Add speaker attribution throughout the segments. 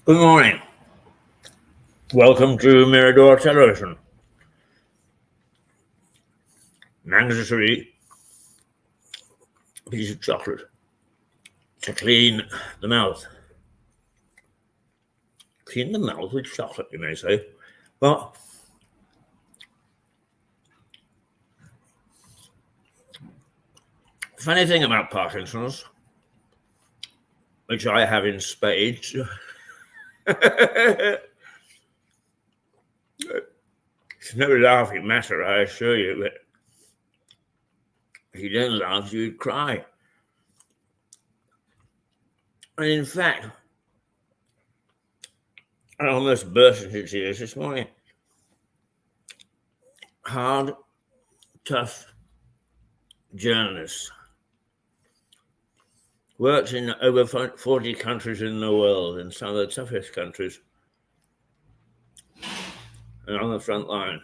Speaker 1: Good morning. Welcome to Mirador Television. Mandatory piece of chocolate to clean the mouth. Clean the mouth with chocolate, you may say. Well, funny thing about Parkinson's, which I have in spades, it's no laughing matter, I assure you, but if you don't laugh, you'd cry. And in fact, I almost burst into tears this morning. Hard, tough journalists. Worked in over 40 countries in the world, in some of the toughest countries, and on the front line.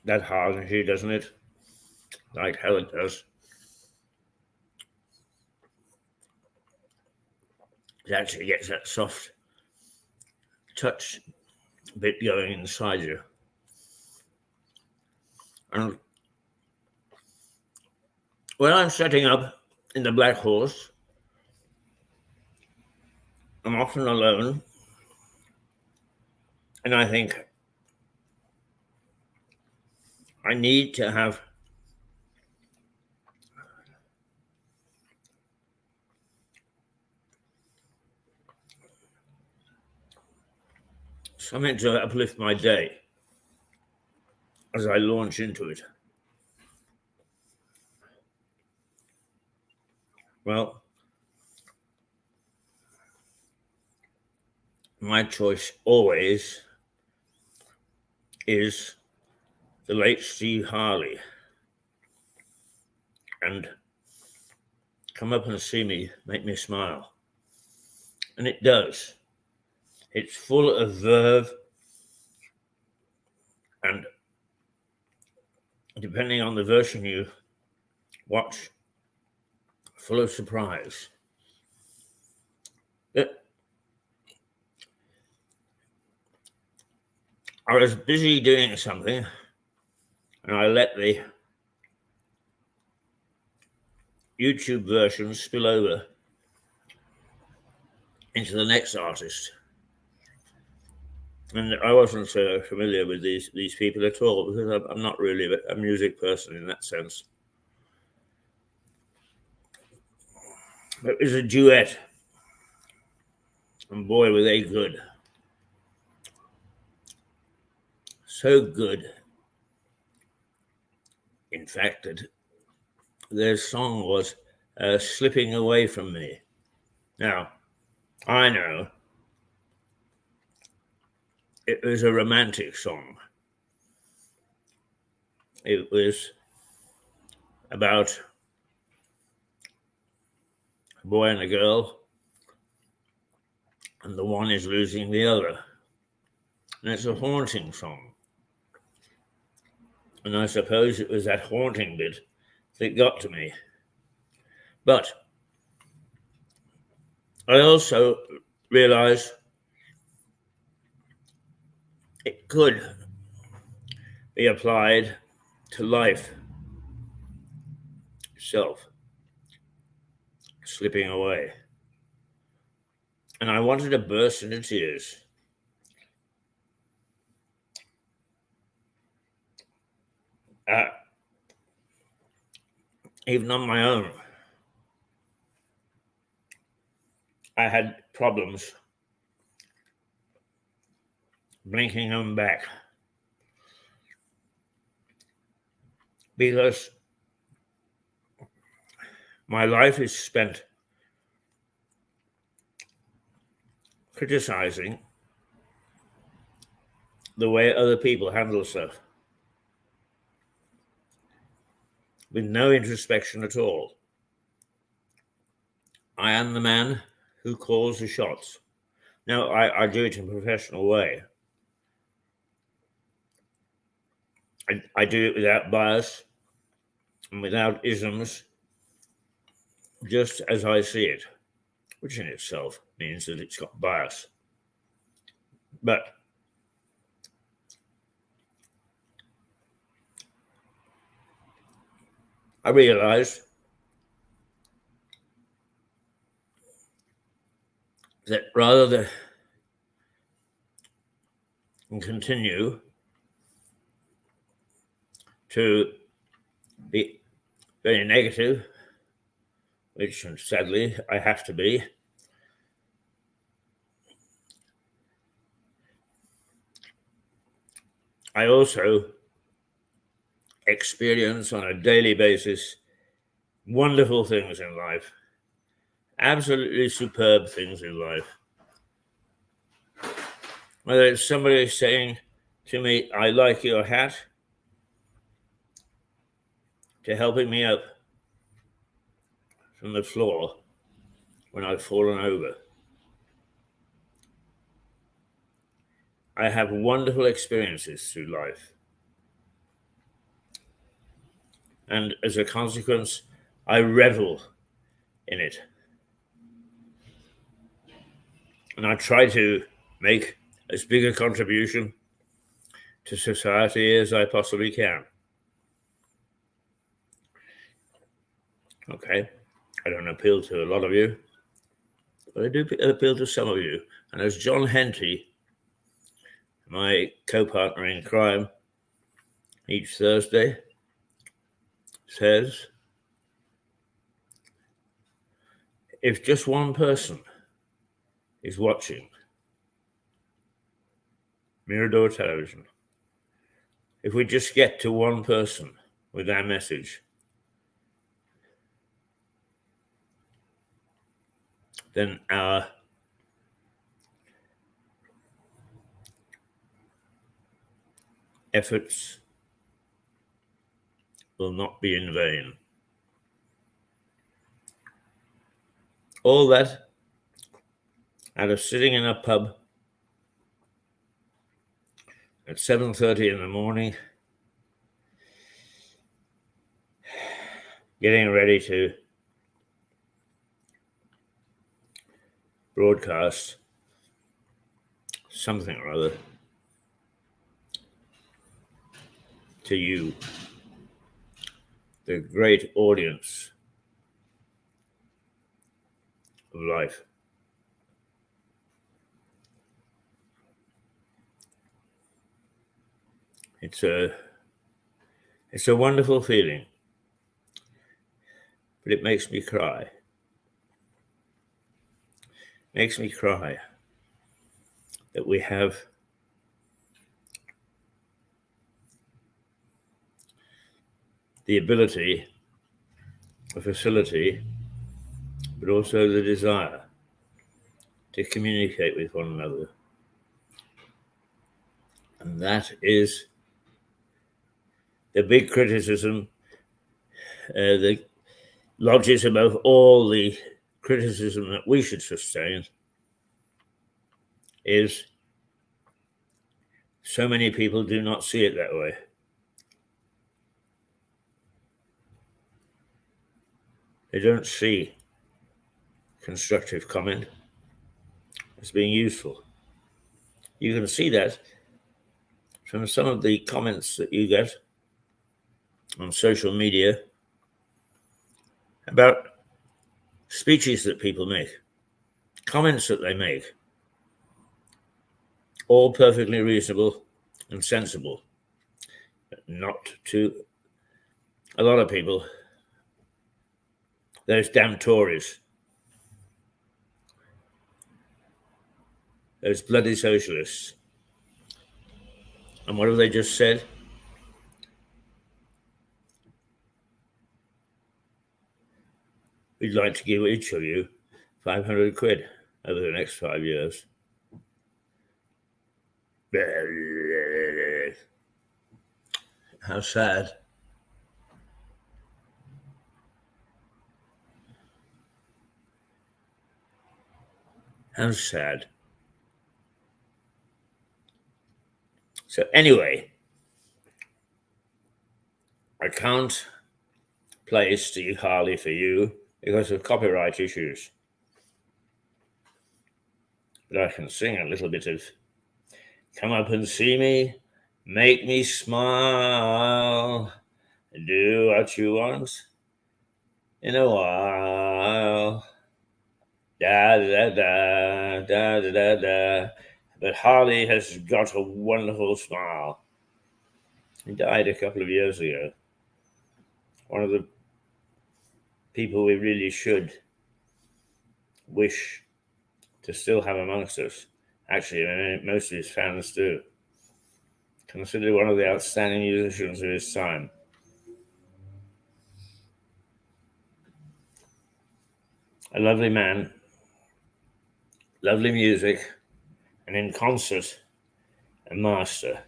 Speaker 1: That hard and she, doesn't it? Like hell it does. It actually gets that soft touch bit going inside you. And when I'm setting up in the Black Horse, I'm often alone, and I think I need to have something to uplift my day as I launch into it. Well, my choice always is the late Steve Harley. And Come Up and See Me, Make Me Smile. And it does. It's full of verve, and depending on the version you watch, full of surprise. I was busy doing something, and I let the YouTube version spill over into the next artist. And I wasn't so familiar with these people at all, because I'm not really a music person in that sense. But it was a duet, and boy, were they good. So good, in fact, that their song was Slipping Away From Me. Now, I know it was a romantic song. It was about a boy and a girl, and the one is losing the other. And it's a haunting song. And I suppose it was that haunting bit that got to me. But I also realized it could be applied to life itself, slipping away. And I wanted to burst into tears. Even on my own, I had problems blinking them back. Because my life is spent criticizing the way other people handle stuff with no introspection at all. I am the man who calls the shots. Now, I do it in a professional way. I do it without bias and without isms, just as I see it, which in itself means that it's got bias. But I realized that rather than continue to be very negative, which sadly I have to be, I also experience on a daily basis wonderful things in life, absolutely superb things in life. Whether it's somebody saying to me, "I like your hat," to helping me up from the floor when I've fallen over. I have wonderful experiences through life. And as a consequence, I revel in it. And I try to make as big a contribution to society as I possibly can. Okay, I don't appeal to a lot of you, but I do appeal to some of you. And as John Henty, my co-partner in crime, each Thursday says, if just one person is watching Mirador Television, if we just get to one person with our message, then our efforts will not be in vain. All that out of sitting in a pub at 7:30 in the morning, getting ready to broadcast something or other to you, the great audience of life. It's a wonderful feeling, but it makes me cry. Makes me cry that we have the ability, the facility, but also the desire to communicate with one another. And that is the big criticism that lodges above all the criticism that we should sustain, is so many people do not see it that way. They don't see constructive comment as being useful. You can see that from some of the comments that you get on social media about speeches that people make, comments that they make, all perfectly reasonable and sensible, but not to a lot of people, those damn Tories, those bloody socialists, And what have they just said? We'd like to give each of you 500 quid over the next 5 years. How sad. How sad. So anyway, I can't play Steve Harley for you because of copyright issues. But I can sing a little bit of Come Up and See Me, Make Me Smile, Do What You Want in a While. Da da da da da da da. But Harley has got a wonderful smile. He died a couple of years ago. One of the people we really should wish to still have amongst us. Actually, most of his fans do. Considered one of the outstanding musicians of his time. A lovely man, lovely music, and in concert, a master.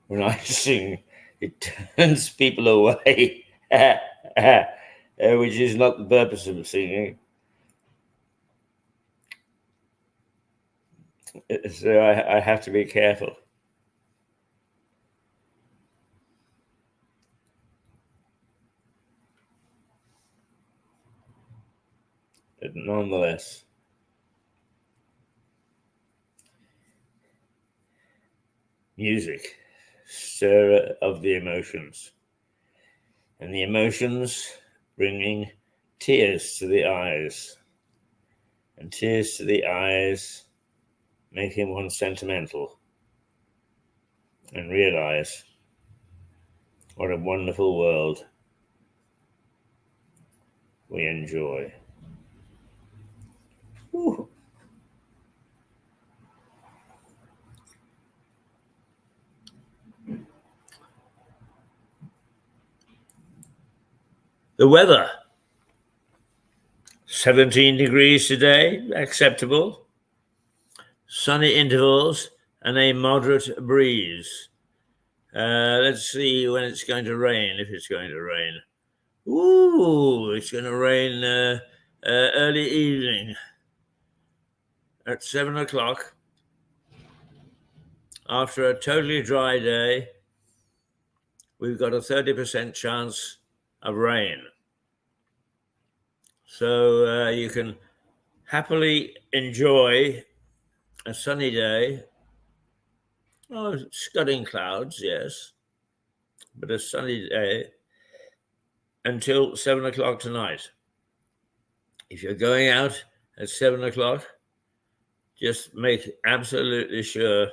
Speaker 1: When I sing, it turns people away, which is not the purpose of singing. So I have to be careful. But nonetheless, music, stirrer of the emotions. And the emotions bringing tears to the eyes. And tears to the eyes making one sentimental and realize what a wonderful world we enjoy. Whew. The weather, 17 degrees today, acceptable. Sunny intervals and a moderate breeze. Let's see when it's going to rain, if it's going to rain. Ooh, it's going to rain early evening at 7 o'clock. After a totally dry day, we've got a 30% chance of rain. So you can happily enjoy a sunny day. Oh, scudding clouds, yes, but a sunny day until 7 o'clock tonight. If you're going out at 7 o'clock, just make absolutely sure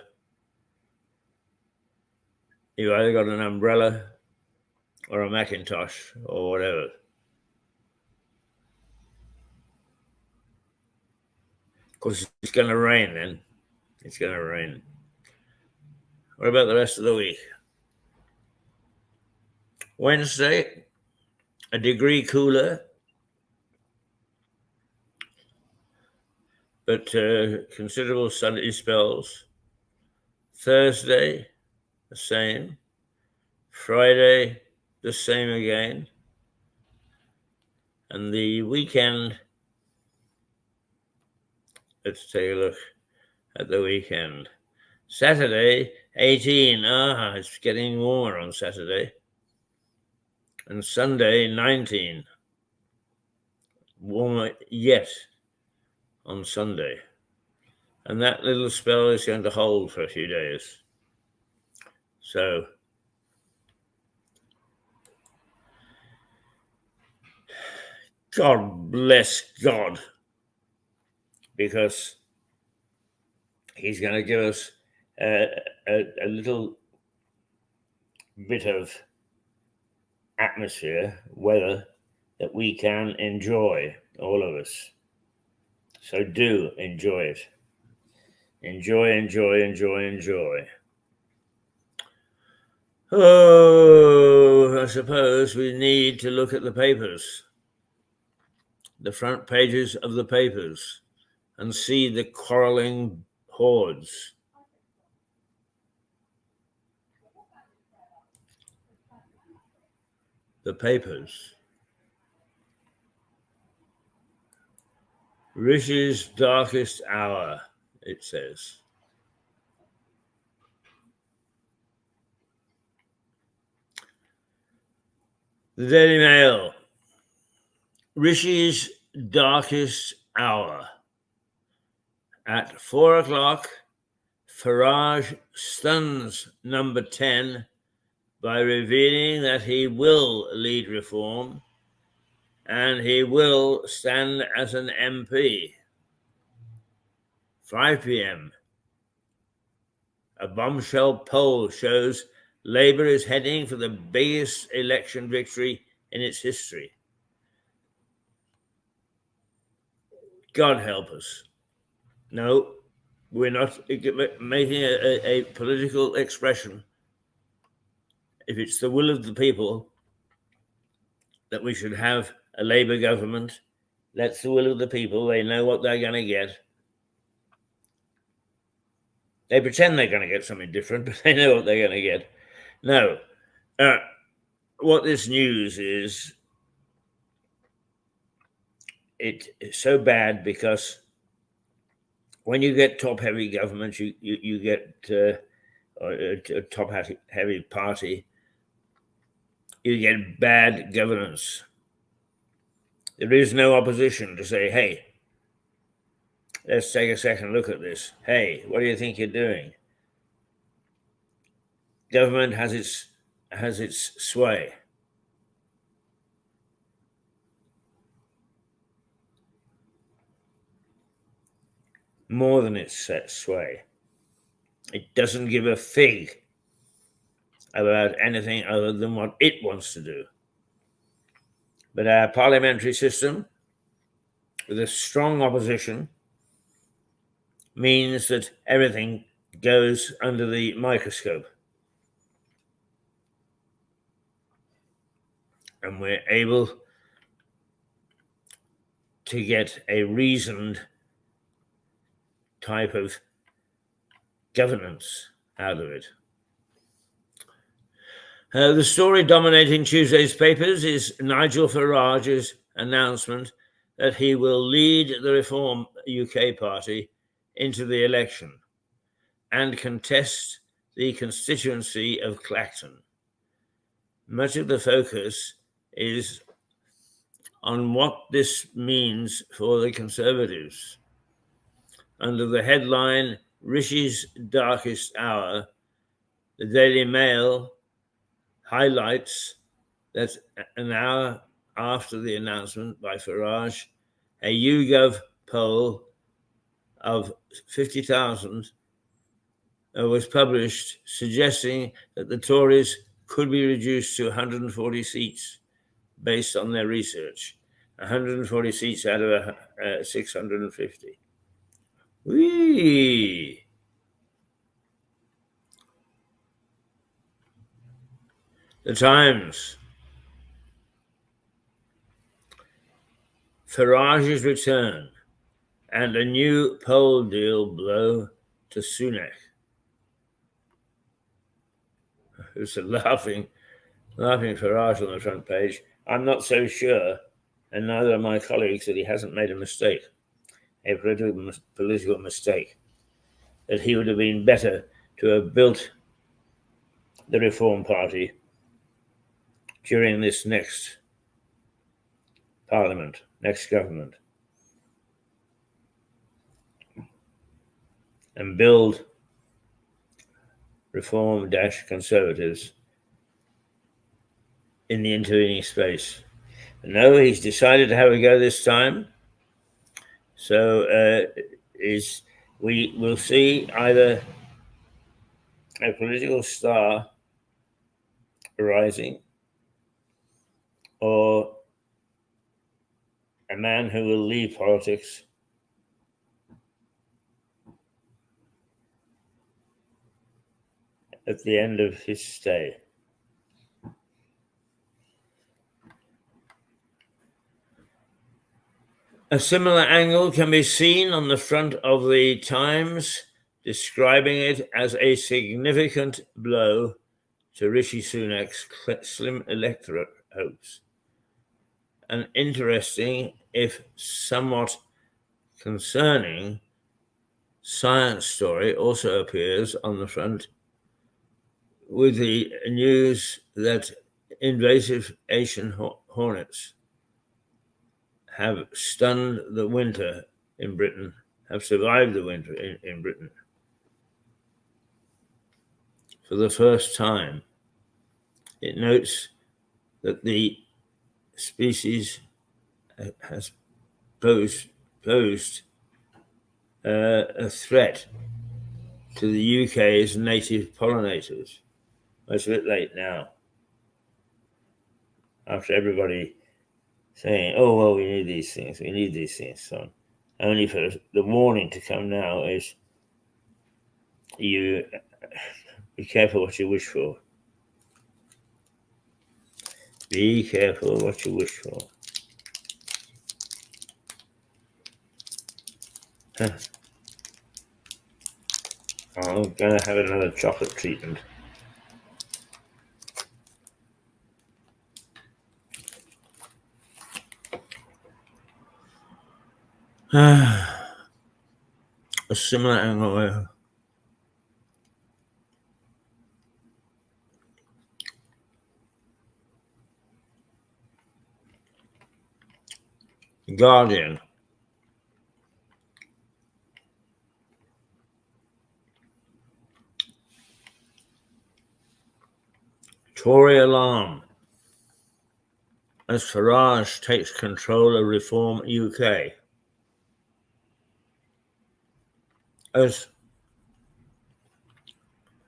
Speaker 1: you've either got an umbrella or a Macintosh or whatever. Of course, it's going to rain then. It's going to rain. What about the rest of the week? Wednesday, a degree cooler, but considerable sunny spells. Thursday, the same. Friday, the same again. And the weekend, let's take a look at the weekend. Saturday, 18. It's getting warmer on Saturday. And Sunday, 19. Warmer yet on Sunday. And that little spell is going to hold for a few days. So, God bless God, because he's going to give us a little bit of atmosphere, weather that we can enjoy, all of us. So do enjoy it. Enjoy, enjoy, enjoy, enjoy. Oh, I suppose we need to look at the papers, the front pages of the papers, and see the quarreling hordes. The papers. Rishi's darkest hour, it says. The Daily Mail. Rishi's darkest hour. At 4 o'clock, Farage stuns number 10 by revealing that he will lead reform and he will stand as an MP. 5 p.m. A bombshell poll shows Labour is heading for the biggest election victory in its history. God help us. No, we're not making a political expression. If it's the will of the people that we should have a Labour government, that's the will of the people. They know what they're going to get. They pretend they're going to get something different, but they know what they're going to get. No. What this news is, it's so bad because when you get top-heavy government, you get a top-heavy party, you get bad governance. There is no opposition to say, hey, let's take a second look at this. Hey, what do you think you're doing? Government has its sway. More than its sway. It doesn't give a fig about anything other than what it wants to do. But our parliamentary system, with a strong opposition, means that everything goes under the microscope. And we're able to get a reasoned type of governance out of it. The story dominating Tuesday's papers is Nigel Farage's announcement that he will lead the Reform UK Party into the election and contest the constituency of Clacton. Much of the focus is on what this means for the Conservatives. Under the headline, Rishi's Darkest Hour, the Daily Mail highlights that an hour after the announcement by Farage, a YouGov poll of 50,000 was published, suggesting that the Tories could be reduced to 140 seats based on their research. 140 seats out of 650. Whee! The Times. Farage's return and a new poll deal blow to Sunak. Who's a laughing Farage on the front page. I'm not so sure, and neither are my colleagues, that he hasn't made a mistake, a political mistake, that he would have been better to have built the Reform Party during this next Parliament, next government, and build Reform-Conservatives in the intervening space. No, he's decided to have a go this time. So we will see either a political star arising or a man who will leave politics at the end of his stay. A similar angle can be seen on the front of the Times, describing it as a significant blow to Rishi Sunak's slim electorate hopes. An interesting, if somewhat concerning, science story also appears on the front, with the news that invasive Asian hornets have stunned the winter in Britain, have survived the winter in Britain for the first time. It notes that the species has posed a threat to the UK's native pollinators. It's a bit late now, after everybody saying, oh, well, we need these things, so only for the warning to come now is you be careful what you wish for. Be careful what you wish for. I'm going to have another chocolate treatment. A similar angle. Guardian. Tory alarm as Farage takes control of Reform UK. As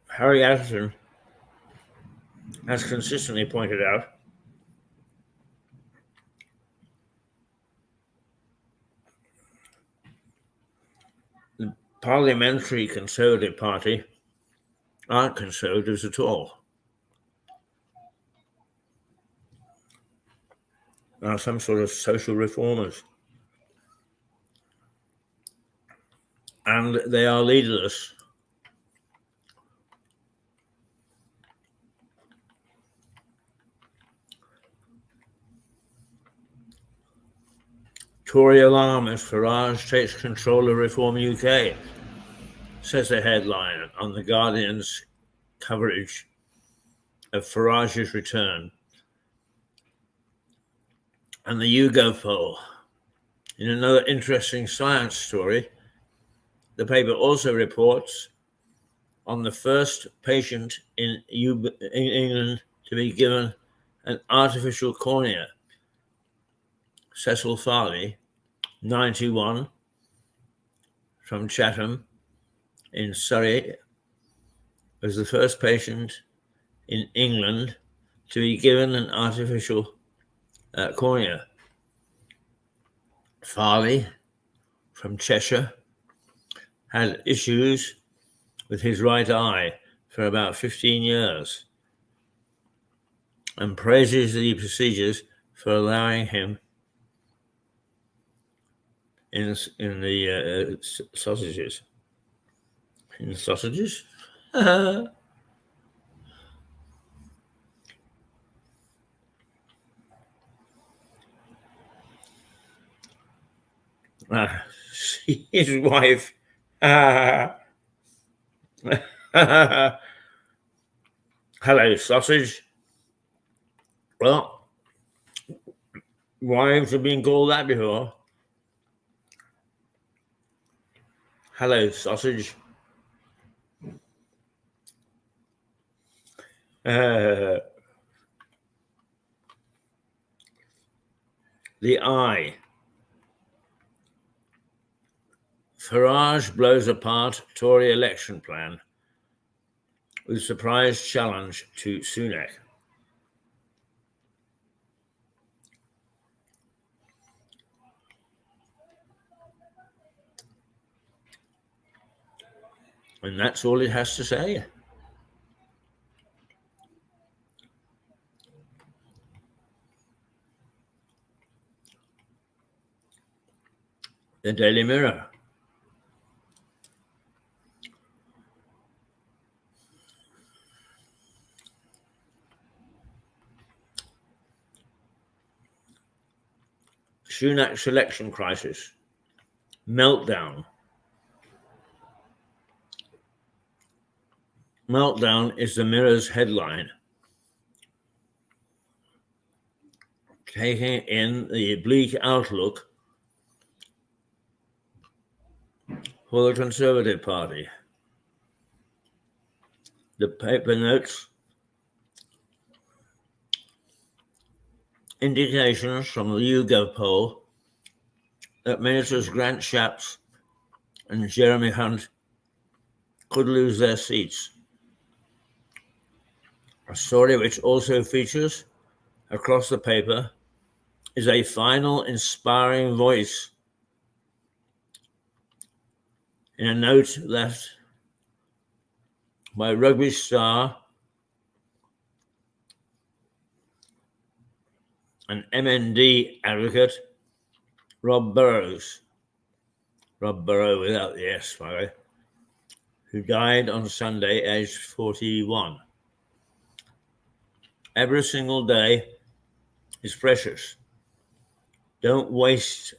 Speaker 1: Harry Atherton has consistently pointed out, the Parliamentary Conservative Party aren't conservatives at all. Are some sort of social reformers. And they are leaderless. Tory alarm as Farage takes control of Reform UK, says the headline on The Guardian's coverage of Farage's return. And the YouGov poll. In another interesting science story, the paper also reports on the first patient in England to be given an artificial cornea. Cecil Farley, 91, from Chatham in Surrey, was the first patient in England to be given an artificial cornea. Farley, from Cheshire, had issues with his right eye for about 15 years and praises the procedures for allowing him in the sausages. In the sausages? His wife. Hello, sausage. Well, wives have been called that before. Hello, sausage. The eye. Farage blows apart Tory election plan with surprise challenge to Sunak. And that's all it has to say. The Daily Mirror. Sunak selection crisis. Meltdown. Meltdown is the Mirror's headline, taking in the bleak outlook for the Conservative Party. The paper notes indications from the YouGov poll that Ministers Grant Shapps and Jeremy Hunt could lose their seats. A story which also features across the paper is a final inspiring voice in a note left by rugby star and MND advocate Rob Burrows. Rob Burrow without the S, by the way, who died on Sunday aged 41. Every single day is precious. Don't waste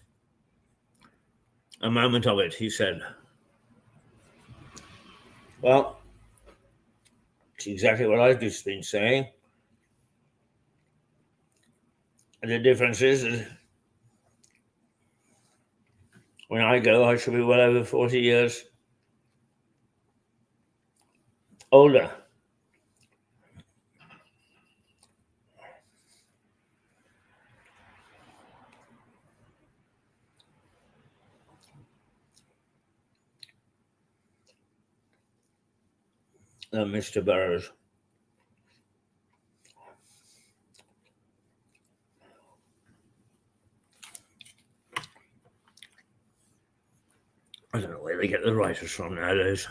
Speaker 1: a moment of it, he said. Well, it's exactly what I've just been saying. And the difference is that when I go, I shall be well over 40 years older. Mr. Burrows. I don't know where they get the writers from nowadays.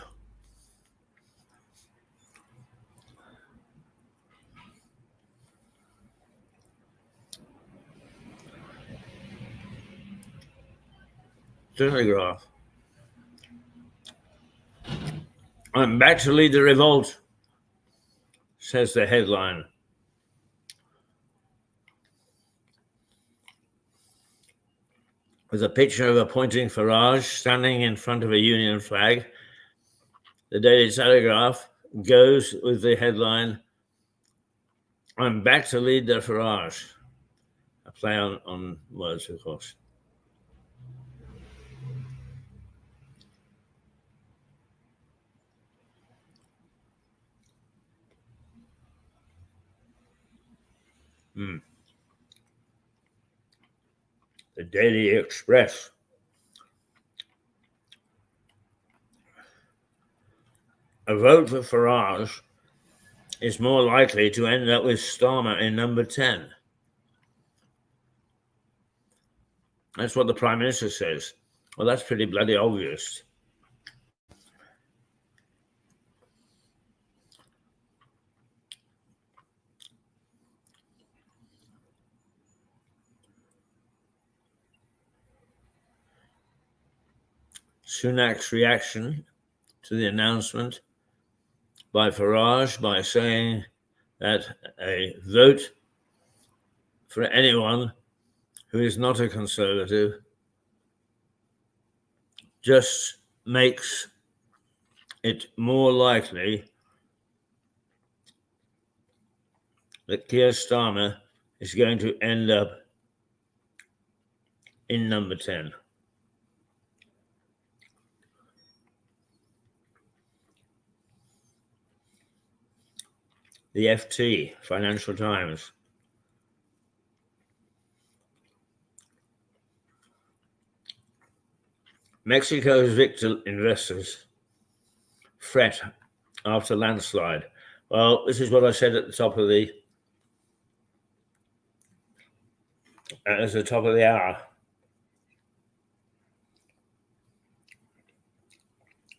Speaker 1: Telegraph. I'm back to lead the revolt, says the headline. With a picture of a pointing Farage standing in front of a Union flag, the Daily Telegraph goes with the headline, I'm back to lead the Farage. A play on words, of course. The Daily Express. A vote for Farage is more likely to end up with Starmer in number 10. That's what the Prime Minister says. Well, that's pretty bloody obvious. Sunak's reaction to the announcement by Farage by saying that a vote for anyone who is not a Conservative just makes it more likely that Keir Starmer is going to end up in number 10. The FT, Financial Times. Mexico's Victor investors fret after landslide. Well, this is what I said at the top of the hour.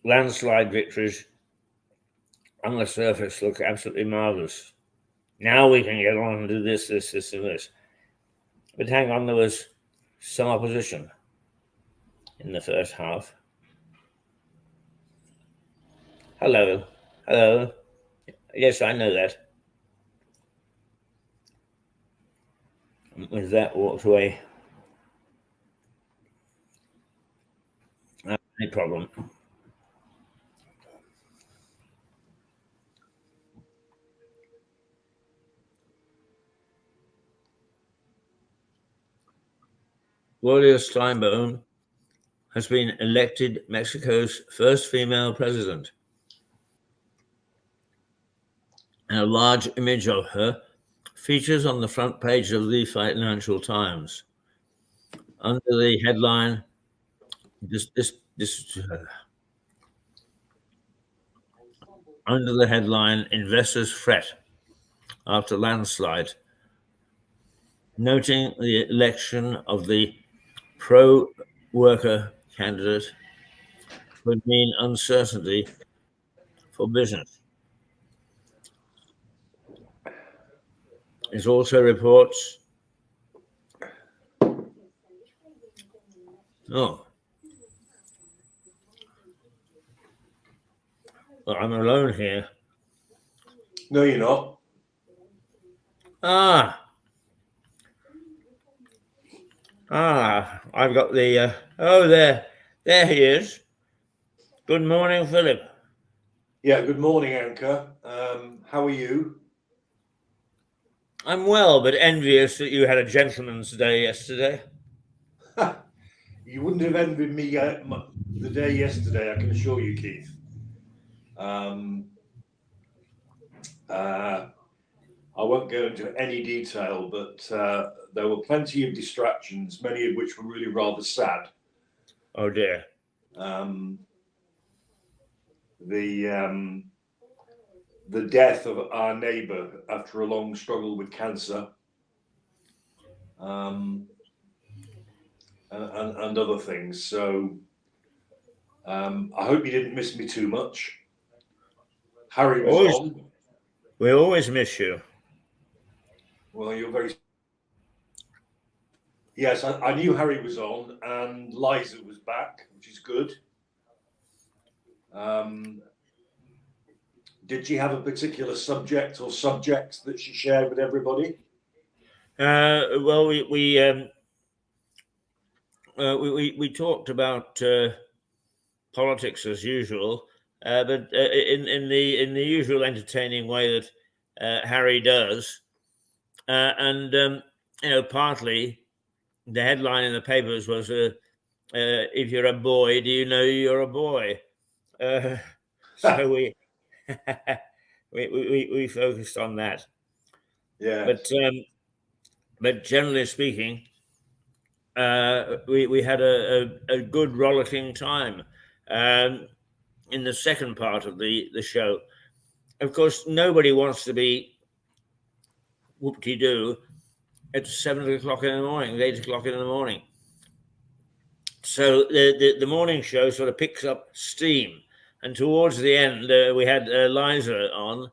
Speaker 1: Landslide victories on the surface look absolutely marvelous. Now we can get on and do this, and this. But hang on, there was some opposition. in the first half. Hello. Hello. Yes, I know that. With that, walked away. No problem. Gloria Steinbaum has been elected Mexico's first female president. And a large image of her features on the front page of the Financial Times. Under the headline, under the headline, investors fret after landslide, noting the election of the pro-worker candidate would mean uncertainty for business. It also reports, well, I'm alone here.
Speaker 2: No, you're not.
Speaker 1: I've got the, there he is. Good morning, Philip.
Speaker 2: Yeah, good morning, Anchor. How are you?
Speaker 1: I'm well, but envious that you had a gentleman's day yesterday.
Speaker 2: You wouldn't have envied me the day yesterday, I can assure you, Keith. I won't go into any detail, but there were plenty of distractions, many of which were really rather sad.
Speaker 1: Oh dear.
Speaker 2: The death of our neighbour after a long struggle with cancer, and other things. So I hope you didn't miss me too much. Harry was on.
Speaker 1: We always miss you.
Speaker 2: Well, you're very... Yes, I knew Harry was on, and Liza was back, which is good. Did she have a particular subject or subjects that she shared with everybody?
Speaker 1: Well, we talked about politics as usual, but in the usual entertaining way that Harry does, and partly the headline in the papers was, "If you're a boy, do you know you're a boy?" So we focused on that.
Speaker 2: Yeah.
Speaker 1: But generally speaking, we had a good rollicking time in the second part of the show. Of course, nobody wants to be whoop-de-doo at 7 o'clock in the morning, 8 o'clock in the morning. So the morning show sort of picks up steam. And towards the end, we had Liza on,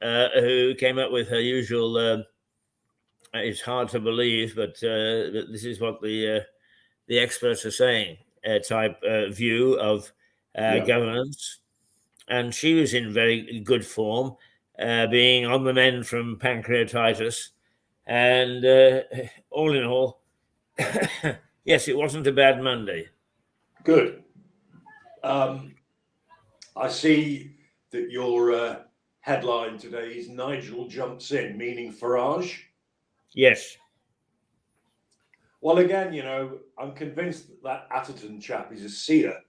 Speaker 1: who came up with her usual, it's hard to believe, but this is what the experts are saying, type view of governance. And she was in very good form, being on the mend from pancreatitis. And all in all, yes, it wasn't a bad Monday.
Speaker 2: Good. I see that your headline today is Nigel Jumps In, meaning Farage.
Speaker 1: Yes.
Speaker 2: Well, again, I'm convinced that Atherton chap is a seer.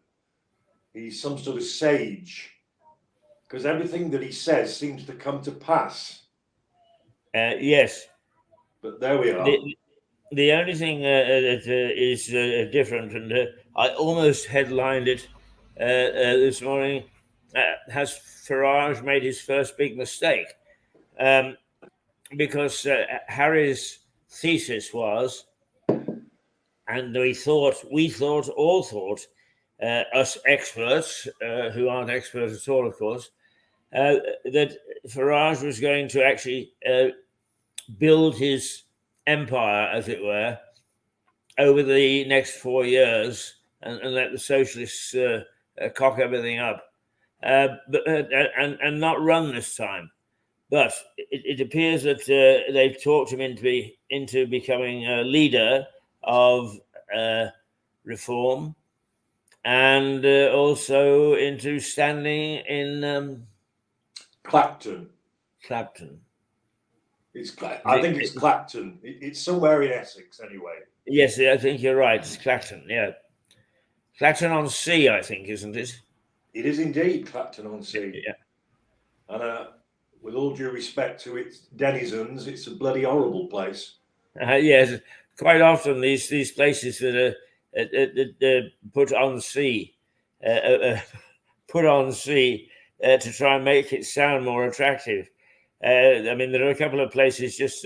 Speaker 2: He's some sort of sage, because everything that he says seems to come to pass.
Speaker 1: Yes.
Speaker 2: But there we are.
Speaker 1: The only thing that is different, and I almost headlined it this morning, has Farage made his first big mistake? Because Harry's thesis was, and all thought, us experts, who aren't experts at all, of course, that Farage was going to actually build his empire, as it were, over the next 4 years, and let the socialists cock everything up, and not run this time. But it appears that they've talked him into becoming a leader of reform, and also into standing in
Speaker 2: Clapton.
Speaker 1: Clapton.
Speaker 2: I think it's Clapton. It's somewhere in Essex, anyway.
Speaker 1: Yes, I think you're right. It's Clacton. Yeah, Clacton-on-Sea, I think, isn't it?
Speaker 2: It is indeed Clacton-on-Sea.
Speaker 1: Yeah.
Speaker 2: And with all due respect to its denizens, it's a bloody horrible place.
Speaker 1: Yes, quite often these places that are put on sea, put on sea to try and make it sound more attractive. I mean, there are a couple of places just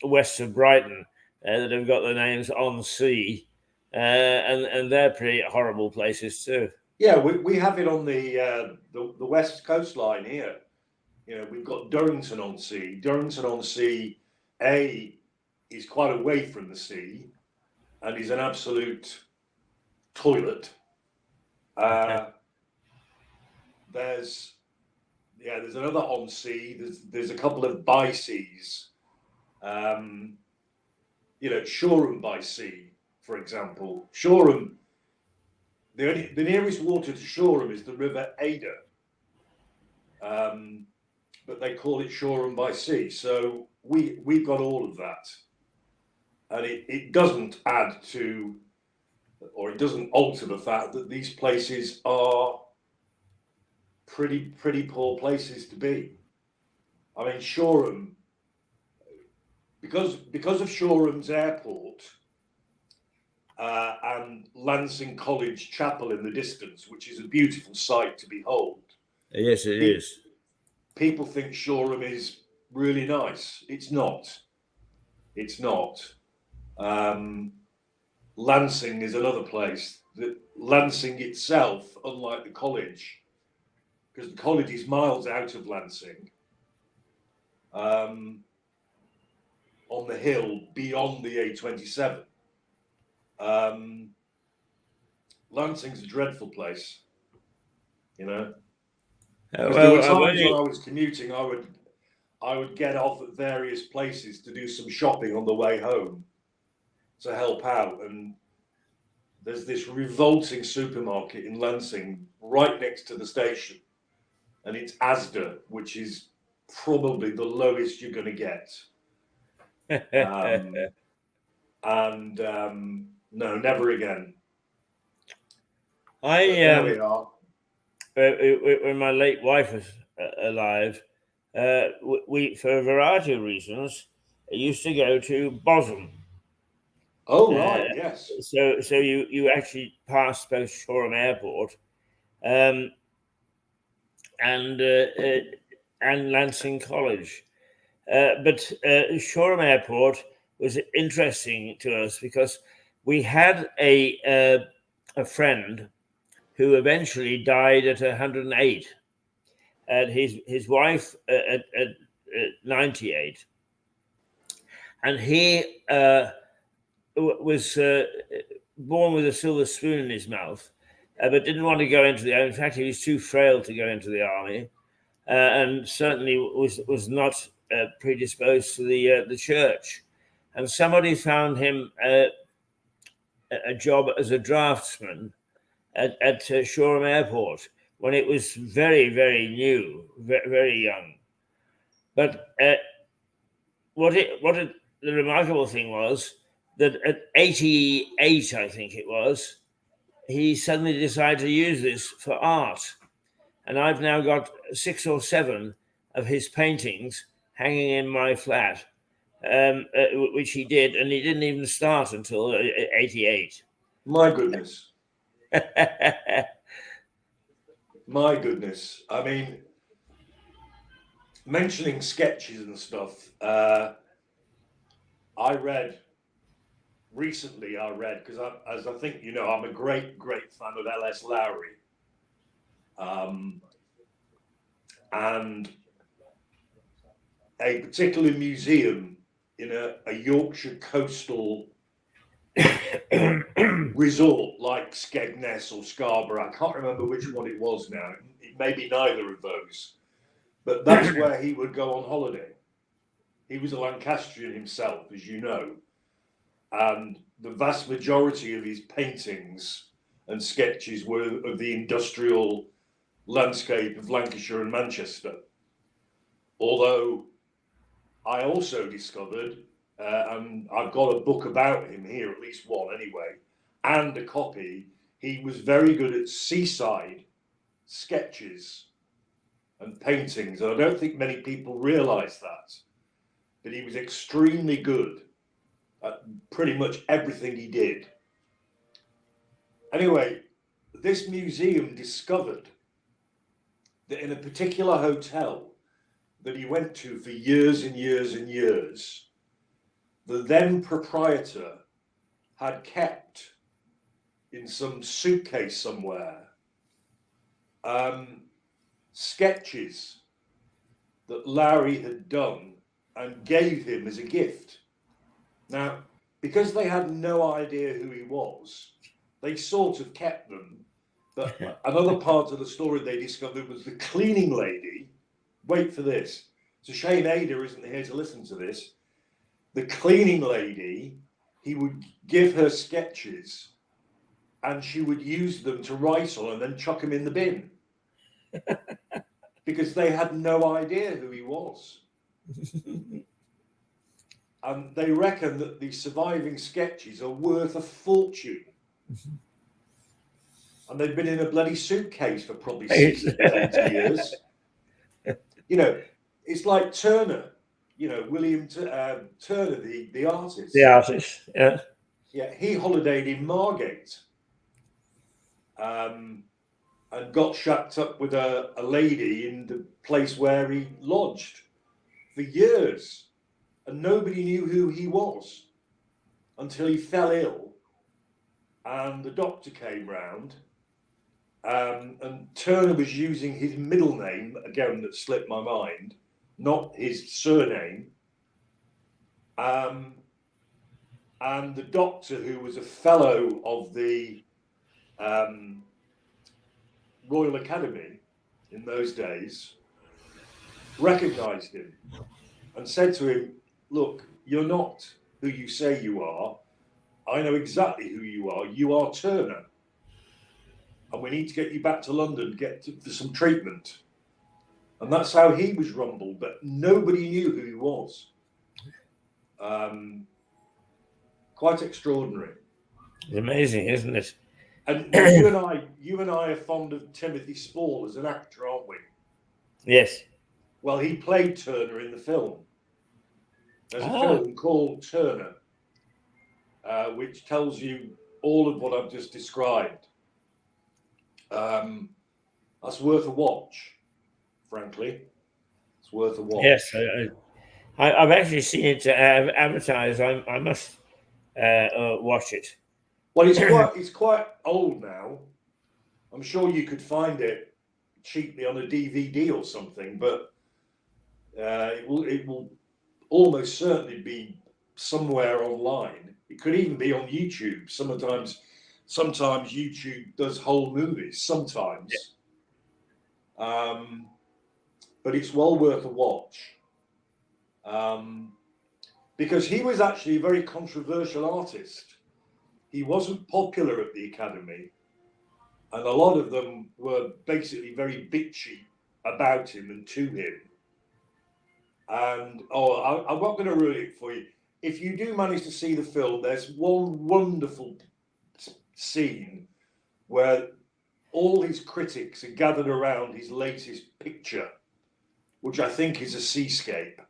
Speaker 1: west of Brighton that have got the names on sea, and they're pretty horrible places too.
Speaker 2: Yeah, we have it on the west coastline here. You know, we've got Durrington-on-Sea. Durrington-on-Sea, is quite away from the sea, and is an absolute toilet. There's another on sea. There's a couple of by seas. Shoreham by sea, for example. Shoreham, the nearest water to Shoreham is the River Ada, but they call it Shoreham by sea. So we've got all of that, and it doesn't add to, or it doesn't alter the fact that these places are pretty poor places to be. I mean, Shoreham, because of Shoreham's airport and Lancing College Chapel in the distance, which is a beautiful sight to behold.
Speaker 1: Yes, it is.
Speaker 2: People think Shoreham is really nice. It's not. It's not. Lancing is another place. Lancing itself, unlike the college, because the college is miles out of Lancing, on the hill beyond the A27. Lancing's a dreadful place, you know. There were times when I was commuting, I would get off at various places to do some shopping on the way home to help out, and there's this revolting supermarket in Lancing right next to the station, and it's Asda, which is probably the lowest you're going to get. No, never again. There we are.
Speaker 1: When my late wife was alive, we, for a variety of reasons, used to go to Bosham.
Speaker 2: Oh right, yes.
Speaker 1: So you actually passed both Shoreham Airport, and Lancing College, but Shoreham Airport was interesting to us because we had a friend who eventually died at 108, and his wife at 98, and he was born with a silver spoon in his mouth, but didn't want to go into the army. In fact, he was too frail to go into the army, and certainly was not predisposed to the church. And somebody found him a job as a draftsman at Shoreham Airport when it was very, very new, very young. But the remarkable thing was that at 88, I think it was, he suddenly decided to use this for art. And I've now got 6 or 7 of his paintings hanging in my flat, which he did, and he didn't even start until 88.
Speaker 2: My goodness. My goodness. I mean, mentioning sketches and stuff, I read recently, because as I think you know, I'm a great fan of L.S. Lowry. And a particular museum in a Yorkshire coastal resort like Skegness or Scarborough. I can't remember which one it was now. It may be neither of those. But that's where he would go on holiday. He was a Lancastrian himself, as you know. And the vast majority of his paintings and sketches were of the industrial landscape of Lancashire and Manchester. Although I also discovered, and I've got a book about him here, at least one anyway, and a copy, he was very good at seaside sketches and paintings. And I don't think many people realise that, but he was extremely good at pretty much everything he did. Anyway, this museum discovered that in a particular hotel that he went to for years and years and years, the then proprietor had kept in some suitcase somewhere sketches that Larry had done and gave him as a gift. Now, because they had no idea who he was, they sort of kept them. But another part of the story they discovered was the cleaning lady. Wait for this. It's a shame Ada isn't here to listen to this. The cleaning lady, he would give her sketches and she would use them to write on and then chuck them in the bin. Because they had no idea who he was. And they reckon that the surviving sketches are worth a fortune. And they've been in a bloody suitcase for probably 60 years. You know, it's like Turner, you know, William Turner, the artist.
Speaker 1: The artist, yeah.
Speaker 2: Yeah, he holidayed in Margate and got shacked up with a lady in the place where he lodged for years. And nobody knew who he was until he fell ill. And the doctor came round. And Turner was using his middle name, again, that slipped my mind, not his surname. And the doctor, who was a fellow of the Royal Academy in those days, recognised him and said to him, "Look, you're not who you say you are. I know exactly who you are. You are Turner. And we need to get you back to London, for some treatment." And that's how he was rumbled, but nobody knew who he was. Quite extraordinary.
Speaker 1: It's amazing, isn't it?
Speaker 2: And you and I are fond of Timothy Spall as an actor, aren't we?
Speaker 1: Yes.
Speaker 2: Well, he played Turner in the film. There's a film called Turner, which tells you all of what I've just described. That's worth a watch, frankly. It's worth a watch.
Speaker 1: Yes, I've actually seen it advertised. I must watch it.
Speaker 2: Well, it's quite old now. I'm sure you could find it cheaply on a DVD or something, but it will almost certainly be somewhere online. It could even be on YouTube. Sometimes YouTube does whole movies. Sometimes, but it's well worth a watch. Because he was actually a very controversial artist. He wasn't popular at the Academy, and a lot of them were basically very bitchy about him and to him. And I'm not going to ruin it for you. If you do manage to see the film, there's one wonderful scene where all his critics are gathered around his latest picture, which I think is a seascape,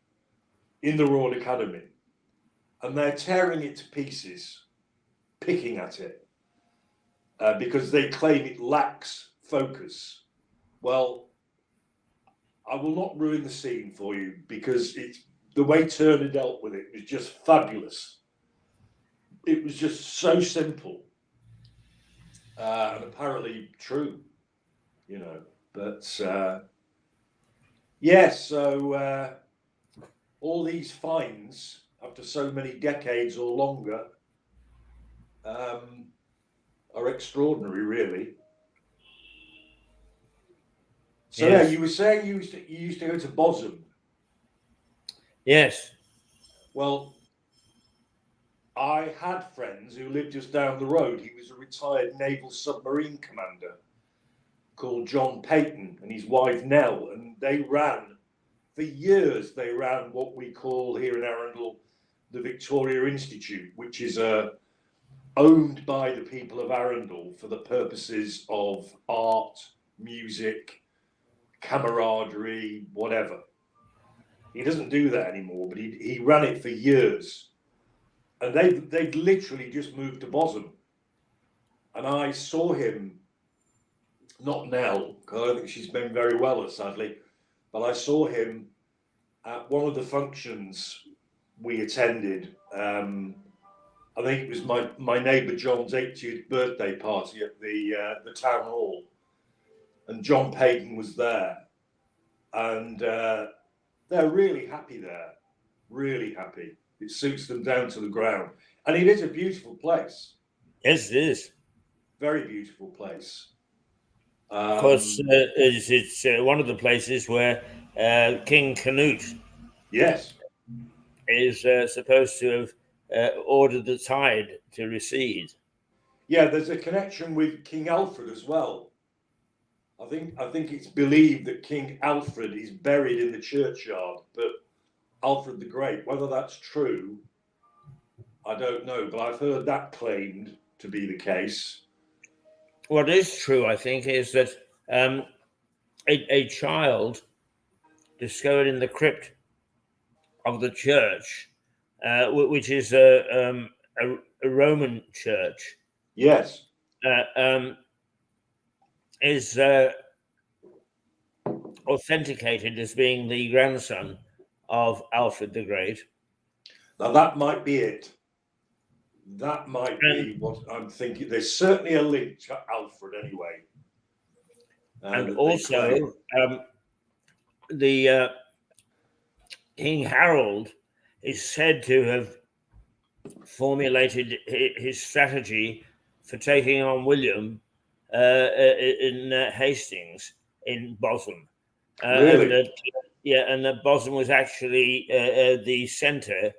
Speaker 2: in the Royal Academy, and they're tearing it to pieces, picking at it, because they claim it lacks focus. Well, I will not ruin the scene for you, because it's the way Turner dealt with it was just fabulous. It was just so simple, and apparently true, you know. But yes, so all these finds after so many decades or longer are extraordinary, really. So
Speaker 1: Yes.
Speaker 2: yeah, you were saying you used to go to Bosom.
Speaker 1: Yes.
Speaker 2: Well, I had friends who lived just down the road. He was a retired naval submarine commander called John Peyton and his wife Nell, and they ran for years. They ran what we call here in Arundel the Victoria Institute, which is owned by the people of Arundel for the purposes of art, music, camaraderie, whatever. He doesn't do that anymore, but he ran it for years. And they've literally just moved to Bosom. And I saw him, not now, because I don't think she's been very well, sadly, but I saw him at one of the functions we attended. I think it was my neighbour John's 80th birthday party at the town hall, and John Peyton was there, and they're really happy there, really happy. It suits them down to the ground, and it is a beautiful place.
Speaker 1: Yes, it is.
Speaker 2: Very beautiful place.
Speaker 1: Of course, it's one of the places where King Canute
Speaker 2: Yes.
Speaker 1: is supposed to have ordered the tide to recede.
Speaker 2: Yeah, there's a connection with King Alfred as well. I think it's believed that King Alfred is buried in the churchyard, but Alfred the Great, whether that's true, I don't know, but I've heard that claimed to be the case.
Speaker 1: What is true, I think, is that a child discovered in the crypt of the church, which is a Roman church,
Speaker 2: Yes.
Speaker 1: is authenticated as being the grandson of Alfred the Great.
Speaker 2: Now that might be it. That might be what I'm thinking. There's certainly a link to Alfred anyway.
Speaker 1: And also, the King Harold is said to have formulated his strategy for taking on William in Hastings in Bosom.
Speaker 2: Really?
Speaker 1: And that Bosom was actually the centre,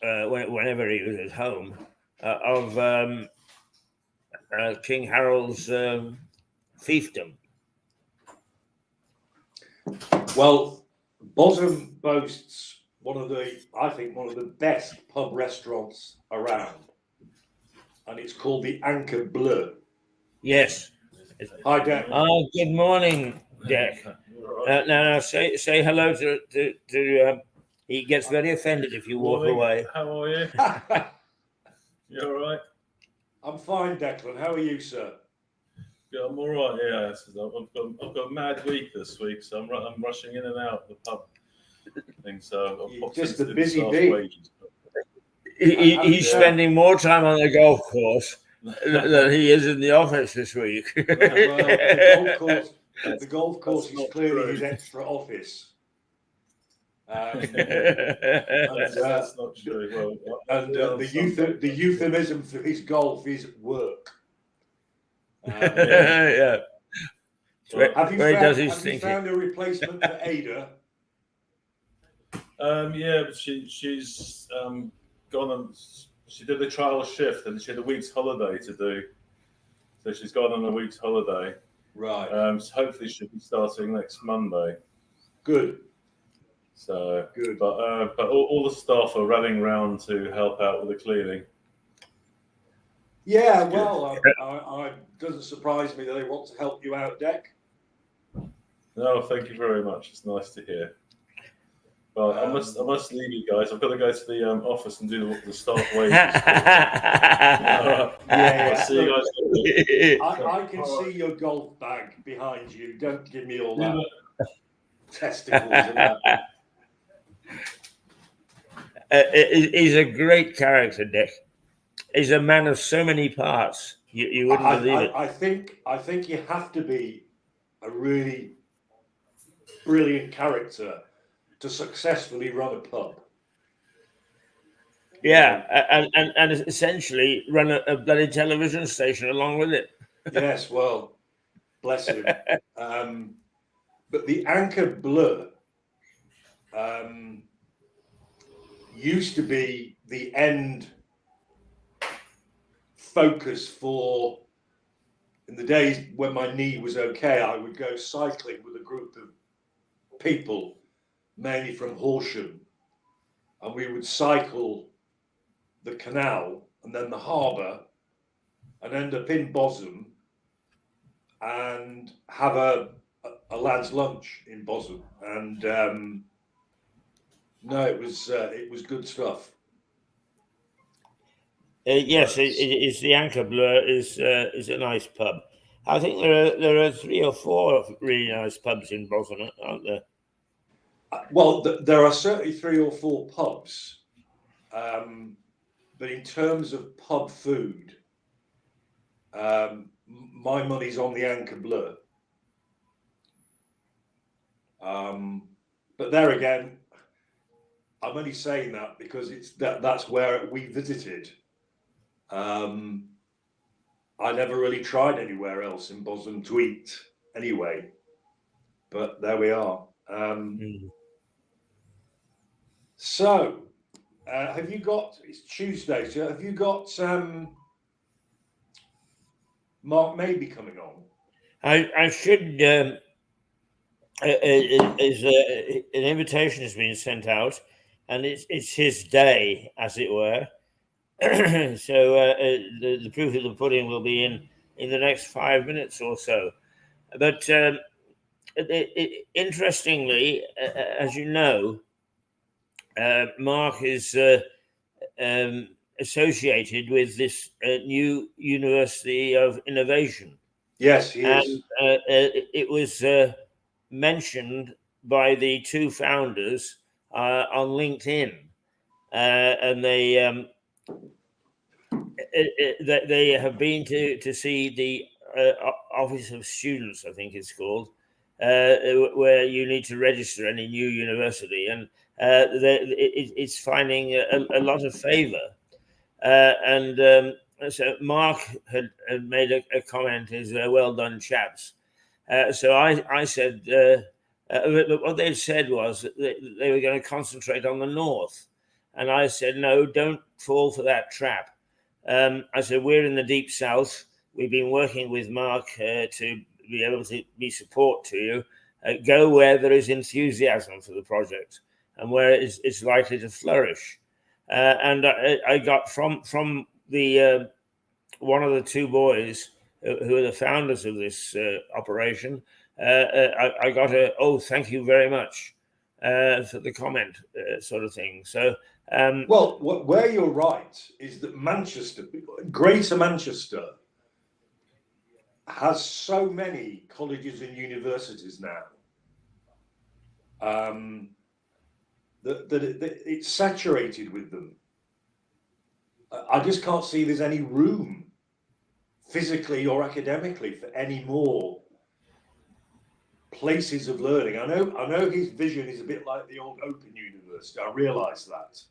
Speaker 1: whenever he was at home, of King Harold's fiefdom.
Speaker 2: Well, Bosom boasts one of the best pub restaurants around, and it's called the Anchor Bleu.
Speaker 1: Yes.
Speaker 2: Hi, Dec.
Speaker 1: Oh, good morning, Dec. Now say hello to he gets very offended if you walk away.
Speaker 3: How are you? You all right?
Speaker 2: I'm fine, Declan. How are you, sir?
Speaker 3: Yeah, I'm all right. Yeah, I've got a mad week this week, so I'm rushing in and out of the pub thing. So
Speaker 2: You're just a busy bee.
Speaker 1: He's spending more time on the golf course than he is in the office this week.
Speaker 2: Well, the golf course is clearly his extra office.
Speaker 3: That's not true. Well,
Speaker 2: the euphemism for his golf is work.
Speaker 1: Yeah.
Speaker 2: Have you found a replacement for Ada?
Speaker 3: Yeah, but she's gone on. She did a trial shift and she had a week's holiday to do. So she's gone on a week's holiday.
Speaker 2: Right.
Speaker 3: So hopefully she'll be starting next Monday.
Speaker 2: Good.
Speaker 3: So
Speaker 2: good.
Speaker 3: But all the staff are running around to help out with the cleaning.
Speaker 2: Yeah, well, I doesn't surprise me that they want to help you out, Dec.
Speaker 3: No, thank you very much. It's nice to hear. Well, I must leave you guys. I've got to go to the office and do the staff wages.
Speaker 2: Yeah.
Speaker 3: See you guys.
Speaker 2: I can see your golf bag behind you. Don't give me all that testicles and that.
Speaker 1: He's a great character, Dec. He's a man of so many parts. You wouldn't believe it.
Speaker 2: I think you have to be a really brilliant character to successfully run a pub.
Speaker 1: Yeah, and essentially run a bloody television station along with it.
Speaker 2: Yes, well, bless him. But the Anchor Bleu used to be the end focus for, in the days when my knee was okay, I would go cycling with a group of people, mainly from Horsham, and we would cycle the canal and then the harbour and end up in Bosham and have a lad's lunch in Bosham. And no, it was good stuff.
Speaker 1: Yes, it is. The Anchor Bleu is a nice pub. I think there are 3 or 4 really nice pubs in Bosham, aren't there?
Speaker 2: Well, there are certainly 3 or 4 pubs, but in terms of pub food, my money's on the Anchor Bleu. But there again, I'm only saying that because that's where we visited. I never really tried anywhere else in Bosham to eat anyway, but there we are. So, have you got? It's Tuesday. So, have you got Mark Maybe coming on?
Speaker 1: I should. An invitation has been sent out, and it's his day, as it were. So the proof of the pudding will be in the next 5 minutes or so. But interestingly, as you know, Mark is associated with this new University of Innovation.
Speaker 2: Yes, he is.
Speaker 1: And it was mentioned by the 2 founders on LinkedIn, and they have been to see the Office of Students, I think it's called, where you need to register any new university, and it's finding a lot of favour. So Mark had made a comment, is well done, chaps. So I said, what they said was that they were going to concentrate on the north. And I said, no, don't fall for that trap. I said, we're in the deep south. We've been working with Mark to be able to be support to you. Go where there is enthusiasm for the project and where it's likely to flourish. And I got from the one of the 2 boys who are the founders of this operation, I got thank you very much for the comment, sort of thing. So,
Speaker 2: well, where you're right is that Manchester, Greater Manchester, has so many colleges and universities now that it's saturated with them. I just can't see there's any room physically or academically for any more places of learning. I know his vision is a bit like the old Open University. I realise that,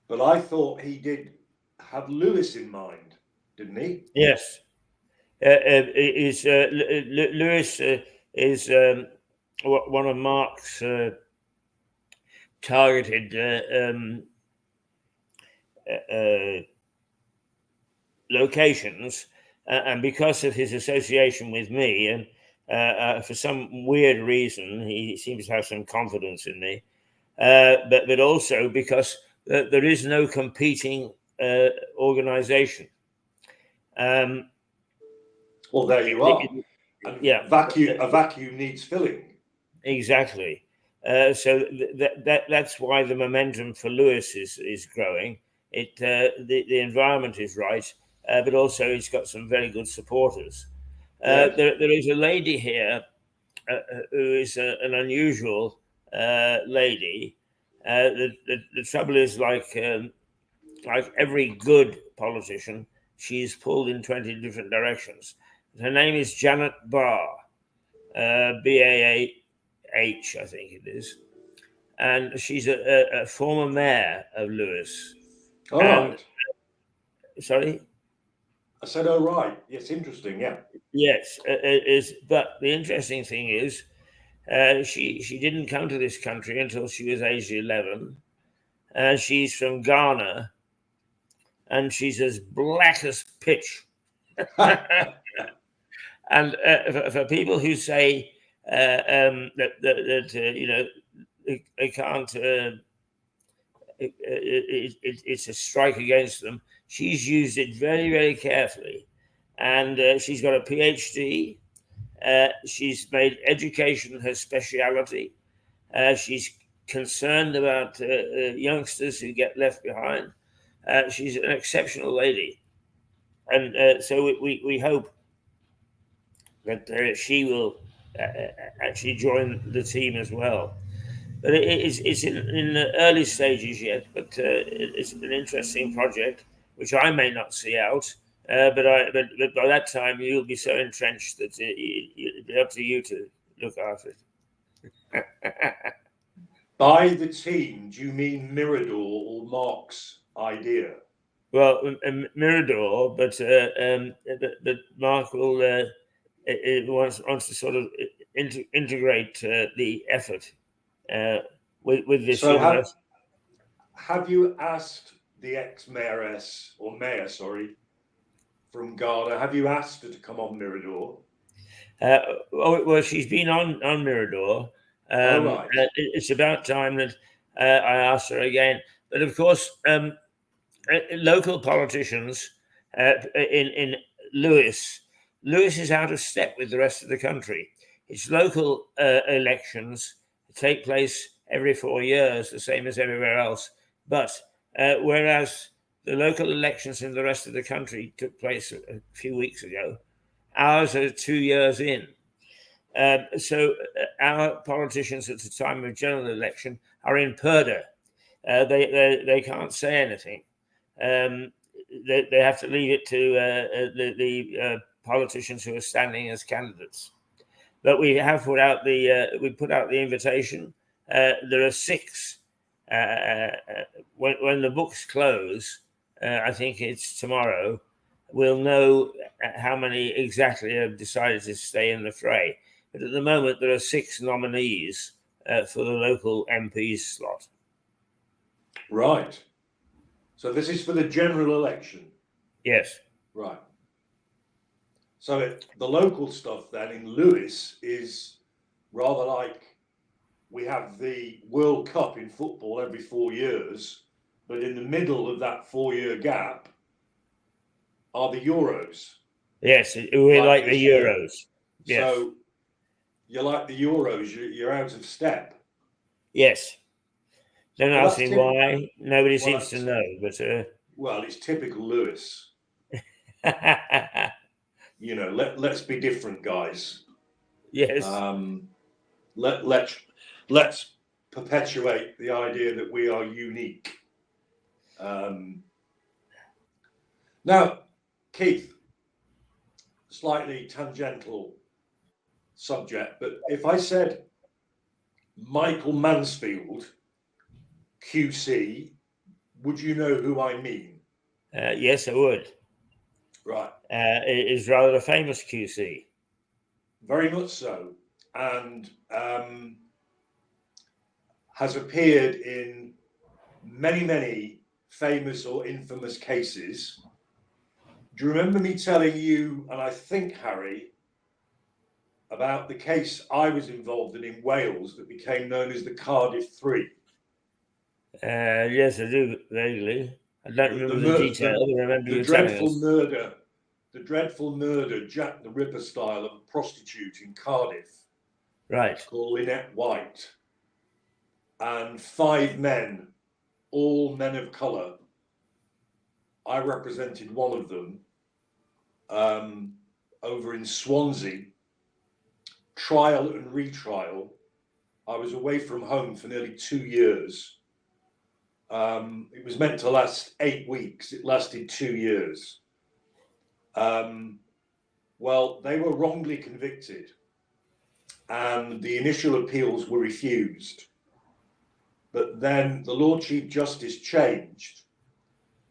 Speaker 2: but I thought he did have Lewis in mind, didn't he?
Speaker 1: Yes, Lewis is one of Mark's targeted locations, and because of his association with me, and for some weird reason, he seems to have some confidence in me, but also because there is no competing organization.
Speaker 2: Well, there you are.
Speaker 1: Yeah,
Speaker 2: a vacuum needs filling.
Speaker 1: Exactly. So that's why the momentum for Lewis is growing. The environment is right, but also it's got some very good supporters.
Speaker 2: Yes.
Speaker 1: There is a lady here who is an unusual lady. The trouble is, like every good politician, she's pulled in 20 different directions. Her name is Janet Barr, BAH, I think it is. and she's a former mayor of Lewes.
Speaker 2: All
Speaker 1: And-
Speaker 2: right.
Speaker 1: Sorry.
Speaker 2: I said, oh, right. Yes, interesting. Yeah.
Speaker 1: Yes, but the interesting thing is, she didn't come to this country until she was age 11. She's from Ghana, and she's as black as pitch. And for people who say that you know they can't, it's a strike against them. She's used it very, very carefully, and she's got a PhD. She's made education her speciality. She's concerned about youngsters who get left behind. She's an exceptional lady, and so we hope that she will actually join the team as well. But it's in the early stages yet, but it's an interesting project, which I may not see out. But by that time, you'll be so entrenched that it'll be up to you to look after it.
Speaker 2: By the team, do you mean Mirador or Mark's idea?
Speaker 1: Well, Mirador, but Mark will wants to sort of integrate the effort with this
Speaker 2: So
Speaker 1: university.
Speaker 2: have you asked the ex-mayoress or mayor, sorry, from Ghana? Have you asked her to come on Mirador?
Speaker 1: Well, she's been on Mirador.
Speaker 2: Right.
Speaker 1: It's about time that I asked her again. But of course, local politicians in Lewes is out of step with the rest of the country. Its local elections take place every 4 years, the same as everywhere else. But whereas the local elections in the rest of the country took place a few weeks ago, ours are 2 years in. So our politicians at the time of general election are in purdah. They can't say anything. They have to leave it to the politicians who are standing as candidates. But we have put out the invitation. There are 6. When the books close, I think it's tomorrow, we'll know how many exactly have decided to stay in the fray. But at the moment, there are 6 nominees for the local MP slot.
Speaker 2: Right. So this is for the general election.
Speaker 1: Yes.
Speaker 2: Right. So the local stuff then in Lewes is rather like we have the World Cup in football every 4 years, but in the middle of that 4-year gap are the Euros.
Speaker 1: Yes, we like the
Speaker 2: year.
Speaker 1: Euros. Yes.
Speaker 2: So you're like the Euros, you're out of step.
Speaker 1: Yes. Don't
Speaker 2: Well,
Speaker 1: ask me why. Nobody seems to know, but
Speaker 2: well, it's typical Lewes. You know, let's be different, guys.
Speaker 1: yes.
Speaker 2: Let's perpetuate the idea that we are unique. Now, Keith, slightly tangential subject, but if I said Michael Mansfield, QC, would you know who I mean?
Speaker 1: Yes, I would.
Speaker 2: Right.
Speaker 1: It is rather a famous QC.
Speaker 2: Very much so. And has appeared in many, many famous or infamous cases. Do you remember me telling you, and I think, Harry, about the case I was involved in Wales that became known as the Cardiff Three?
Speaker 1: Yes, I do vaguely. I don't remember the detail. I remember you telling us.
Speaker 2: The dreadful murder, Jack the Ripper style, of a prostitute in Cardiff.
Speaker 1: Right.
Speaker 2: Called Lynette White. And 5 men, all men of colour. I represented one of them over in Swansea. Trial and retrial. I was away from home for nearly 2 years. It was meant to last 8 weeks. It lasted 2 years. Well, they were wrongly convicted, and the initial appeals were refused. But then the Lord Chief Justice changed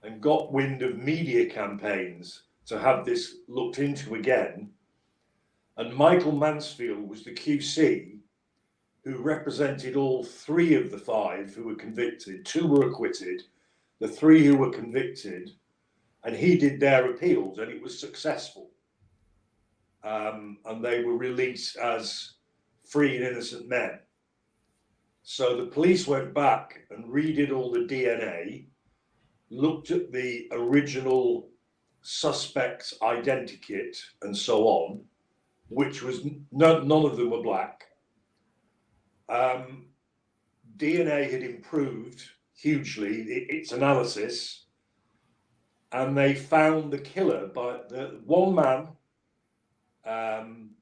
Speaker 2: and got wind of media campaigns to have this looked into again. And Michael Mansfield was the QC who represented all 3 of the 5 who were convicted. 2 were acquitted, the 3 who were convicted, and he did their appeals, and it was successful. And they were released as free and innocent men. So the police went back and redid all the DNA, looked at the original suspect's identikit and so on, which was none of them were black. DNA had improved hugely, its analysis, and they found the killer by the one man,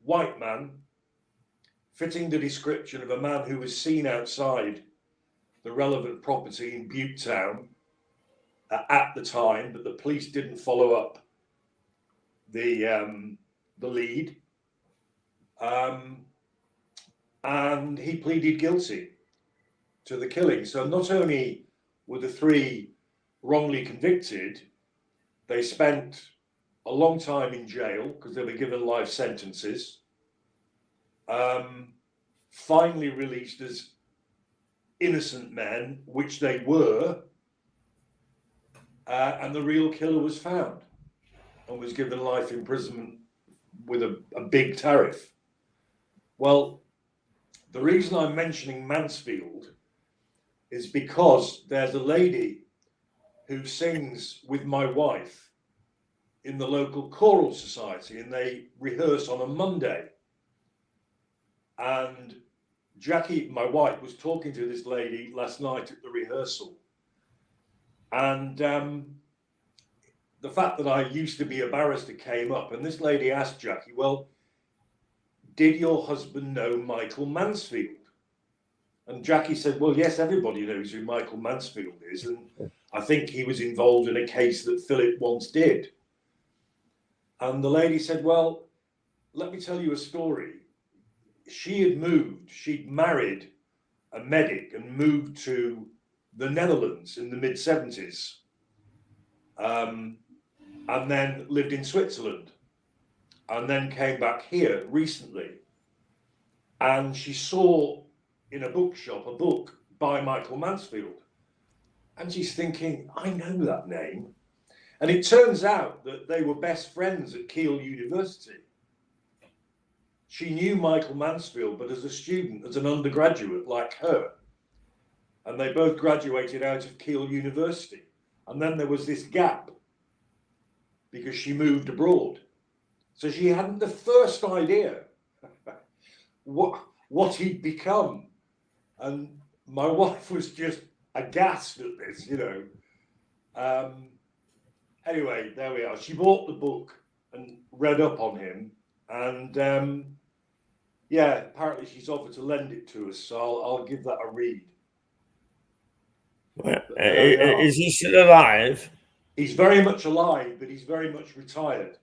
Speaker 2: white man, fitting the description of a man who was seen outside the relevant property in Buttetown at the time, but the police didn't follow up the lead. And he pleaded guilty to the killing. So not only were the 3 wrongly convicted, they spent a long time in jail because they were given life sentences. Finally released as innocent men, which they were, and the real killer was found and was given life imprisonment with a big tariff. Well, the reason I'm mentioning Mansfield is because there's a lady who sings with my wife in the local choral society, and they rehearse on a Monday. And Jackie, my wife, was talking to this lady last night at the rehearsal. And the fact that I used to be a barrister came up, and this lady asked Jackie, well, did your husband know Michael Mansfield? And Jackie said, well, yes, everybody knows who Michael Mansfield is. And I think he was involved in a case that Philip once did. And the lady said, well, let me tell you a story. She'd married a medic and moved to the Netherlands in the mid-70s, and then lived in Switzerland, and then came back here recently. And she saw in a bookshop a book by Michael Mansfield. And she's thinking, I know that name. And it turns out that they were best friends at Keele University. She knew Michael Mansfield, but as a student, as an undergraduate like her. And they both graduated out of Keele University. And then there was this gap because she moved abroad. So she hadn't the first idea what he'd become. And my wife was just aghast at this, you know. Anyway, there we are. She bought the book and read up on him. And yeah, apparently she's offered to lend it to us. So I'll give that a read.
Speaker 1: Well, is he still alive?
Speaker 2: He's very much alive, but he's very much retired.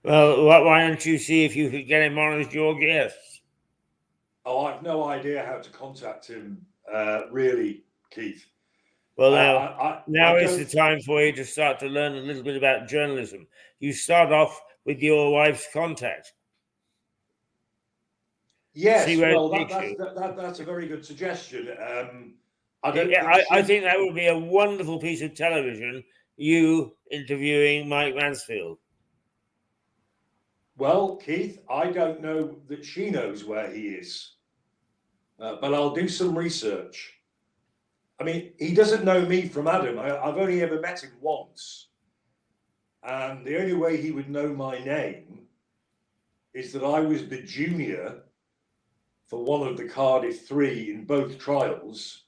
Speaker 1: Well, why don't you see if you could get him on as your guest?
Speaker 2: Oh, I've no idea how to contact him, really, Keith.
Speaker 1: Well, now is the time for you to start to learn a little bit about journalism. You start off with your wife's contact.
Speaker 2: Yes, well, that's a very good suggestion. I
Speaker 1: think that would be a wonderful piece of television, you interviewing Mike Mansfield.
Speaker 2: Well, Keith, I don't know that she knows where he is, but I'll do some research. I mean, he doesn't know me from Adam. I've only ever met him once. And the only way he would know my name is that I was the junior for one of the Cardiff 3 in both trials,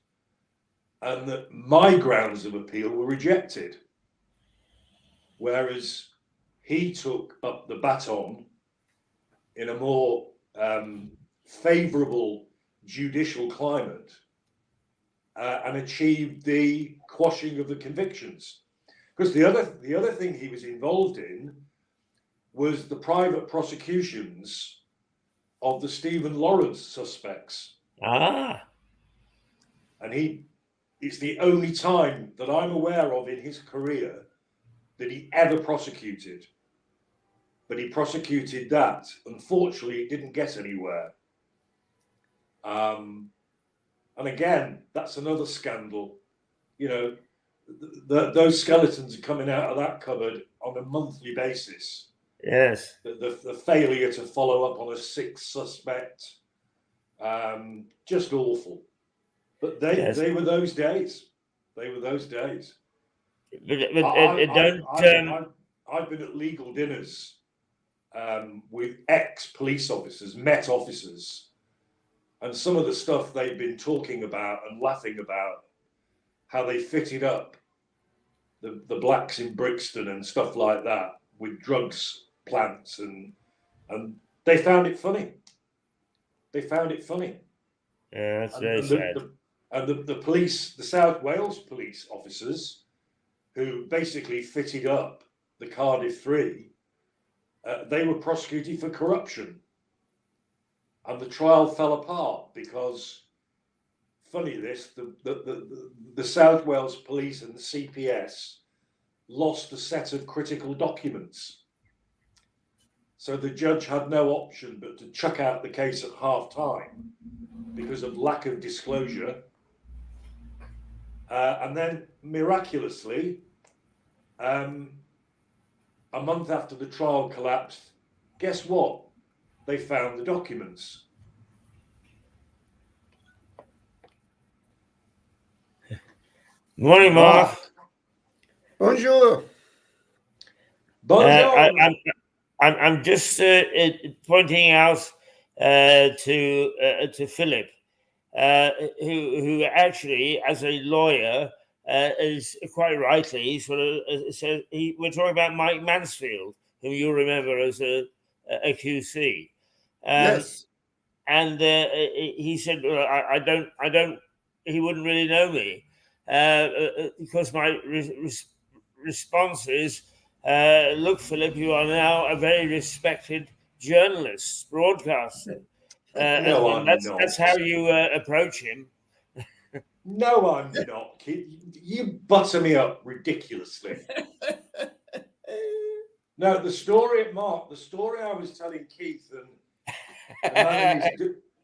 Speaker 2: and that my grounds of appeal were rejected. Whereas he took up the baton in a more favourable judicial climate and achieved the quashing of the convictions. Because the other thing he was involved in was the private prosecutions of the Stephen Lawrence suspects.
Speaker 1: Ah.
Speaker 2: and it's the only time that I'm aware of in his career that he ever prosecuted. But he prosecuted that. Unfortunately, it didn't get anywhere. And again, that's another scandal. You know, those skeletons are coming out of that cupboard on a monthly basis.
Speaker 1: Yes.
Speaker 2: The failure to follow up on a sixth suspect, just awful. But they were those days. They were those days. I've been at legal dinners with ex-police officers, Met officers, and some of the stuff they've been talking about and laughing about, how they fitted up the blacks in Brixton and stuff like that with drugs plants, and they found it funny. They found it funny.
Speaker 1: Yeah, that's very sad.
Speaker 2: The police, the South Wales police officers, who basically fitted up the Cardiff Three, they were prosecuted for corruption, and the trial fell apart because, funny this, the South Wales police and the CPS lost a set of critical documents, so the judge had no option but to chuck out the case at half-time because of lack of disclosure. And then miraculously, a month after the trial collapsed, guess what? They found the documents.
Speaker 1: Morning, Mark.
Speaker 4: Bonjour.
Speaker 2: Bonjour.
Speaker 1: I'm just pointing out to Philip, who actually, as a lawyer, is quite rightly sort of said we're talking about Mike Mansfield, whom you remember as a QC.
Speaker 4: Yes.
Speaker 1: And he said, well, I don't. He wouldn't really know me because my response is, look, Philip, you are now a very respected journalist, broadcaster.
Speaker 2: No, I'm not.
Speaker 1: That's how you approach him.
Speaker 2: No, I'm not. You butter me up ridiculously. No, the story I was telling Keith and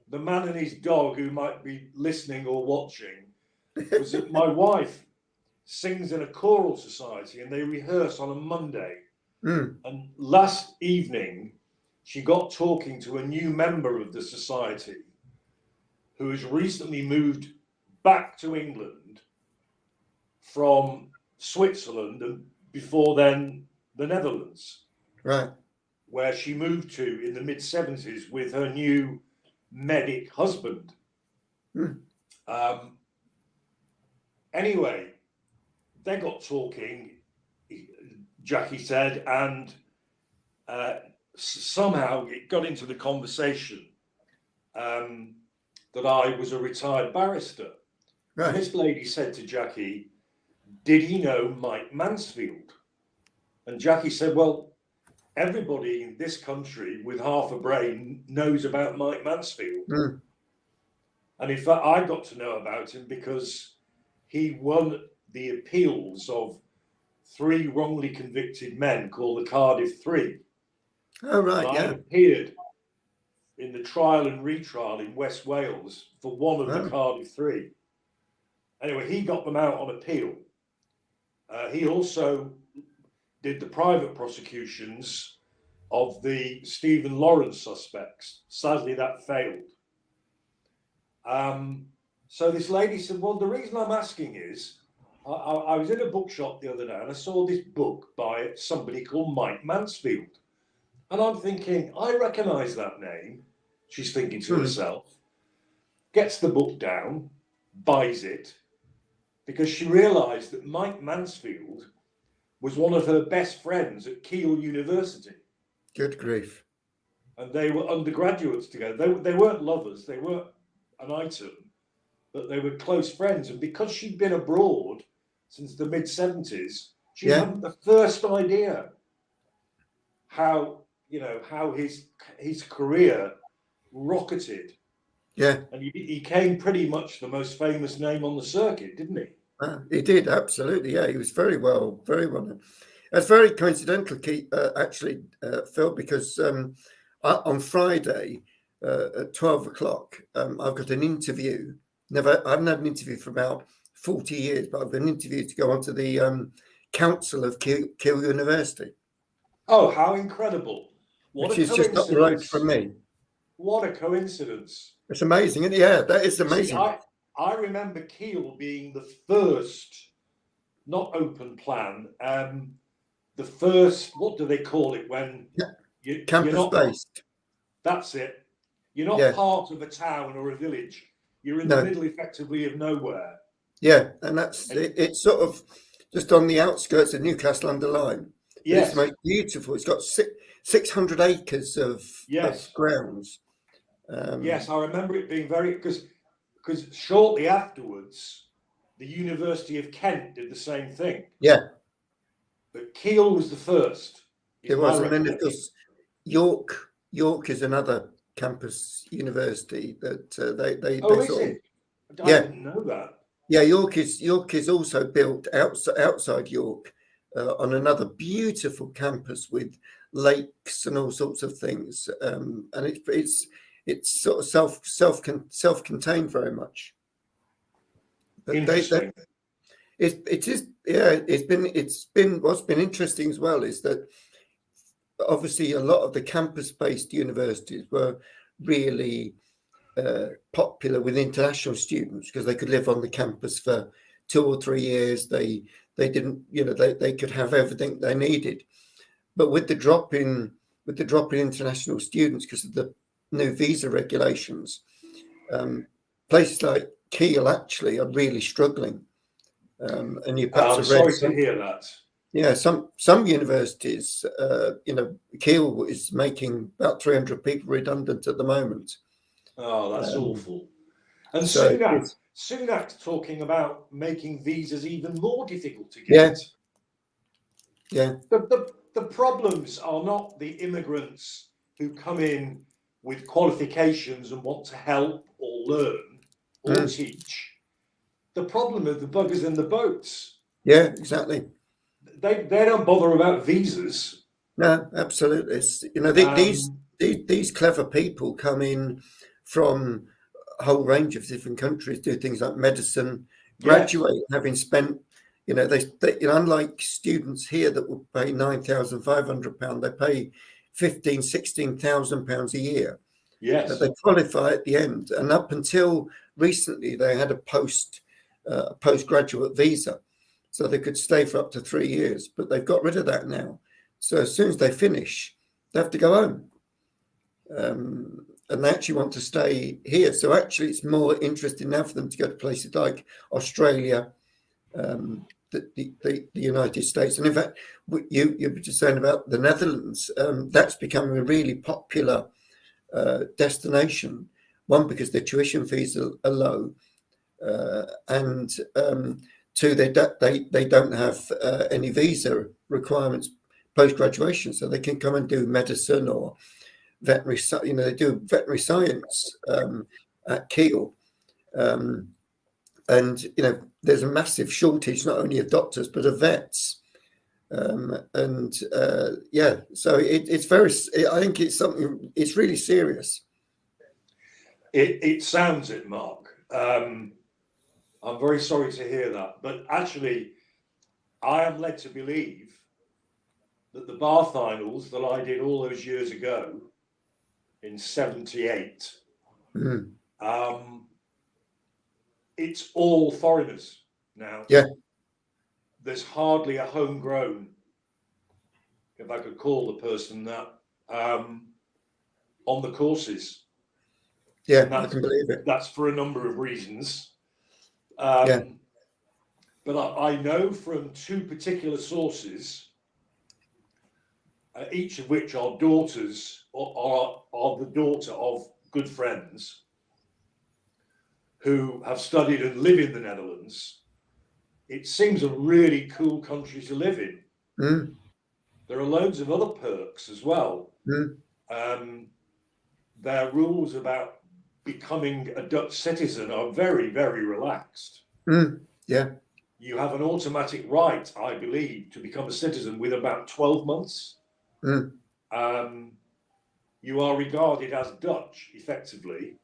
Speaker 2: the man and his dog who might be listening or watching was that my wife sings in a choral society and they rehearse on a Monday. And last evening, she got talking to a new member of the society who has recently moved back to England from Switzerland and before then the Netherlands.
Speaker 4: Right.
Speaker 2: Where she moved to in the mid-70s with her new medic husband. Anyway, they got talking, Jackie said, and somehow it got into the conversation that I was a retired barrister.
Speaker 4: Right.
Speaker 2: And this lady said to Jackie, did he know Mike Mansfield? And Jackie said, well, everybody in this country with half a brain knows about Mike Mansfield. And in fact, I got to know about him because he won the appeals of 3 wrongly convicted men called the Cardiff Three.
Speaker 4: Oh, right,
Speaker 2: and
Speaker 4: yeah.
Speaker 2: I appeared in the trial and retrial in West Wales for one of the Cardiff Three. Anyway, he got them out on appeal. He also did the private prosecutions of the Stephen Lawrence suspects. Sadly, that failed. So this lady said, well, the reason I'm asking is, I was in a bookshop the other day and I saw this book by somebody called Mike Mansfield. And I'm thinking, I recognise that name. She's thinking to herself, gets the book down, buys it, because she realised that Mike Mansfield was one of her best friends at Keele University.
Speaker 4: Good grief.
Speaker 2: And they were undergraduates together. They weren't lovers, they weren't an item, but they were close friends. And because she'd been abroad since the mid-70s, she hadn't the first idea how his career rocketed
Speaker 4: Yeah,
Speaker 2: and he became pretty much the most famous name on the circuit, didn't he?
Speaker 4: he did, absolutely. Yeah, he was very well known. It's very coincidental, actually, Phil, because on Friday at 12 o'clock, I've got an interview. I haven't had an interview for about 40 years, but I've got an interview to go onto the council of Keele University,
Speaker 2: Oh, how incredible! What
Speaker 4: which
Speaker 2: a
Speaker 4: is just up the road from me.
Speaker 2: What a coincidence!
Speaker 4: It's amazing, isn't it? Yeah, that is amazing.
Speaker 2: See, I remember Keele being the first, not open plan, the first. What do they call it when you're
Speaker 4: Campus
Speaker 2: not?
Speaker 4: based.
Speaker 2: That's it. You're not
Speaker 4: Yeah.
Speaker 2: part of a town or a village. You're in the middle, effectively, of nowhere.
Speaker 4: Yeah, and that's it, it's sort of just on the outskirts of Newcastle under Lyme.
Speaker 2: Yes.
Speaker 4: It's most beautiful. It's got 600 acres of grounds.
Speaker 2: Yes, I remember it being very because shortly afterwards, the University of Kent did the same thing.
Speaker 4: Yeah,
Speaker 2: but Keele was the first.
Speaker 4: it was, and then of course York is another campus university that they
Speaker 2: is it? I didn't know that.
Speaker 4: Yeah, York is also built outside York on another beautiful campus with lakes and all sorts of things, and it's sort of self-contained very much. But
Speaker 2: interesting.
Speaker 4: It's been what's been interesting as well is that obviously a lot of the campus-based universities were really popular with international students because they could live on the campus for 2 or 3 years. They didn't, they could have everything they needed. But with the drop in international students because of the new visa regulations, places like Keele actually are really struggling. And you perhaps
Speaker 2: I'm sorry to hear that.
Speaker 4: Yeah, some universities, Keele is making about 300 people redundant at the moment.
Speaker 2: Oh, that's awful. And
Speaker 4: so
Speaker 2: Sunak's talking about making visas even more difficult to get.
Speaker 4: Yeah.
Speaker 2: The problems are not the immigrants who come in with qualifications and want to help or learn or teach. The problem are the buggers in the boats.
Speaker 4: Yeah, exactly.
Speaker 2: They don't bother about visas.
Speaker 4: No, absolutely. It's, these clever people come in from a whole range of different countries, do things like medicine, graduate having spent, they unlike students here that will pay £9,500, they pay £15,000-16,000 a year.
Speaker 2: Yes,
Speaker 4: but they qualify at the end, and up until recently, they had a postgraduate visa, so they could stay for up to 3 years. But they've got rid of that now. So as soon as they finish, they have to go home. And they actually want to stay here. So actually, it's more interesting now for them to go to places like Australia, the United States. And in fact, you were just saying about the Netherlands. That's becoming a really popular destination. One, because their tuition fees are low, and two, they don't have any visa requirements post-graduation, so they can come and do medicine or veterinary. They do veterinary science at Keele, and there's a massive shortage not only of doctors but of vets, so it's very. I think it's something. It's really serious.
Speaker 2: It sounds it, Mark. I'm very sorry to hear that, but actually, I am led to believe that the bar finals that I did all those years ago in '78, it's all foreigners now.
Speaker 4: Yeah.
Speaker 2: There's hardly a homegrown, if I could call the person that, on the courses.
Speaker 4: Yeah, I can believe it.
Speaker 2: That's for a number of reasons. But I know from two particular sources, each of which are daughters or are the daughter of good friends who have studied and live in the Netherlands. It seems a really cool country to live in. There are loads of other perks as well. There are rules about becoming a Dutch citizen are very, very relaxed.
Speaker 4: Yeah.
Speaker 2: You have an automatic right, I believe, to become a citizen with about 12 months. You are regarded as Dutch, effectively,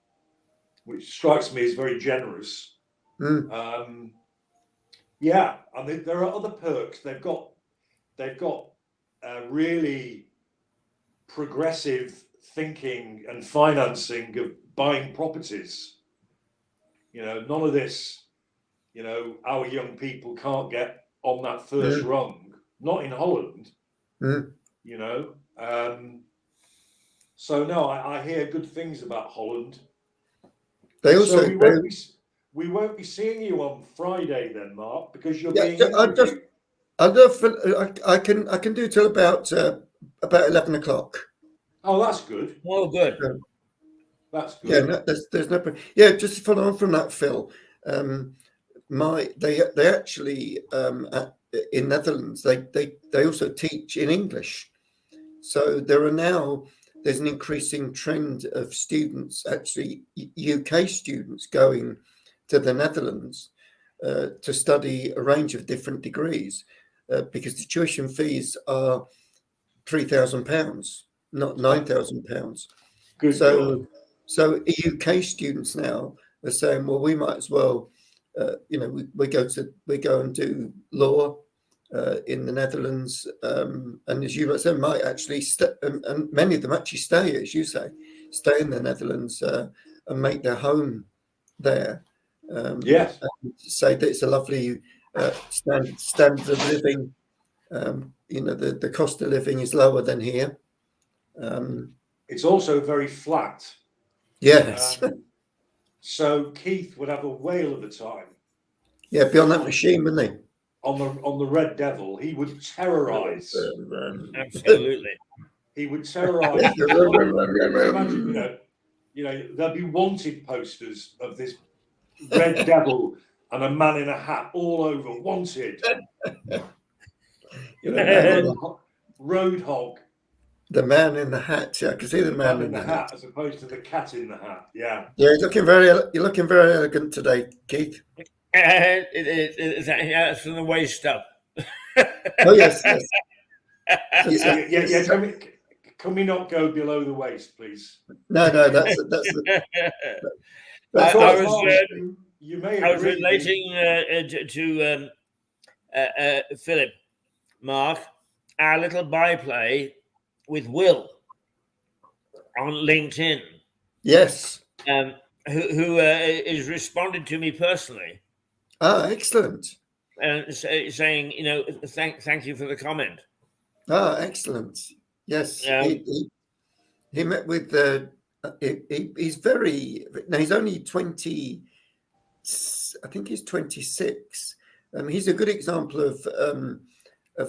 Speaker 2: which strikes me as very generous. Yeah, and there are other perks. They've got really progressive thinking and financing of buying properties. None of this. Our young people can't get on that first rung. Not in Holland. So no, I hear good things about Holland.
Speaker 4: They also
Speaker 2: so we won't be seeing you on Friday then, Mark, because you're being interviewed.
Speaker 4: I can do till about 11 o'clock.
Speaker 2: Oh, that's good.
Speaker 1: Oh, good.
Speaker 2: That's good.
Speaker 4: Yeah, no, there's no. Yeah, just to follow on from that, Phil. They actually in Netherlands they also teach in English. So there's an increasing trend of students, actually UK students, going to the Netherlands to study a range of different degrees because the tuition fees are £3,000, not £9,000.
Speaker 2: Good.
Speaker 4: So UK students now are saying, well, we might as well, we go and do law in the Netherlands, and as you said, might actually and many of them actually stay, as you say, stay in the Netherlands and make their home there.
Speaker 2: Yes.
Speaker 4: And say that it's a lovely standard of living. The cost of living is lower than here.
Speaker 2: It's also very flat.
Speaker 4: Yes.
Speaker 2: So Keith would have a whale of a time.
Speaker 4: Yeah, be on that machine, wouldn't he?
Speaker 2: On the Red Devil, he would terrorise.
Speaker 1: Absolutely.
Speaker 2: He would terrorise. Imagine, there'd be wanted posters of this Red Devil and a man in a hat all over. Wanted. Roadhog.
Speaker 4: The man in the hat. Yeah, I can see the man in the hat,
Speaker 2: as opposed to the cat in the hat. Yeah.
Speaker 4: Yeah, you're looking very elegant today, Keith.
Speaker 1: It's from the waist up.
Speaker 4: Oh yes.
Speaker 2: Yeah. Can we not go below the waist, please?
Speaker 4: No, that's
Speaker 1: I was
Speaker 2: agree.
Speaker 1: relating to Philip, Mark, our little byplay with Will on LinkedIn.
Speaker 4: Yes.
Speaker 1: Who has responded to me personally.
Speaker 4: Ah, excellent.
Speaker 1: Saying, thank you for the comment.
Speaker 4: Ah, excellent. Yes. He met with he's very. Now he's only 20. I think he's 26. He's a good example of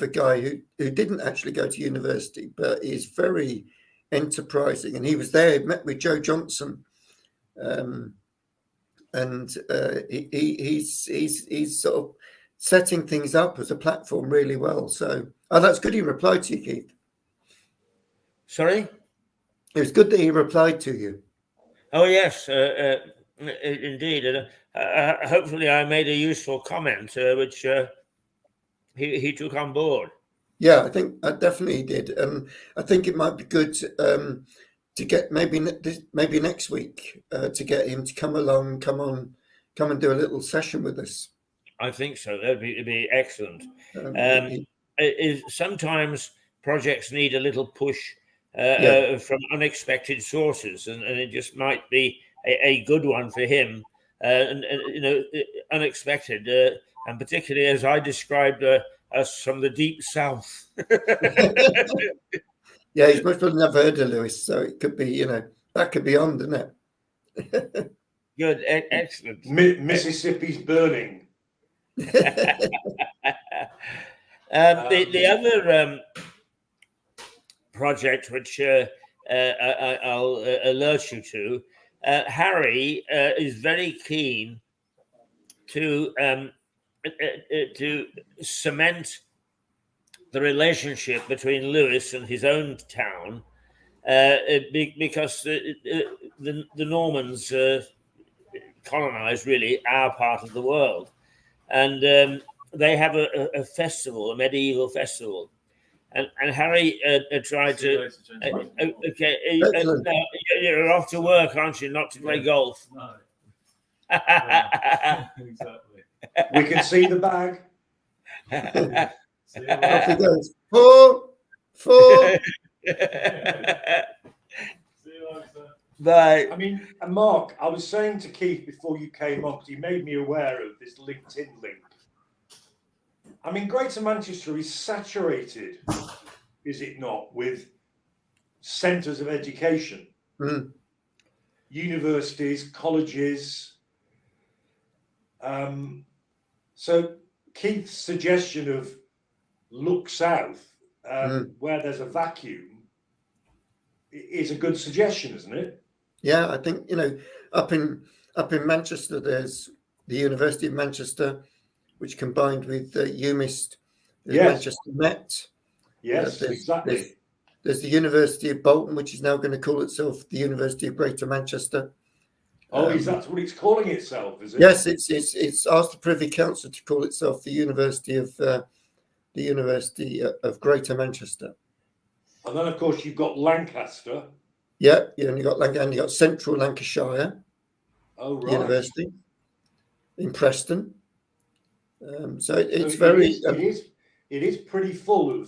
Speaker 4: a guy who didn't actually go to university, but is very enterprising. And he was there, met with Joe Johnson, and he's sort of setting things up as a platform really well. So, that's good. He replied to you, Keith.
Speaker 1: Sorry?
Speaker 4: It was good that he replied to you.
Speaker 1: Oh yes, indeed. Hopefully, I made a useful comment, which he took on board.
Speaker 4: Yeah, I think I definitely did. I think it might be good to get maybe next week to get him to come and do a little session with us.
Speaker 1: I think so. That'd be excellent. Sometimes projects need a little push from unexpected sources, and it just might be a good one for him. Unexpected, and particularly as I described us from the deep south.
Speaker 4: Yeah, he's most probably never heard of Lewis, so it could be, that could be on, doesn't it?
Speaker 1: Good, excellent.
Speaker 2: Mississippi's burning.
Speaker 1: The other project, which I'll alert you to, Harry is very keen to cement the relationship between Lewis and his own town because the Normans colonized really our part of the world, and they have a festival, a medieval festival, and Harry tried to. Okay,
Speaker 4: Excellent.
Speaker 1: now you're off to work, aren't you? Not to play golf.
Speaker 3: No. Exactly.
Speaker 2: We can see the bag.
Speaker 3: See you
Speaker 4: Off
Speaker 3: later.
Speaker 4: he goes. 4, 4.
Speaker 3: See you later.
Speaker 1: Bye.
Speaker 2: I mean, and Mark, I was saying to Keith before you came on, because he made me aware of this LinkedIn link. I mean, Greater Manchester is saturated, is it not, with centres of education, universities, colleges. So Keith's suggestion of look south, where there's a vacuum, is a good suggestion, isn't it?
Speaker 4: Yeah, I think, you know, up in Manchester, there's the University of Manchester, which combined with UMIST, there's
Speaker 2: Yes.
Speaker 4: Manchester Met.
Speaker 2: Yes, exactly.
Speaker 4: There's the University of Bolton, which is now going to call itself the University of Greater Manchester.
Speaker 2: Oh, is that what it's calling itself? Is it?
Speaker 4: Yes, it's asked the Privy Council to call itself the University of Greater Manchester.
Speaker 2: And then, of course, you've got Lancaster.
Speaker 4: Yeah, and you got Lancaster, you got Central Lancashire University in Preston. So it's very.
Speaker 2: It is pretty full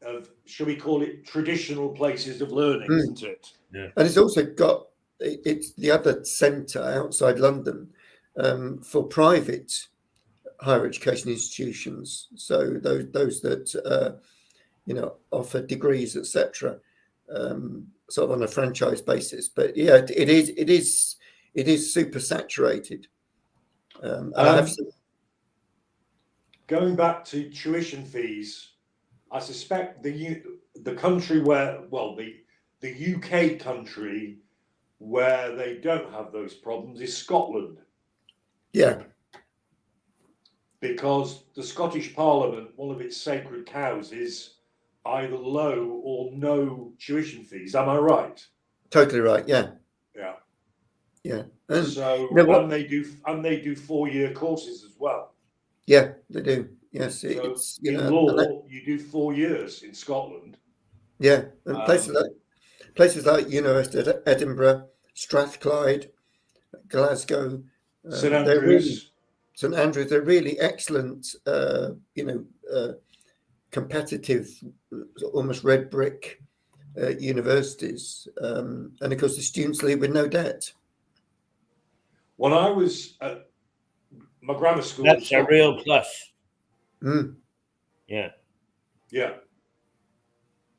Speaker 2: of shall we call it traditional places of learning, isn't it?
Speaker 1: Yeah.
Speaker 4: And it's also got it's the other centre outside London for private higher education institutions. So those that offer degrees, etc. Sort of on a franchise basis. But yeah, it is super saturated. And I have seen.
Speaker 2: Going back to tuition fees, I suspect the country where, well, the UK country where they don't have those problems is Scotland.
Speaker 4: Yeah.
Speaker 2: Because the Scottish Parliament, one of its sacred cows is either low or no tuition fees. Am I right?
Speaker 4: Totally right. Yeah.
Speaker 2: Yeah.
Speaker 4: Yeah.
Speaker 2: So
Speaker 4: you know what?
Speaker 2: and they do 4-year courses as well.
Speaker 4: Yeah, they do. Yes,
Speaker 2: So
Speaker 4: it's
Speaker 2: in law, you do 4 years in Scotland.
Speaker 4: Yeah, and places like University of Edinburgh, Strathclyde, Glasgow,
Speaker 2: St Andrews.
Speaker 4: St Andrews, they're really excellent. Competitive, almost red brick universities, and of course the students leave with no debt.
Speaker 2: When I was at my grammar school,
Speaker 1: That's a real plus. Yeah.
Speaker 2: Yeah.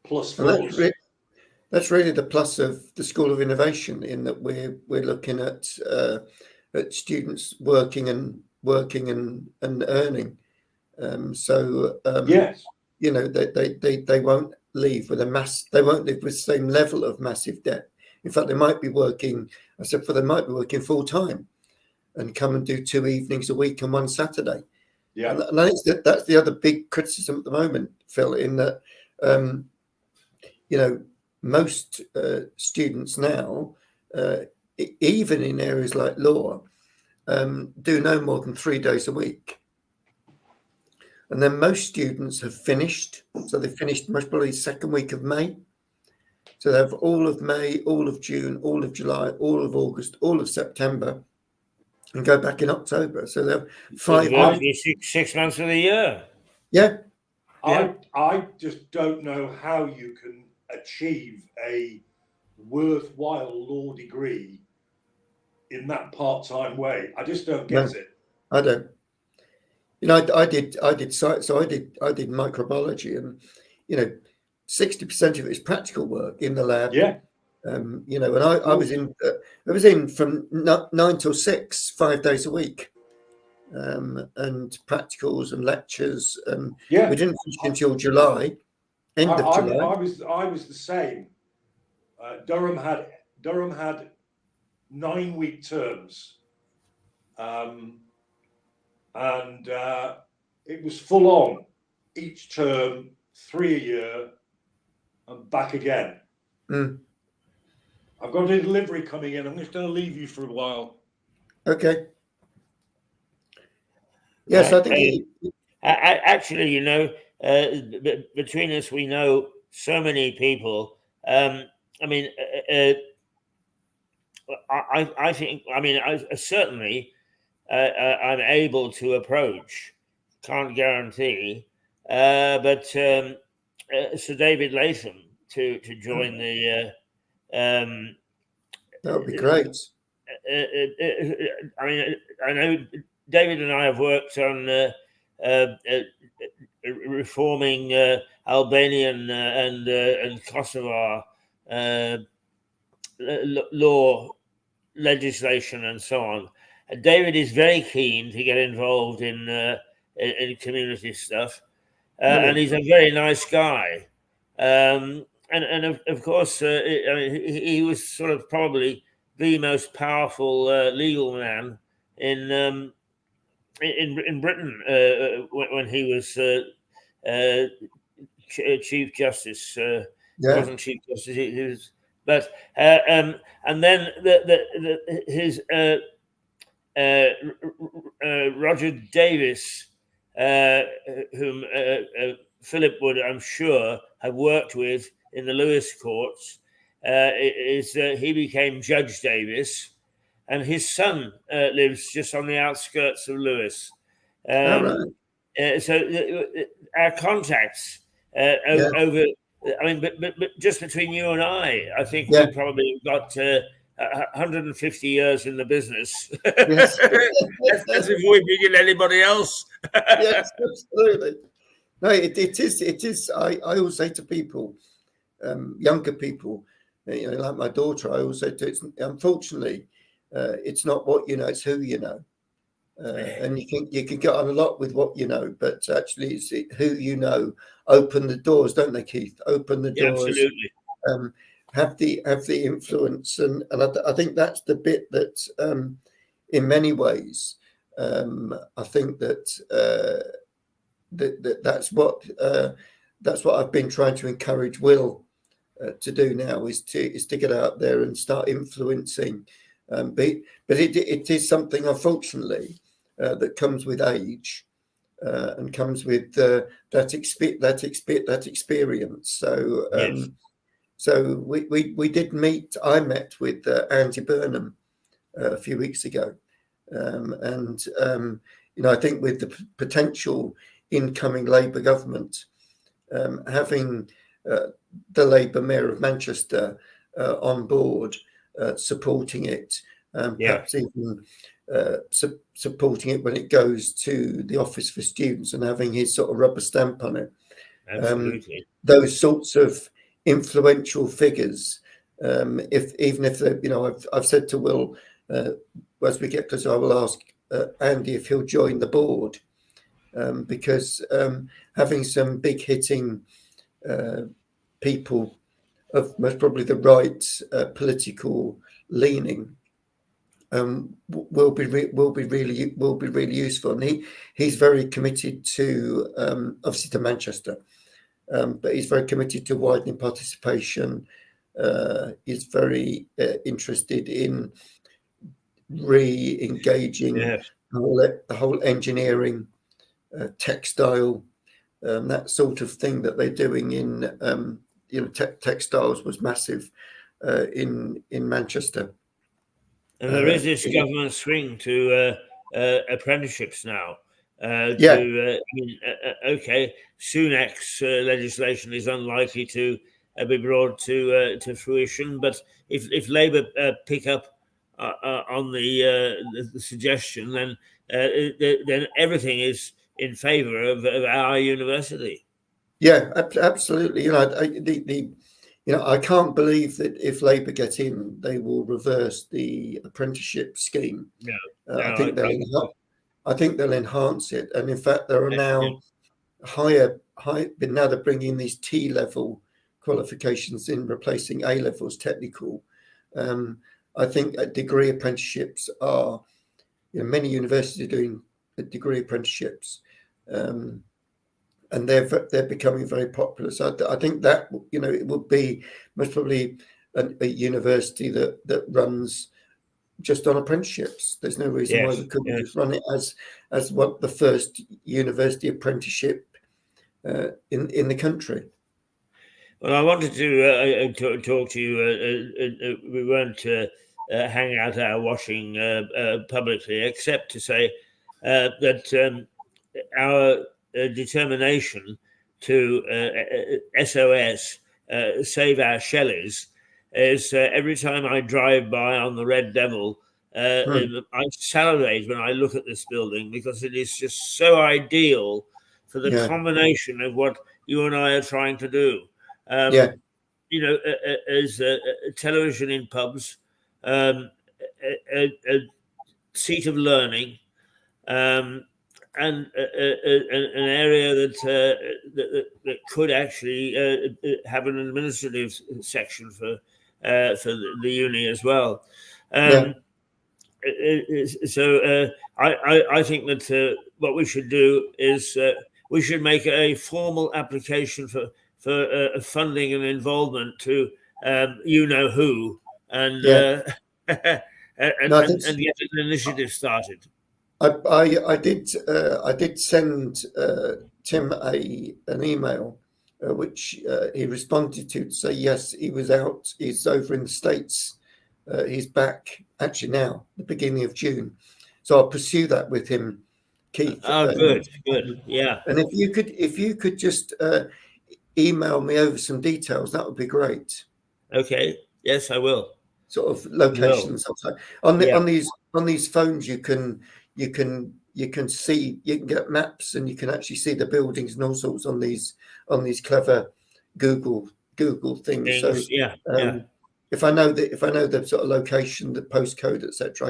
Speaker 2: Plus
Speaker 4: And
Speaker 2: fours.
Speaker 4: that's really the plus of the School of Innovation, in that we're looking at students working and earning.
Speaker 2: Yes.
Speaker 4: You know, they won't leave with they won't live with the same level of massive debt. In fact, they might be working full time and come and do 2 evenings a week and 1 Saturday.
Speaker 2: Yeah.
Speaker 4: And I think that's the other big criticism at the moment, Phil, in that, most students now, even in areas like law, do no more than 3 days a week. And then most students have finished. So they finished most probably second week of May. So they have all of May, all of June, all of July, all of August, all of September, and go back in October. So they have 5 months.
Speaker 1: 6 months of the year.
Speaker 4: Yeah.
Speaker 2: I just don't know how you can achieve a worthwhile law degree in that part-time way. I just don't get it.
Speaker 4: I don't. You know, I did science, so I did microbiology, and 60% of it is practical work in the lab.
Speaker 2: Yeah.
Speaker 4: And I was in from 9 till 6, 5 days a week, and practicals and lectures. We didn't finish until July, end of July.
Speaker 2: I was the same. Durham had 9-week terms, and it was full on each term, 3 a year, and back again.
Speaker 4: Mm.
Speaker 2: I've got a delivery coming in. I'm just going to leave you for a while.
Speaker 4: Okay. Yes,
Speaker 1: Right.
Speaker 4: I think
Speaker 1: Actually, between us, we know so many people. I mean, I think, I certainly I'm able to approach. Can't guarantee, but Sir David Latham to join the.
Speaker 4: that would be great.
Speaker 1: I know David and I have worked on reforming Albanian and Kosovar law legislation and so on. David is very keen to get involved in community stuff, and he's a very nice guy. And of course, he was sort of probably the most powerful legal man in Britain when he was Chief Justice. He
Speaker 4: Yeah.
Speaker 1: wasn't Chief Justice. He was, but and then his Roger Davis, whom Philip would, I'm sure, have worked with in the Lewis courts, he became Judge Davis, and his son lives just on the outskirts of Lewis.
Speaker 4: All right.
Speaker 1: So our contacts over. I mean, but just between you and I think
Speaker 4: Yeah.
Speaker 1: we probably got 150 years in the business.
Speaker 4: Yes.
Speaker 1: That's before we bring in anybody else.
Speaker 4: Yes, absolutely. No, it is. I always say to people, younger people, like my daughter, I always say to, unfortunately, it's not what you know, it's who you know. And you can get on a lot with what you know, but actually, it's who you know. Open the doors, don't they, Keith? Open the doors.
Speaker 1: Absolutely.
Speaker 4: Have the influence, and I think that's the bit that, in many ways, I think that that's what I've been trying to encourage Will to do now is to get out there and start influencing. But it is something, unfortunately, that comes with age and comes with that experience. So
Speaker 1: Yes.
Speaker 4: so we did meet. I met with Andy Burnham a few weeks ago, and I think with the potential incoming Labour government, having the Labour Mayor of Manchester on board, supporting it, perhaps even supporting it when it goes to the Office for Students and having his sort of rubber stamp on it.
Speaker 1: Absolutely.
Speaker 4: Those sorts of influential figures, if I've said to Will, as we get closer, I will ask Andy if he'll join the board, because having some big hitting people of most probably the right political leaning will be really useful. And he's very committed to obviously to Manchester, but he's very committed to widening participation. He's very interested in re-engaging the whole engineering, textile, that sort of thing that they're doing in textiles was massive in Manchester.
Speaker 1: And there is this government swing to apprenticeships now. Okay, Sunak's legislation is unlikely to be brought to fruition, but if Labour pick up on the suggestion, then everything is in favour of our university.
Speaker 4: Yeah, absolutely. I can't believe that if Labour get in, they will reverse the apprenticeship scheme.
Speaker 1: No,
Speaker 4: I think they'll enhance it, and in fact, there are now now they're bringing these T-level qualifications in, replacing A-levels technical. I think degree apprenticeships are, many universities are doing degree apprenticeships. and they're becoming very popular. So I think that, you know, it would be most probably a university that runs just on apprenticeships. There's no reason why
Speaker 1: Yes,
Speaker 4: we couldn't
Speaker 1: yes.
Speaker 4: just run it as what the first university apprenticeship in the country.
Speaker 1: Well, I wanted to talk to you. We won't hang out our washing publicly, except to say that our determination to SOS, save our Shelleys, is every time I drive by on the Red Devil, I salivate when I look at this building, because it is just so ideal for the combination of what you and I are trying to do. You know, as television in pubs, a seat of learning, and an area that could actually have an administrative section for the uni as well. So I think that what we should do is we should make a formal application for funding and involvement to you know who, and get an initiative started.
Speaker 4: I did send Tim an email which he responded to say yes, he was out. He's over in the States. He's back actually now, the beginning of June. So I'll pursue that with him, Keith.
Speaker 1: Oh, good, yeah.
Speaker 4: And if you could just email me over some details, that would be great.
Speaker 1: Okay. Yes, I will.
Speaker 4: Sort of locations on these phones. You can see, you can get maps, and you can actually see the buildings and all sorts on these clever Google things. So if I know the sort of location, the postcode, etc.,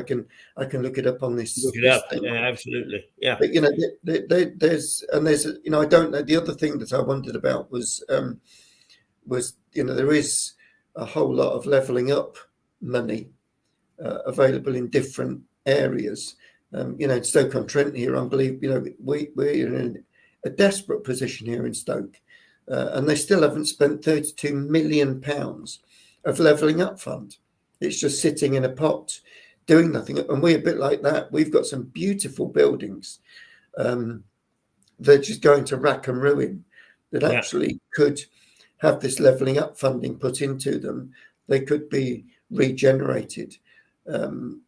Speaker 4: I can look it up on this.
Speaker 1: Look it up. Thing. Yeah, absolutely. Yeah.
Speaker 4: But you know, there's you know, I don't know. The other thing that I wondered about was you know, there is a whole lot of levelling up money available in different areas. You know, in Stoke-on-Trent here, I believe, you know, we're in a desperate position here in Stoke, and they still haven't spent £32 million of levelling up fund. It's just sitting in a pot, doing nothing. And we're a bit like that. We've got some beautiful buildings. They're just going to rack and ruin that actually could have this levelling up funding put into them. They could be regenerated. And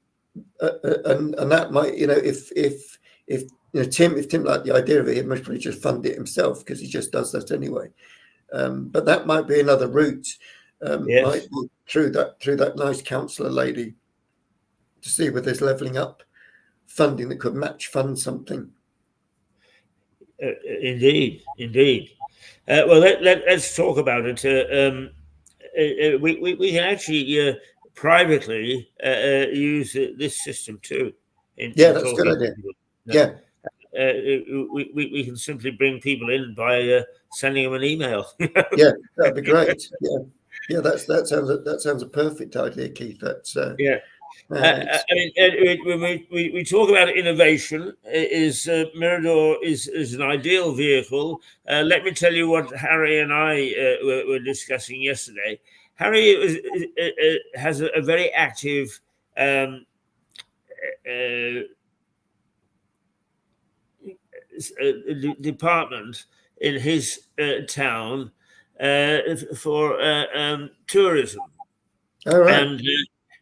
Speaker 4: that might, you know, if you know, Tim liked the idea of it, he'd most probably just fund it himself, because he just does that anyway. But that might be another route. Might be through that nice councillor lady, to see whether there's levelling up funding that could match fund something.
Speaker 1: Indeed. Well, let's talk about it. We can actually privately use this system too.
Speaker 4: That's a good idea.
Speaker 1: We can simply bring people in by sending them an email.
Speaker 4: Yeah, that'd be great. Yeah, that sounds a perfect idea, Keith. That's I
Speaker 1: mean, when we talk about innovation, Mirador is an ideal vehicle. Let me tell you what Harry and I were discussing yesterday. Harry has a very active department in his town for tourism.
Speaker 4: All right.
Speaker 1: And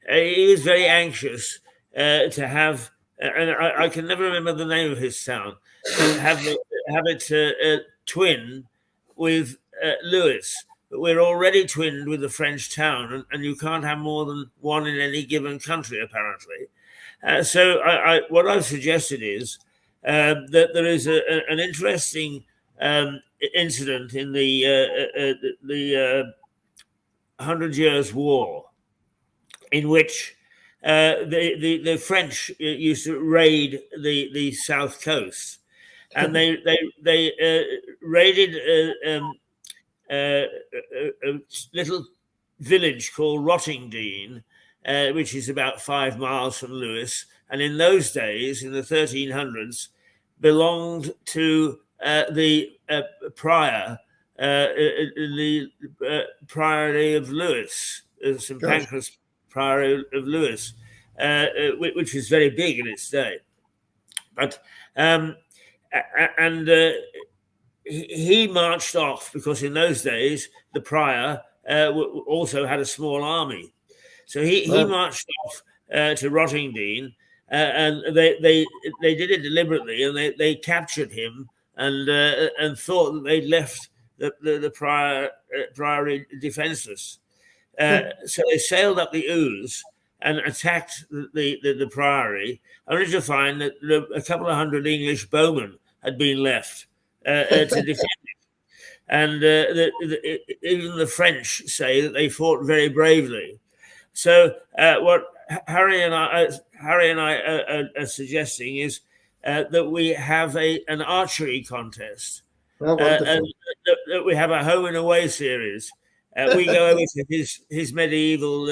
Speaker 1: he was very anxious to have, and I can never remember the name of his town, have it twin with Lewis. But we're already twinned with the French town, and you can't have more than one in any given country, apparently. So what I've suggested is that there is an interesting incident in the 100 Years' War, in which the French used to raid the south coast, and they raided a little village called Rottingdean, which is about 5 miles from Lewis, and in those days, in the 1300s, belonged to the prior in the Priory of Lewis, St Pancras Priory of Lewis, which is very big in its day. But he marched off because in those days the prior also had a small army, so he marched off to Rottingdean, and they did it deliberately, and they captured him and thought that they'd left the priory defenseless. So they sailed up the Ouse and attacked the priory, only to find that a couple of hundred English bowmen had been left to defend it. And even the French say that they fought very bravely. So what Harry and I are suggesting is that we have an archery contest,
Speaker 4: Oh,
Speaker 1: and that we have a home and away series. We go over to his medieval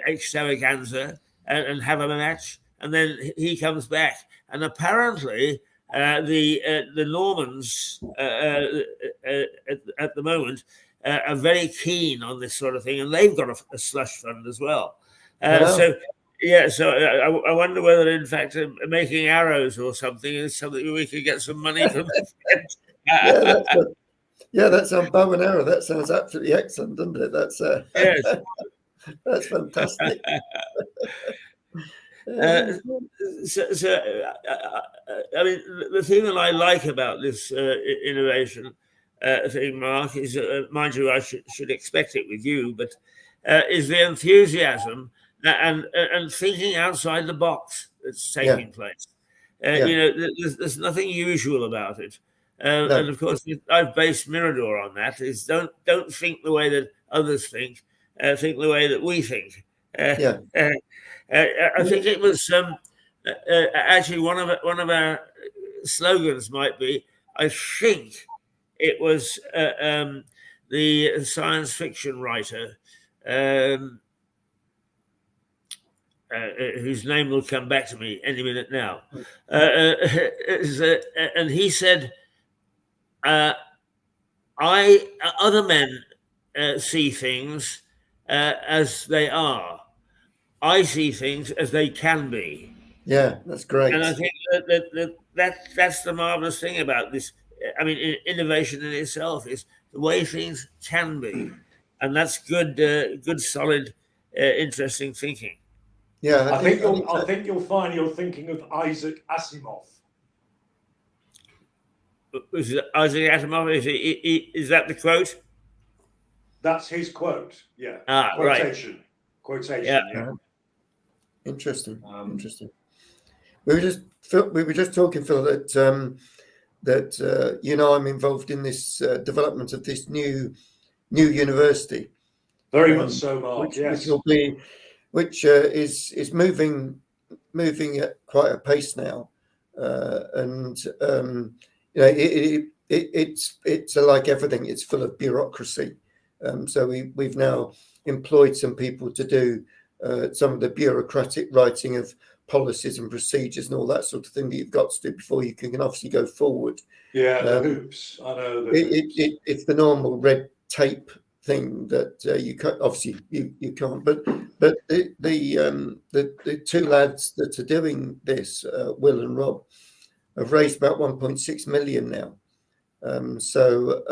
Speaker 1: extravaganza and have a match, and then he comes back. And apparently, the Normans at the moment are very keen on this sort of thing, and they've got a slush fund as well. So I wonder whether, in fact, making arrows or something is something we could get some money from.
Speaker 4: That's on bow and arrow. That sounds absolutely excellent, doesn't it? That's
Speaker 1: yes.
Speaker 4: That's fantastic.
Speaker 1: I mean, the thing that I like about this innovation thing, Mark, is, mind you, I should expect it with you, but is the enthusiasm and thinking outside the box that's taking place. You know, there's nothing usual about it. And of course, I've based Mirador on that. Is don't think the way that others think the way that we think. I think it was actually one of our slogans might be. I think it was the science fiction writer whose name will come back to me any minute now, and he said, other men see things as they are. I see things as they can be.
Speaker 4: Yeah, that's great.
Speaker 1: And I think that's the marvelous thing about this. I mean, innovation in itself is the way things can be, and that's good, solid, interesting thinking.
Speaker 2: Yeah, I think you'll find you're thinking of Isaac Asimov.
Speaker 1: Is it Isaac Asimov? Is that the quote?
Speaker 2: That's his quote. Yeah.
Speaker 1: Quotation.
Speaker 2: Right. Quotation. Yeah.
Speaker 4: Interesting. Interesting. We were just talking, Phil, that you know, I'm involved in this development of this new university.
Speaker 2: Very much so, Mark.
Speaker 4: Which is moving at quite a pace now, and you know, it's like everything. It's full of bureaucracy. So we've now employed some people to do some of the bureaucratic writing of policies and procedures and all that sort of thing that you've got to do before you can obviously go forward.
Speaker 2: Yeah, the hoops. I know.
Speaker 4: It's the normal red tape thing that you can't, obviously you can't. But the two lads that are doing this, Will and Rob, have raised about 1.6 million now. So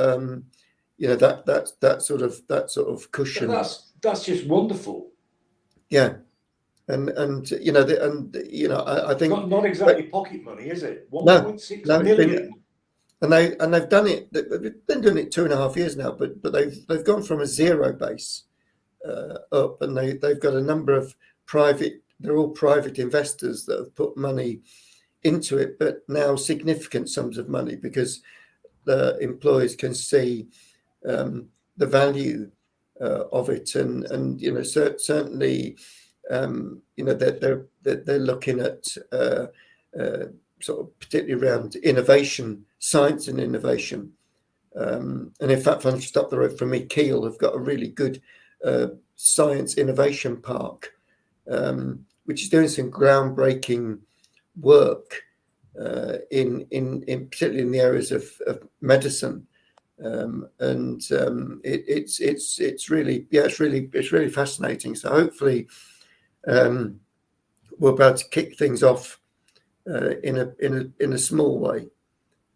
Speaker 4: you know, that sort of cushion.
Speaker 2: That's just wonderful.
Speaker 4: Yeah. And you know, I think
Speaker 2: not exactly pocket money, is it? 1.6 million.
Speaker 4: And they've done it. They've been doing it 2.5 years now, but they've gone from a zero base up, and they've got a number of private. They're all private investors that have put money into it, but now significant sums of money, because the employers can see the value of it, and you know, certainly. You know, they're looking at sort of particularly around innovation, science and innovation. And in fact, if I just up the road from me, Kiel have got a really good science innovation park, which is doing some groundbreaking work in particularly in the areas of medicine. It's really, yeah, it's really fascinating. So hopefully we're about to kick things off in a small way,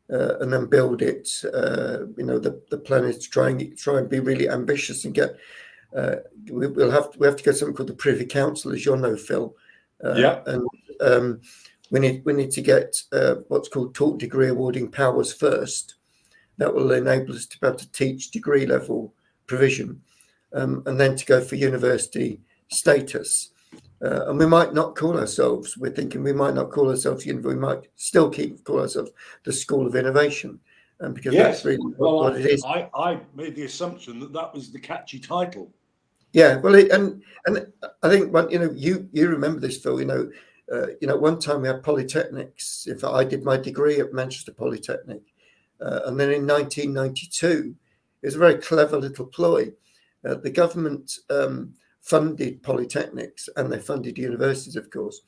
Speaker 4: and then build it. The plan is to try and be really ambitious and get. We have to get something called the Privy Council, as you'll know, Phil. And we need to get what's called taught degree awarding powers first. That will enable us to be able to teach degree level provision, and then to go for university status. And we might not call ourselves, we're thinking we might not call ourselves, we might still call ourselves the School of Innovation. Because that's really what it is.
Speaker 2: I made the assumption that was the catchy title.
Speaker 4: Yeah, well, and I think, you remember this, Phil. One time we had polytechnics. In fact, I did my degree at Manchester Polytechnic, and then in 1992, it was a very clever little ploy. The government funded polytechnics, and they funded universities, of course,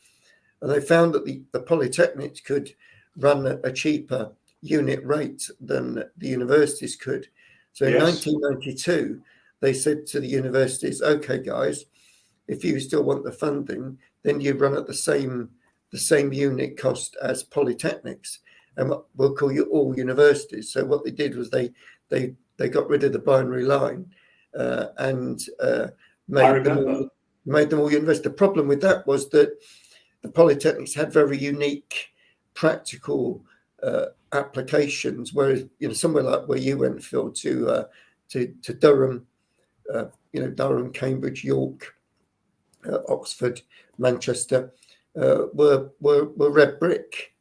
Speaker 4: and they found that the polytechnics could run a cheaper unit rate than the universities could. So in 1992, they said to the universities, "Okay, guys, if you still want the funding, then you run at the same unit cost as polytechnics, and we'll call you all universities." So what they did was they got rid of the binary line and made them all universities. The problem with that was that the polytechnics had very unique practical applications, whereas somewhere like where you went, Phil, to Durham, Durham, Cambridge, York, Oxford, Manchester, were red brick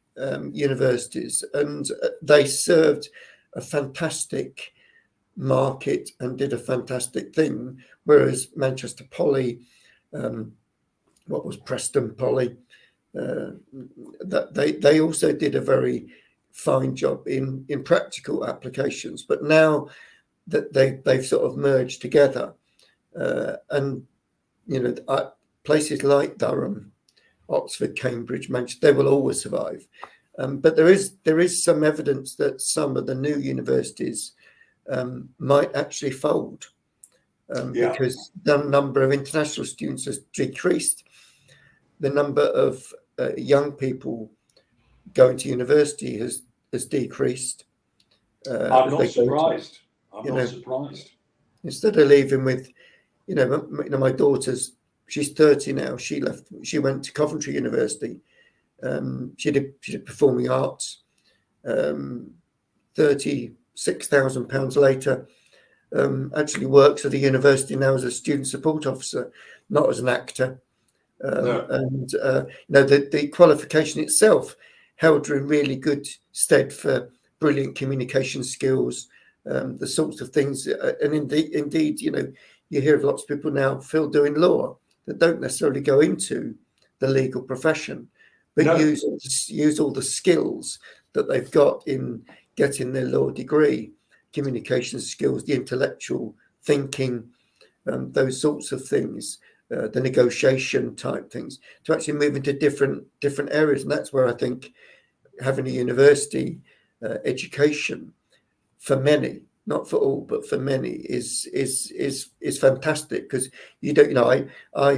Speaker 4: universities, and they served a fantastic market and did a fantastic thing. Whereas Manchester Poly, what was Preston Poly, that they also did a very fine job in practical applications. But now that they've sort of merged together, and places like Durham, Oxford, Cambridge, Manchester, they will always survive. But there is some evidence that some of the new universities might actually fold, because the number of international students has decreased. The number of young people going to university has decreased.
Speaker 2: I'm not surprised.
Speaker 4: Instead of leaving with, my daughter's, she's 30 now. She went to Coventry University. She did performing arts. £36,000 later, actually works at the university now as a student support officer, not as an actor. And the qualification itself held her in really good stead for brilliant communication skills, the sorts of things. And indeed, you hear of lots of people now, Phil, doing law that don't necessarily go into the legal profession, but use all the skills that they've got in getting their law degree, communication skills, the intellectual thinking, those sorts of things, the negotiation type things, to actually move into different areas. And that's where I think having a university education for many, not for all, but for many, is fantastic, because I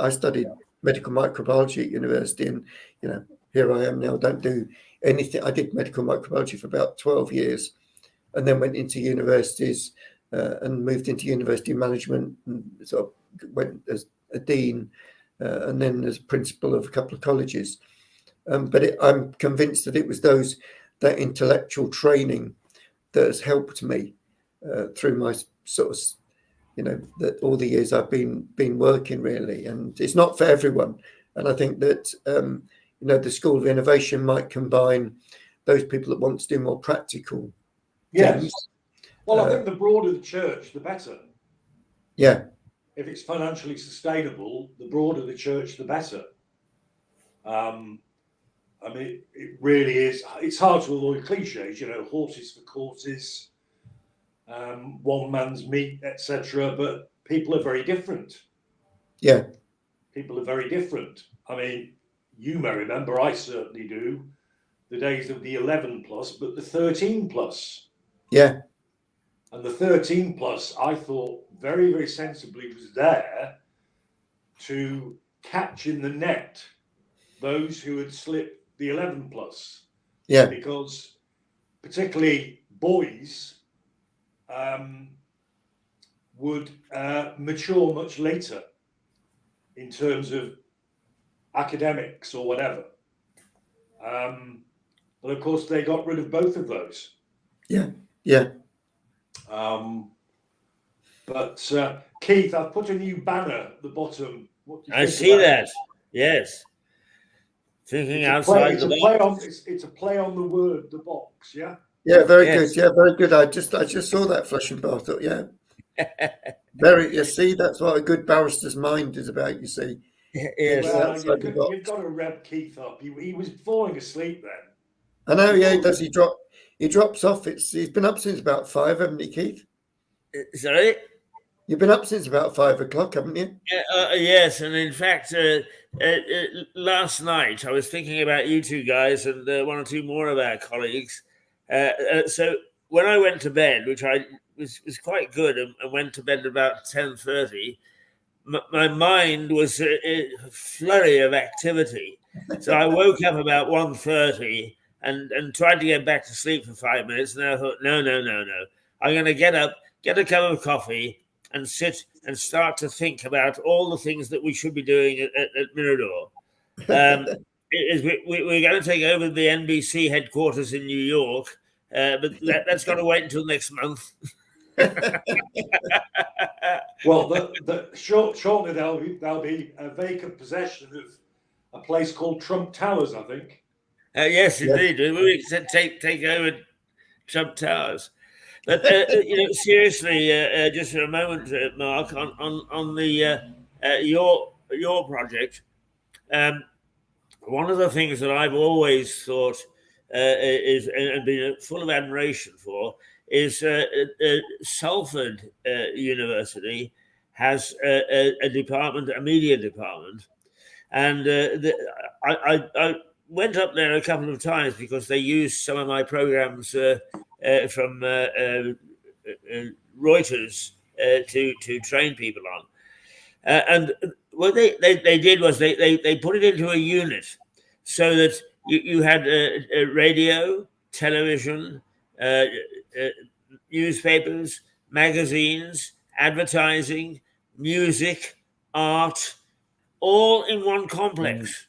Speaker 4: studied medical microbiology at university, and here I am now. Don't do anything. I did medical microbiology for about 12 years, and then went into universities and moved into university management, and sort of went as a dean, and then as principal of a couple of colleges. But I'm convinced that it was that intellectual training that has helped me through my sort of, that all the years I've been working, really. And it's not for everyone. And I think that the School of Innovation might combine those people that want to do more practical things.
Speaker 2: Well, I think the broader the church, the better.
Speaker 4: Yeah.
Speaker 2: If it's financially sustainable, the broader the church, the better. I mean, it really is. It's hard to avoid cliches, horses for courses, one man's meat, etc. But people are very different.
Speaker 4: Yeah.
Speaker 2: People are very different. I mean, you may remember, I certainly do, the days of the 11 plus, but the 13 plus.
Speaker 4: Yeah.
Speaker 2: And the 13 plus, I thought very, very sensibly was there to catch in the net those who had slipped the 11 plus.
Speaker 4: Yeah.
Speaker 2: Because particularly boys would mature much later in terms of academics or whatever. But of course, they got rid of both of those.
Speaker 4: Yeah. Yeah.
Speaker 2: But Keith, I've put a new banner at the bottom. What do you
Speaker 1: I
Speaker 2: think
Speaker 1: see
Speaker 2: about
Speaker 1: that.
Speaker 2: it?
Speaker 1: Yes. Thinking
Speaker 2: It's
Speaker 1: outside the box.
Speaker 2: it's a play on the word, the box, yeah?
Speaker 4: Yeah, very
Speaker 1: Yes.
Speaker 4: good. Yeah, very good. I just saw that flashing by. I thought, yeah. Very, you see, that's what a good barrister's mind is about, you see.
Speaker 1: Yes.
Speaker 2: Well,
Speaker 4: outside the box.
Speaker 2: you've got to rev Keith up. He was falling asleep then.
Speaker 4: I know, yeah, he does. He drops off. He's been up since about 5, haven't he, Keith?
Speaker 1: Sorry?
Speaker 4: You've been up since about 5 o'clock, haven't you?
Speaker 1: Yes, and in fact, last night I was thinking about you two guys and one or two more of our colleagues. So when I went to bed, which I was quite good, and went to bed about 10:30, my mind was a flurry of activity. So I woke up about 1:30 and tried to get back to sleep for 5 minutes. And I thought, no. I'm going to get up, get a cup of coffee, and sit and start to think about all the things that we should be doing at Mirador. We're going to take over the NBC headquarters in New York, but that's got to wait until next month.
Speaker 2: Well, shortly there'll be a vacant possession of a place called Trump Towers, I think.
Speaker 1: Yes, indeed. We said take over Trump Towers. But seriously, just for a moment, Mark, on the your project, one of the things that I've always thought is and been full of admiration for is Salford University has a department, a media department, and I went up there a couple of times because they used some of my programs from Reuters to train people on. And what they did was they put it into a unit so that you had a radio, television, newspapers, magazines, advertising, music, art, all in one complex.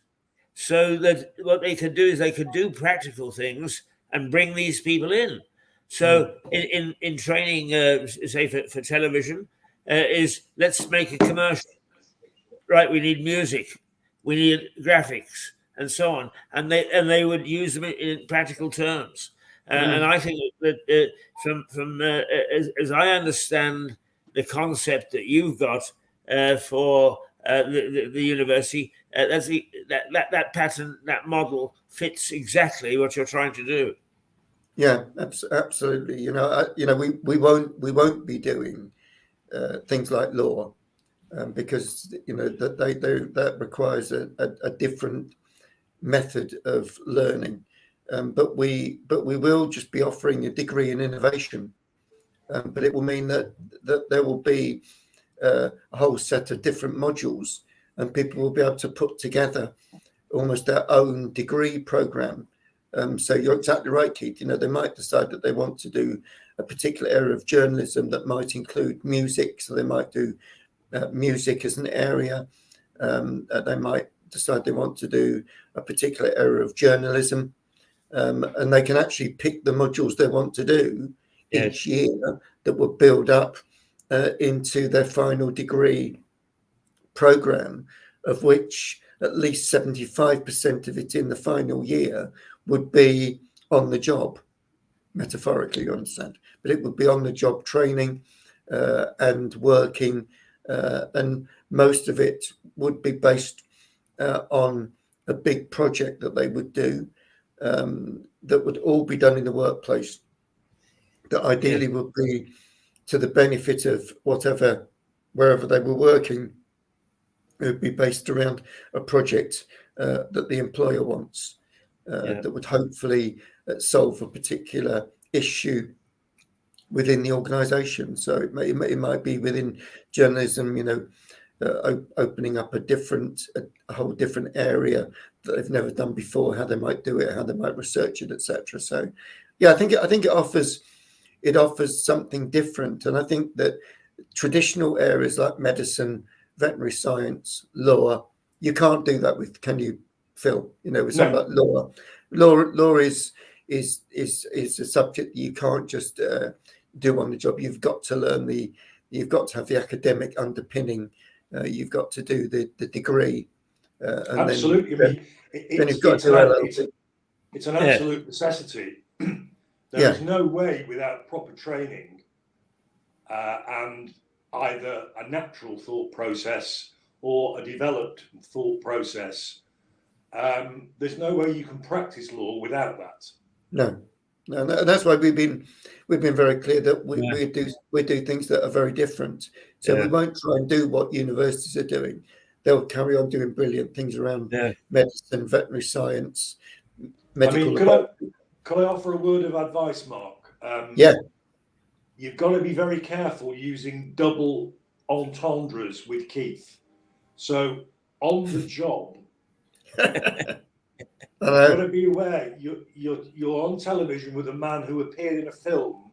Speaker 1: So that what they could do is they could do practical things and bring these people in. So in training, say for television, is let's make a commercial. Right, we need music, we need graphics, and so on, and they would use them in practical terms. And I think that from as I understand the concept that you've got for the university, that pattern, that model fits exactly what you're trying to do.
Speaker 4: Yeah, absolutely. We won't be doing things like law because that requires a different method of learning. But we will just be offering a degree in innovation. But it will mean that there will be a whole set of different modules, and people will be able to put together almost their own degree program. So you're exactly right, Keith. They might decide that they want to do a particular area of journalism that might include music. So they might do music as an area. They might decide they want to do a particular area of journalism. And they can actually pick the modules they want to do each year that will build up into their final degree program, of which at least 75% of it in the final year would be on the job, metaphorically, you understand. But it would be on the job training and working, and most of it would be based on a big project that they would do that would all be done in the workplace, that ideally would be to the benefit of wherever they were working. It would be based around a project that the employer wants. that would hopefully solve a particular issue within the organisation. So it might be within journalism, opening up a whole different area that they've never done before, how they might do it, how they might research it, etc. So, I think it offers something different, and I think that traditional areas like medicine, veterinary science, law, you can't do that with. Can you, Phil? With something like law. Law is a subject that you can't just do on the job. You've got to learn you've got to have the academic underpinning. You've got to do the degree. And
Speaker 2: absolutely.
Speaker 4: Then
Speaker 2: it's an absolute necessity. There is no way without proper training and either a natural thought process or a developed thought process. There's no way you can practice law without that.
Speaker 4: No, that's why we've been very clear that we do things that are very different. So we won't try and do what universities are doing. They'll carry on doing brilliant things around medicine, veterinary science, medical.
Speaker 2: Can I offer a word of advice, Mark? You've got to be very careful using double entendres with Keith. So on the job, you've got to be aware you're on television with a man who appeared in a film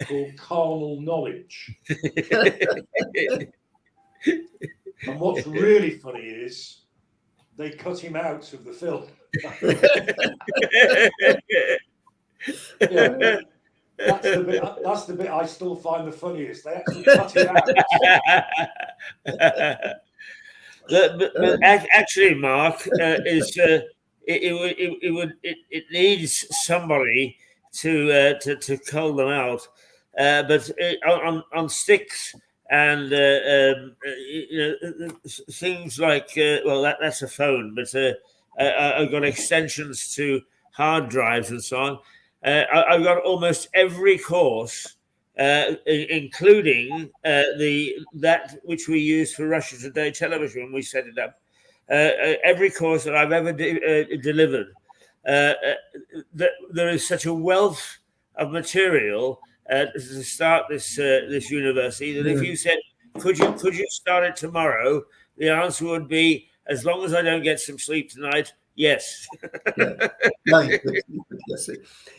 Speaker 2: called Carnal Knowledge. And what's really funny is they cut him out of the film. That's the bit I still find the funniest. They actually cut it out.
Speaker 1: But actually, Mark, it needs somebody to cull them out. But on sticks and things like that's a phone, but I've got extensions to hard drives and so on. I've got almost every course, including that which we use for Russia Today television when we set it up. Every course that I've ever delivered, there is such a wealth of material to start this university that if you said, could you start it tomorrow, the answer would be, as long as I don't get some sleep tonight, yes.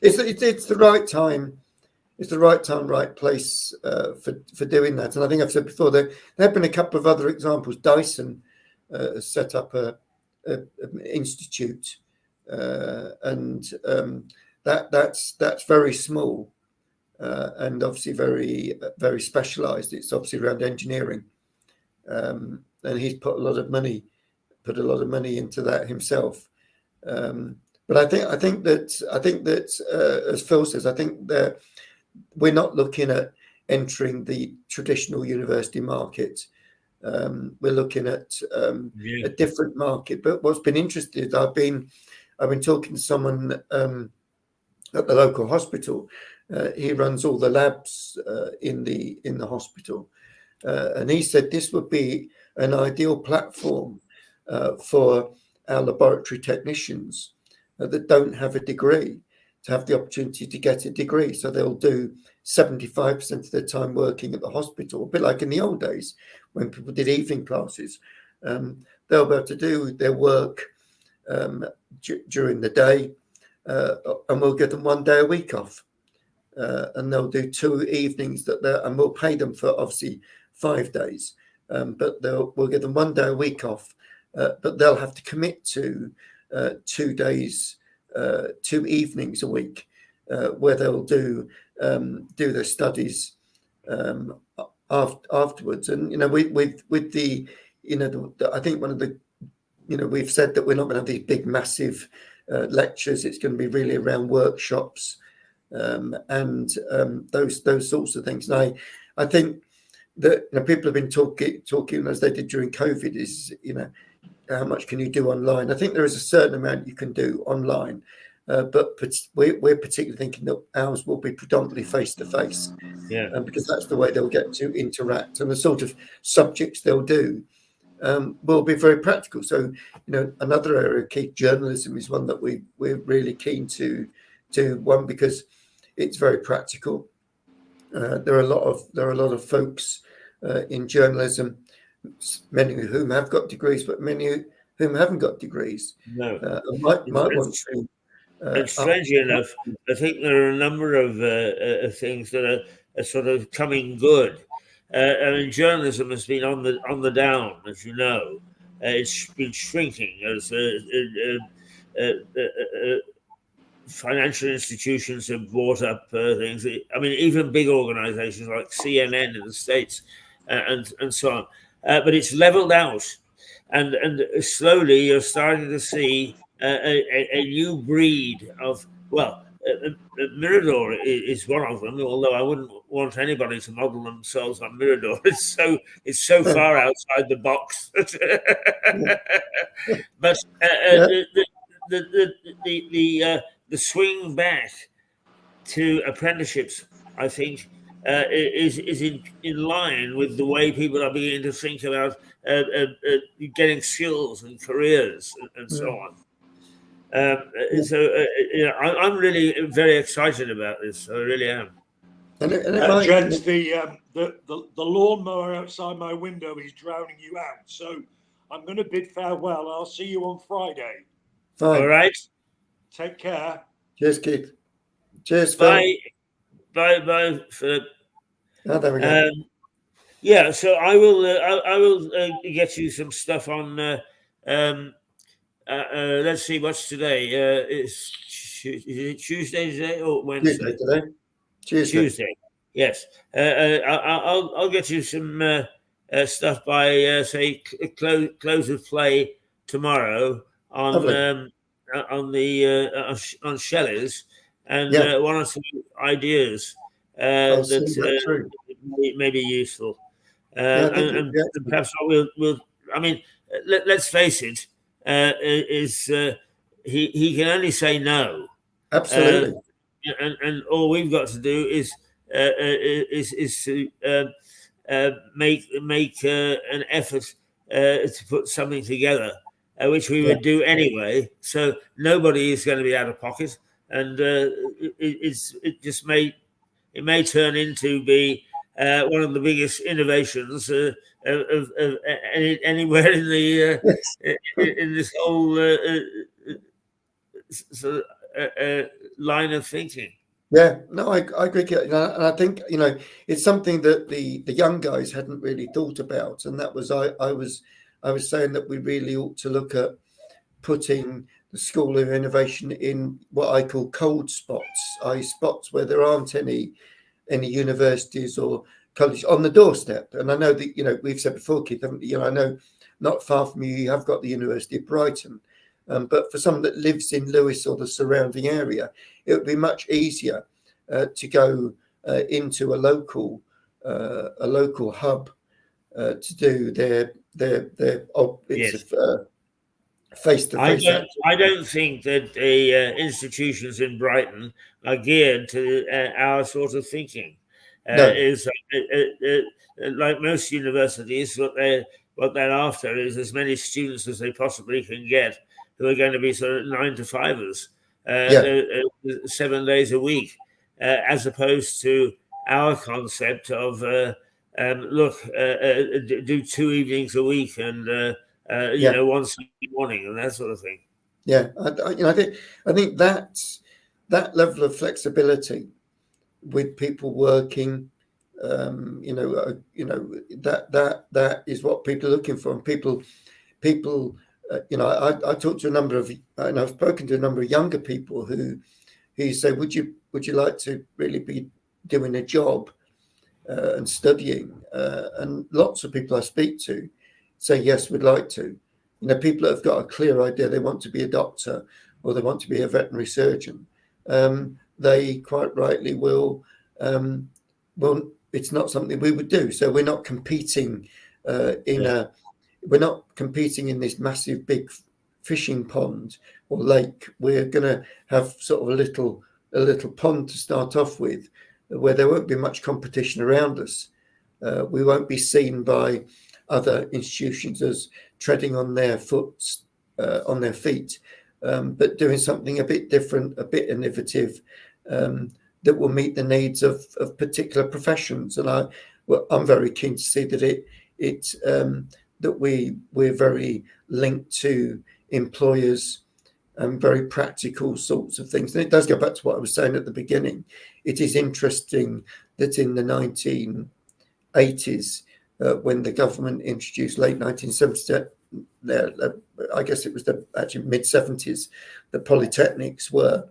Speaker 4: It's the right time. It's the right time, right place for doing that. And I think I've said before there have been a couple of other examples. Dyson set up an institute, and that's very small and obviously very very specialised. It's obviously around engineering, and he's put a lot of money into that himself. But I think that as Phil says, I think that we're not looking at entering the traditional university market. We're looking at a different market. But what's been interesting is I've been talking to someone at the local hospital. He runs all the labs in the hospital, and he said this would be an ideal platform for our laboratory technicians that don't have a degree to have the opportunity to get a degree. So they'll do 75% of their time working at the hospital, a bit like in the old days when people did evening classes. They'll be able to do their work during the day, and we'll give them 1 day a week off. And they'll do 2 evenings and we'll pay them for obviously 5 days. But we'll give them 1 day a week off. But they'll have to commit to 2 days, 2 evenings a week, where they'll do their studies afterwards. And with the I think one of the we've said that we're not going to have these big massive lectures. It's going to be really around workshops and those sorts of things. And I think that people have been talking as they did during COVID is how much can you do online? I think there is a certain amount you can do online, but we're particularly thinking that ours will be predominantly face-to-face, because that's the way they'll get to interact and the sort of subjects they'll do will be very practical. So, another area of key journalism is one that we're really keen to one, because it's very practical. There are a lot of folks in journalism, many of whom have got degrees, but many of whom haven't got degrees.
Speaker 1: No.
Speaker 4: Might want to.
Speaker 1: And strangely enough, I think there are a number of things that are sort of coming good. I mean, journalism has been on the down, as you know. It's been shrinking as financial institutions have bought up things. I mean, even big organizations like CNN in the States and so on. But it's leveled out, and slowly you're starting to see a new breed of, well, Mirador is one of them, although I wouldn't want anybody to model themselves on Mirador. It's so far outside the box. But the swing back to apprenticeships, I think, is in line with the way people are beginning to think about getting skills and careers and so on. So I'm really very excited about this. I really am.
Speaker 4: And it might,
Speaker 2: gents, the lawnmower outside my window is drowning you out. So I'm going to bid farewell. I'll see you on Friday.
Speaker 4: fine.
Speaker 1: All right.
Speaker 2: Take care.
Speaker 4: Cheers, Keith. Cheers, Phil.
Speaker 1: Bye, Philip.
Speaker 4: Oh, there we go.
Speaker 1: Yeah, so I will get you some stuff on. Let's see, what's today? Is it Tuesday today or Wednesday? Tuesday. Yes. I'll get you some stuff by say close of play tomorrow on Shelley's, and one or two ideas that may be useful. And perhaps we'll. I mean, let's face it. He can only say no.
Speaker 4: Absolutely.
Speaker 1: And all we've got to do is to make an effort to put something together, which we would do anyway. So nobody is going to be out of pocket, and it may turn into be one of the biggest innovations of anywhere in the in this whole sort of line of thinking.
Speaker 4: Yeah, no, I agree. And I think it's something that the young guys hadn't really thought about, and that was I was saying that we really ought to look at putting the School of Innovation in what I call cold spots, i.e. spots where there aren't any universities or colleges on the doorstep. And I know that we've said before, Keith, haven't you? I know not far from you have got the University of Brighton. But for someone that lives in Lewes or the surrounding area, it would be much easier to go into a local hub to do their face-to-face.
Speaker 1: I don't think that the institutions in Brighton are geared to our sort of thinking.
Speaker 4: No.
Speaker 1: Is like most universities, what they're after is as many students as they possibly can get, who are going to be sort of 9 to 5ers, 7 days a week, as opposed to our concept of do 2 evenings a week and once in the morning and that sort of thing.
Speaker 4: Yeah, I think that level of flexibility with people working, that is what people are looking for, and people. I talked to a number of, and I've spoken to a number of younger people who say, would you like to really be doing a job and studying? And lots of people I speak to say, yes, we'd like to. People that have got a clear idea they want to be a doctor or they want to be a veterinary surgeon. They quite rightly will. Well, it's not something we would do. So we're not competing we're not competing in this massive big fishing pond or lake. We're going to have sort of a little pond to start off with, where there won't be much competition around us. We won't be seen by other institutions as treading on their feet, but doing something a bit different, a bit innovative, that will meet the needs of particular professions. And I'm very keen to see that that we're very linked to employers and very practical sorts of things. And it does go back to what I was saying at the beginning. It is interesting that in the 1980s, when the government introduced late 1970s, I guess it was actually mid 70s, the polytechnics were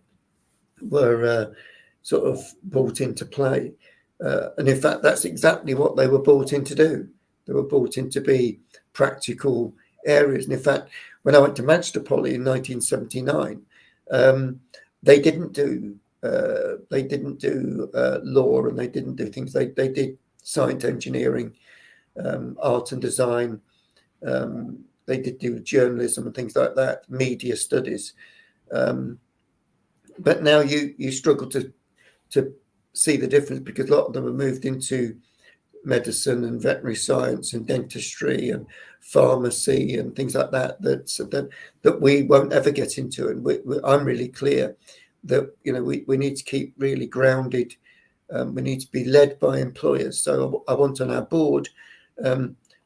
Speaker 4: sort of brought into play. And in fact, that's exactly what they were brought in to do. They were brought in to be practical areas. And in fact, when I went to Manchester Poly in 1979, they didn't do law, and they didn't do things. They did science, engineering, art and design. They did do journalism and things like that, media studies. But now you struggle to see the difference, because a lot of them have moved into medicine and veterinary science and dentistry and pharmacy and things like that we won't ever get into. And I'm really clear that we need to keep really grounded. We need to be led by employers. So I want on our board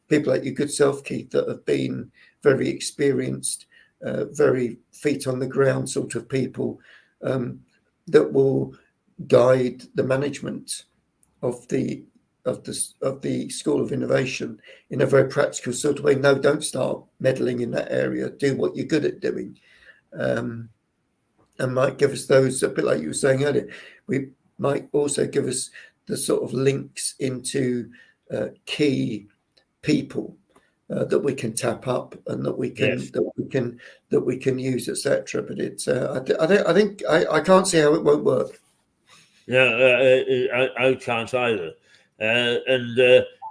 Speaker 4: people like your good self, Keith, that have been very experienced, very feet on the ground sort of people, that will guide the management of the School of Innovation in a very practical sort of way. No, don't start meddling in that area. Do what you're good at doing, and might give us those, a bit like you were saying earlier. We might also give us the sort of links into key people that we can tap up and that we can use, etc. But it's I think I can't see how it won't work.
Speaker 1: No, I can't either. And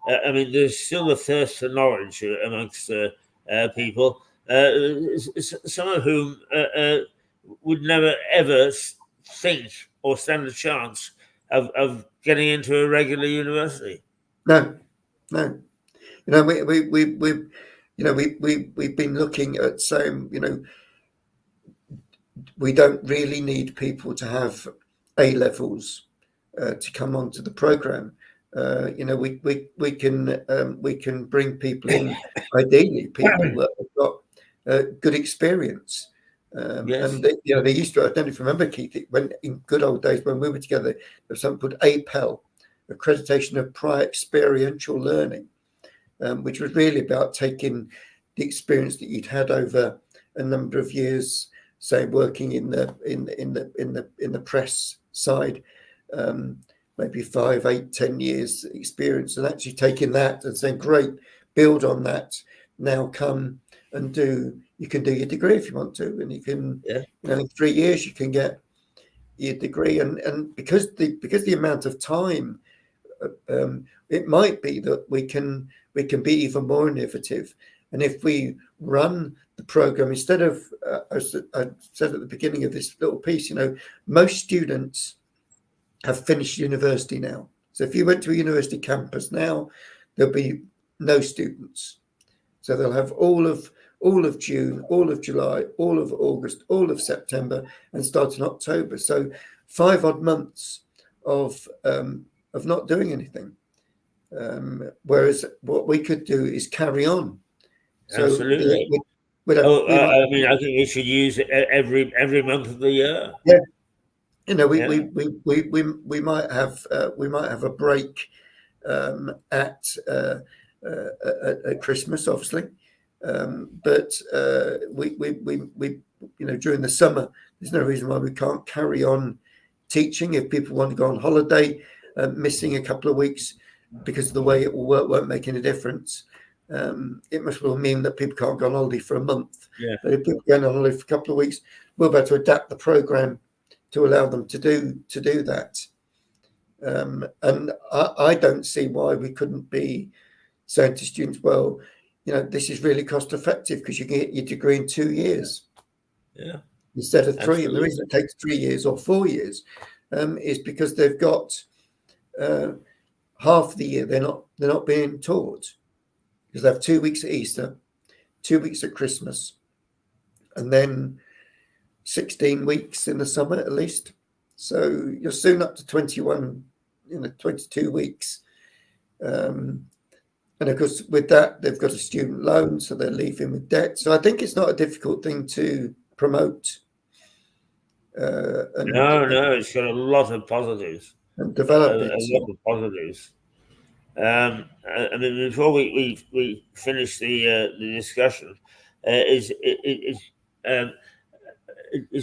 Speaker 1: I mean, there's still a thirst for knowledge amongst people, some of whom would never ever think or stand a chance of getting into a regular university.
Speaker 4: No. We've been looking at saying, we don't really need people to have A levels to come onto the program. We can bring people in, ideally people that have got good experience.
Speaker 1: Yes.
Speaker 4: And they used to, I don't know if you remember, Keith, when in good old days when we were together, there was something called APEL, Accreditation of Prior Experiential Learning, which was really about taking the experience that you'd had over a number of years, say working in the press side, maybe 5, 8, 10 years experience, and actually taking that and saying, great, build on that. Now come and you can do your degree if you want to, and you can, in 3 years you can get your degree. And because the amount of time, it might be that we can be even more innovative. And if we run the program instead of, as I said at the beginning of this little piece, most students have finished university now. So if you went to a university campus now, there'll be no students. So they'll have all of June, all of July, all of August, all of September, and start in October. So 5 odd months of not doing anything. Whereas what we could do is carry on. So
Speaker 1: absolutely. I mean, I think we should use it every month of the year.
Speaker 4: Yeah. We might have a break at Christmas, obviously, but we during the summer, there's no reason why we can't carry on teaching. If people want to go on holiday, missing a couple of weeks because of the way it will work won't make any difference. It must well mean that people can't go on holiday for a month.
Speaker 1: Yeah.
Speaker 4: But if people go on holiday for a couple of weeks, we'll be able to adapt the program to allow them to do that. And I don't see why we couldn't be saying to students, well, this is really cost effective because you can get your degree in 2 years.
Speaker 1: Yeah.
Speaker 4: Instead of 3.
Speaker 1: Absolutely.
Speaker 4: And the reason it takes 3 years or 4 years is because they've got half the year they're not being taught. because they have 2 weeks at Easter, 2 weeks at Christmas, and then 16 weeks in the summer at least. So you're soon up to 21, 22 weeks. And of course, with that, they've got a student loan, so they're leaving with debt. So I think it's not a difficult thing to promote.
Speaker 1: No, it's got a lot of positives.
Speaker 4: And develop it.
Speaker 1: A lot of positives. I mean, before we finish the discussion, it's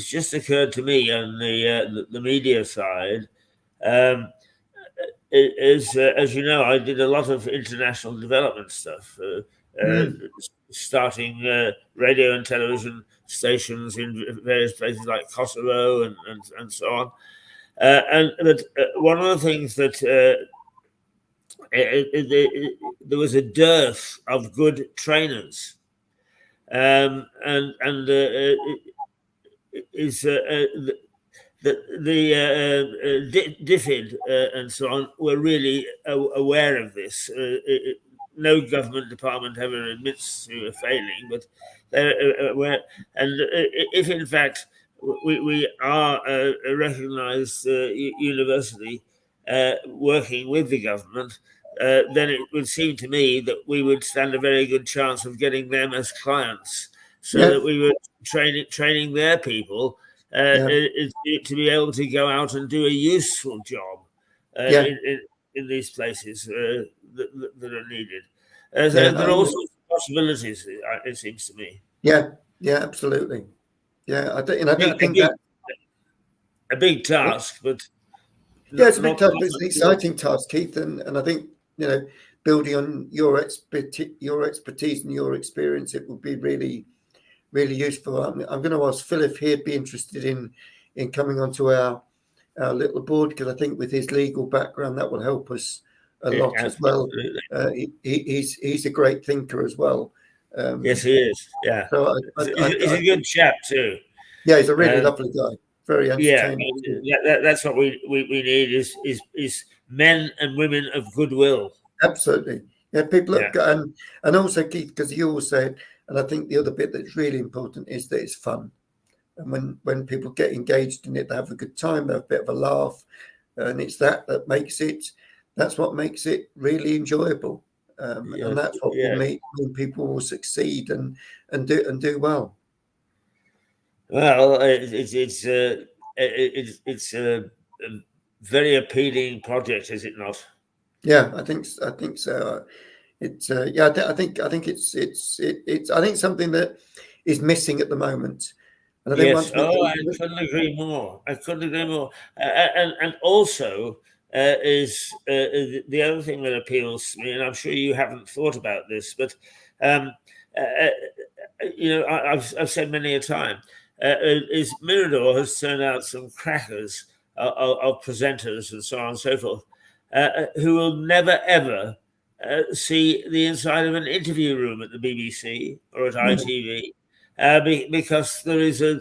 Speaker 1: just occurred to me on the media side. As you know, I did a lot of international development stuff, starting radio and television stations in various places like Kosovo and so on. But one of the things that there was a dearth of good trainers, and is the DFID and so on were really aware of this. No government department ever admits to a failing, but they're aware. And if in fact we are a recognised university working with the government, then it would seem to me that we would stand a very good chance of getting them as clients, so that we were training their people to be able to go out and do a useful job in these places that are needed. So there are all sorts of possibilities, it seems to me.
Speaker 4: Yeah, absolutely. Yeah, I think
Speaker 1: that a big task, but
Speaker 4: it's a big task. It's an exciting task, Keith, and I think building on your expertise and your experience, it would be really, really useful. I'm going to ask Phil if he'd be interested in coming onto our little board, because I think with his legal background that will help us a lot as well. He's a great thinker as well.
Speaker 1: Yes, he is. Yeah, so he's a good chap too.
Speaker 4: Yeah, he's a really lovely guy. Very entertaining.
Speaker 1: Yeah, that's what we need is men and women of goodwill.
Speaker 4: Absolutely. Yeah, people and also, Keith, because you all said, and I think the other bit that's really important is that it's fun. And when people get engaged in it, they have a good time, they have a bit of a laugh, and it's that's what makes it really enjoyable. And that's what will make people will succeed and do well.
Speaker 1: Well, it's a very appealing project, is it not?
Speaker 4: Yeah, I think so. It's I think it's something that is missing at the moment.
Speaker 1: And I think I couldn't agree more. And also is the other thing that appeals to me, and I'm sure you haven't thought about this, but I've said many a time, is Mirador has turned out some crackers of presenters and so on and so forth, who will never ever see the inside of an interview room at the BBC or at ITV, because there is a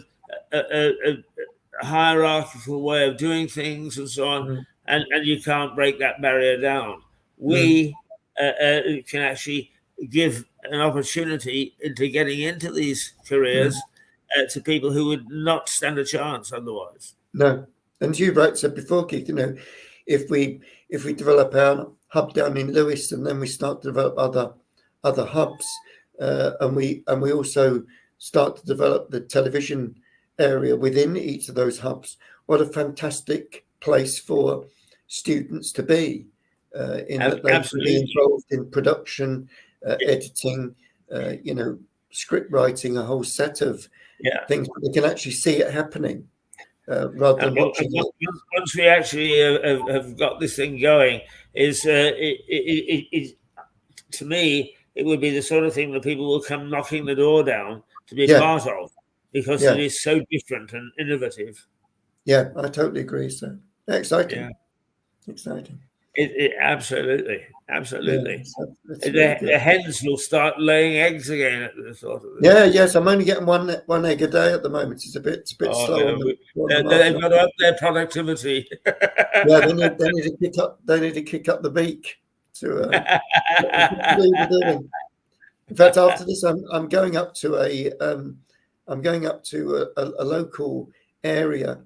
Speaker 1: hierarchical way of doing things and so on, and you can't break that barrier down. We can actually give an opportunity into getting into these careers to people who would not stand a chance otherwise.
Speaker 4: No, and you said before, Keith, if we develop our hub down in Lewis, and then we start to develop other hubs, and we also start to develop the television area within each of those hubs, what a fantastic place for students to be in that they can be involved in production, editing, script writing, a whole set of things, but they can actually see it happening rather than watching it.
Speaker 1: Once we actually have got this thing going, to me, it would be the sort of thing that people will come knocking the door down to be part of, because it is so different and innovative.
Speaker 4: Yeah, I totally agree. So exciting. Yeah. Exciting.
Speaker 1: Absolutely. The hens will start laying eggs again at the thought of
Speaker 4: this. Yes. I'm only getting one egg a day at the moment. It's a bit slow.
Speaker 1: They've got to up their productivity.
Speaker 4: Yeah, they need to kick up the beak to what they're doing. In fact, after this, I'm going up to a local area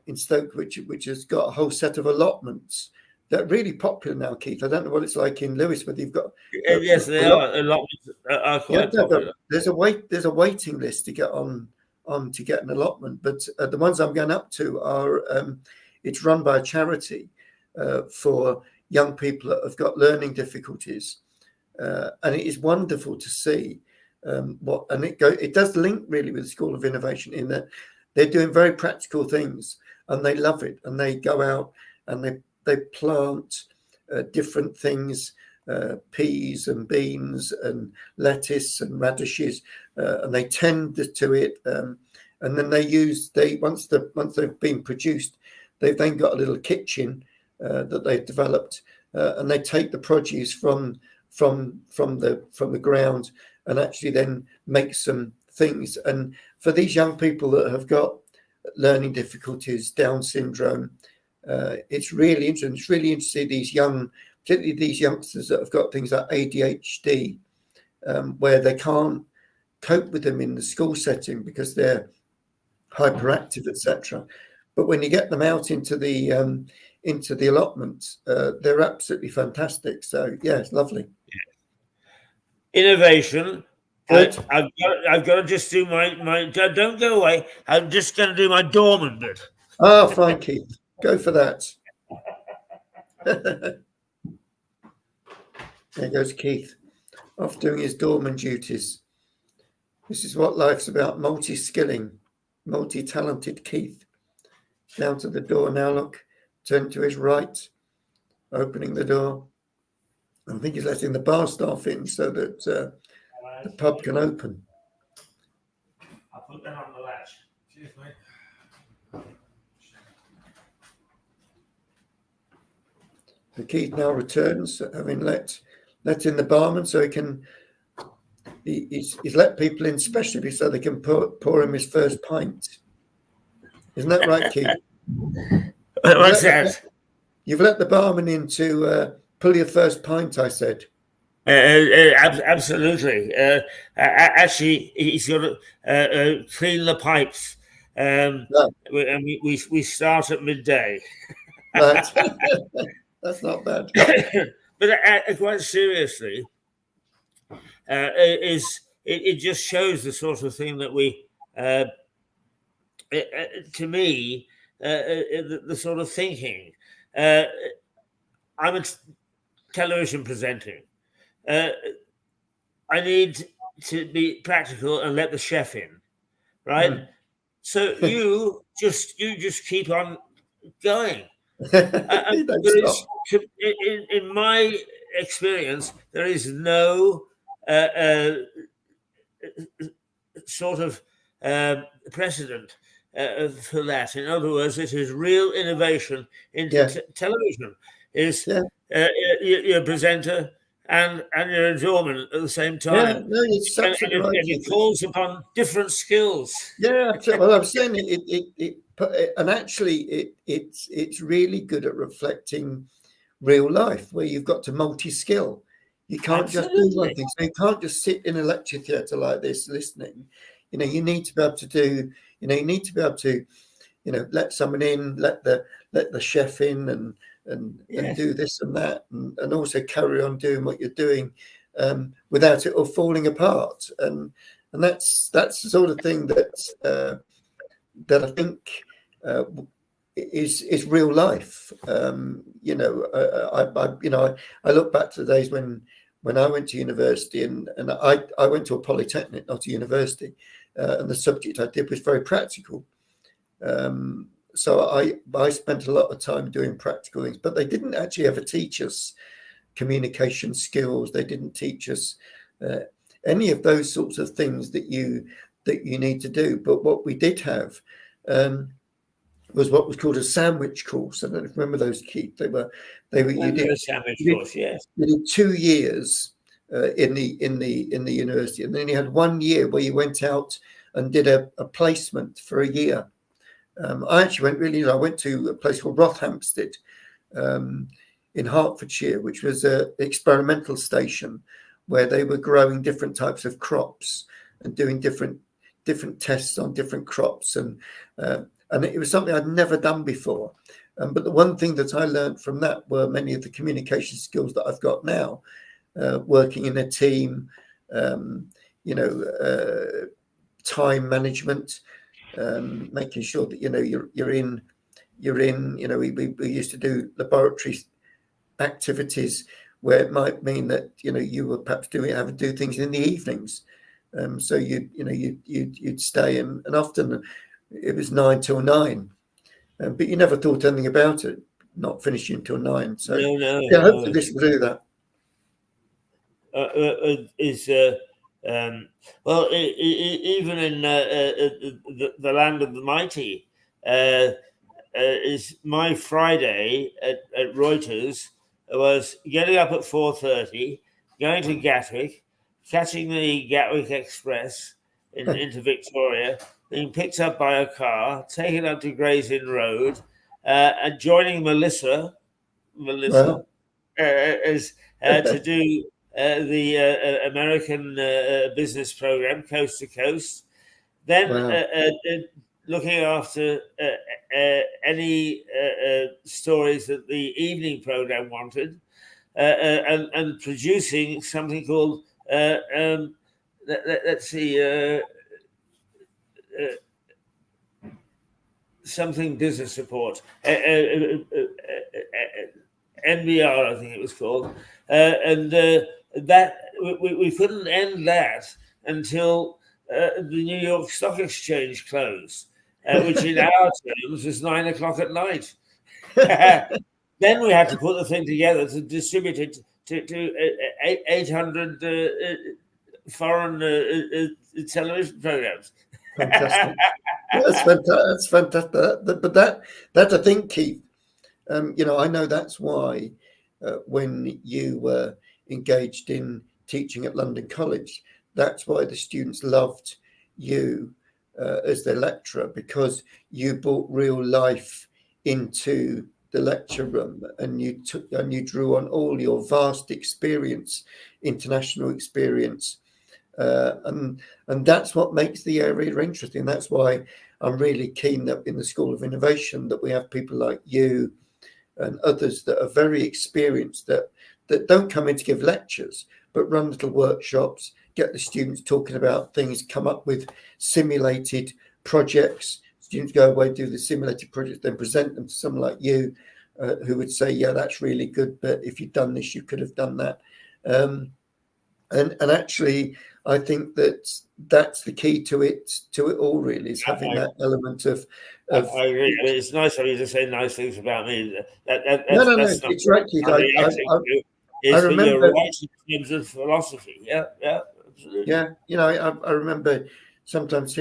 Speaker 4: in Stoke, which has got a whole set of allotments that are really popular now, Keith. I don't know what it's like in Lewis, whether you've got
Speaker 1: Yes, they are. A lot are quite popular.
Speaker 4: There's a waiting list to get on to get an allotment, but the ones I'm going up to are it's run by a charity for young people that have got learning difficulties, and it is wonderful to see it does link really with the School of Innovation in that they're doing very practical things and they love it, and they go out and they plant different things, peas and beans and lettuce and radishes, and they tend to it, and then once they've been produced, they've then got a little kitchen that they've developed, and they take the produce from the ground and actually then make some things. And for these young people that have got learning difficulties, Down syndrome, it's really interesting. It's really interesting particularly these youngsters that have got things like ADHD, where they can't cope with them in the school setting because they're hyperactive, etc. But when you get them out into the allotments, they're absolutely fantastic. So yeah, it's lovely.
Speaker 1: Innovation.
Speaker 4: Good.
Speaker 1: I've got to just do my. Don't go away. I'm just going to do my doorman bit.
Speaker 4: Oh, fine, Keith. Go for that. There goes Keith, off doing his doorman duties. This is what life's about: multi-skilling, multi-talented Keith. Down to the door now. Look, turn to his right, opening the door. I think he's letting the bar staff in so that the pub can open.
Speaker 1: I'll put that on the latch. Cheers, mate.
Speaker 4: So Keith now returns, having let in the barman, so he's let people in specially so they can pour him his first pint. Isn't that right, Keith?
Speaker 1: What's that?
Speaker 4: You've let the barman in to pull your first pint, I said.
Speaker 1: Absolutely. Actually, he's got to clean the pipes. And we start at midday.
Speaker 4: That's not bad.
Speaker 1: But quite seriously, it just shows the sort of thing that we, to me, the sort of thinking. I'm a television presenting. I need to be practical and let the chef in, right? So you just keep on going. In my experience, there is no sort of precedent for that. In other words, it is real innovation into television. You're a presenter and you're a doorman at the same time.
Speaker 4: Yeah, no, it's absolutely right.
Speaker 1: And it calls upon different skills.
Speaker 4: Yeah, well, I'm saying and actually it's really good at reflecting real life, where you've got to multi-skill. You can't just do one thing. So you can't just sit in a lecture theatre like this listening. You need to be able to do. You need to be able to, let someone in, let the chef in, and do this and that, and also carry on doing what you're doing without it all falling apart. And that's the sort of thing that I think is real life. I look back to the days when I went to university, and I went to a polytechnic, not a university, and the subject I did was very practical. So I spent a lot of time doing practical things, but they didn't actually ever teach us communication skills. They didn't teach us any of those sorts of things that you need to do. But what we did have was what was called a sandwich course. I don't know if you remember those, Keith. They were
Speaker 1: you did a sandwich course, yes.
Speaker 4: You did 2 years in the university, and then you had 1 year where you went out and did a placement for a year. I actually I went to a place called Rothampstead in Hertfordshire, which was an experimental station where they were growing different types of crops and doing different tests on different crops, and it was something I'd never done before. But the one thing that I learned from that were many of the communication skills that I've got now, working in a team, time management, making sure that you're in. We used to do laboratory activities where it might mean that you were perhaps having to do things in the evenings. So you'd stay, and often it was 9 till 9, but you never thought anything about it, not finishing until 9. So hopefully this will do that.
Speaker 1: Even in the land of the mighty, is my Friday at Reuters was getting up at 4:30, going to Gatwick, catching the Gatwick Express into Victoria, being picked up by a car, taken up to Gray's Inn Road, and joining Melissa,
Speaker 4: Wow.
Speaker 1: to do the American business program, Coast to Coast. Then
Speaker 4: Wow.
Speaker 1: looking after any stories that the evening program wanted, and producing something called let's see, something business report, NBR, I think it was called, and that we couldn't end that until the New York Stock Exchange closed, which in our terms was 9 o'clock at night. Then we had to put the thing together to distribute it to 800 foreign television programs.
Speaker 4: Fantastic. That's fantastic. But that I think, Keith, I know that's why when you were engaged in teaching at London College, that's why the students loved you as their lecturer, because you brought real life into the lecture room, and you drew on all your vast experience, international experience, and that's what makes the area interesting. That's why I'm really keen that in the School of Innovation that we have people like you and others that are very experienced, that don't come in to give lectures, but run little workshops, get the students talking about things, come up with simulated projects. Students go away, do the simulated projects, then present them to someone like you, who would say, yeah, that's really good, but if you'd done this, you could have done that. And actually, I think that's the key to it all, really, is having that element of
Speaker 1: I agree. I mean, it's nice of you to say nice things about me.
Speaker 4: No, it's right, Keith. I remember,
Speaker 1: you're right in terms of philosophy. Yeah, absolutely.
Speaker 4: Yeah, I remember sometimes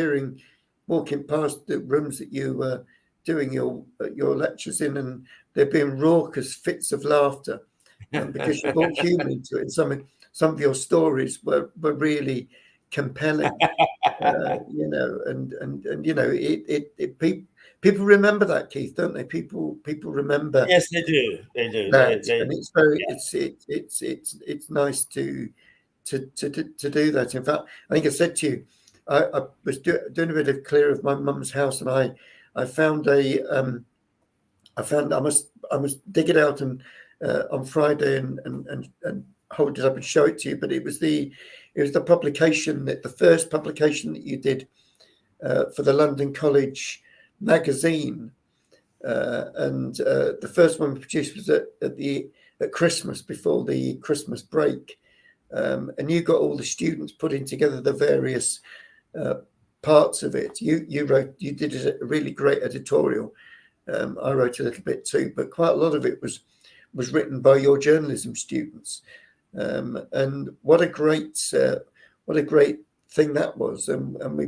Speaker 4: walking past the rooms that you were doing your lectures in, and there being raucous fits of laughter, because you brought humour into it. And some of your stories were really compelling, people remember that, Keith, don't they? People remember.
Speaker 1: Yes, they do. They do.
Speaker 4: That, and it's very, it's nice to do that. In fact, I think I said to you, I was doing a bit of clear of my mum's house, and I found I must dig it out and on Friday and hold it up and show it to you. But it was the publication, the first publication that you did for the London College magazine, and the first one we produced was at Christmas, before the Christmas break, and you got all the students putting together the various parts of it. You did a really great editorial. I wrote a little bit too, but quite a lot of it was written by your journalism students, and what a great thing that was. And we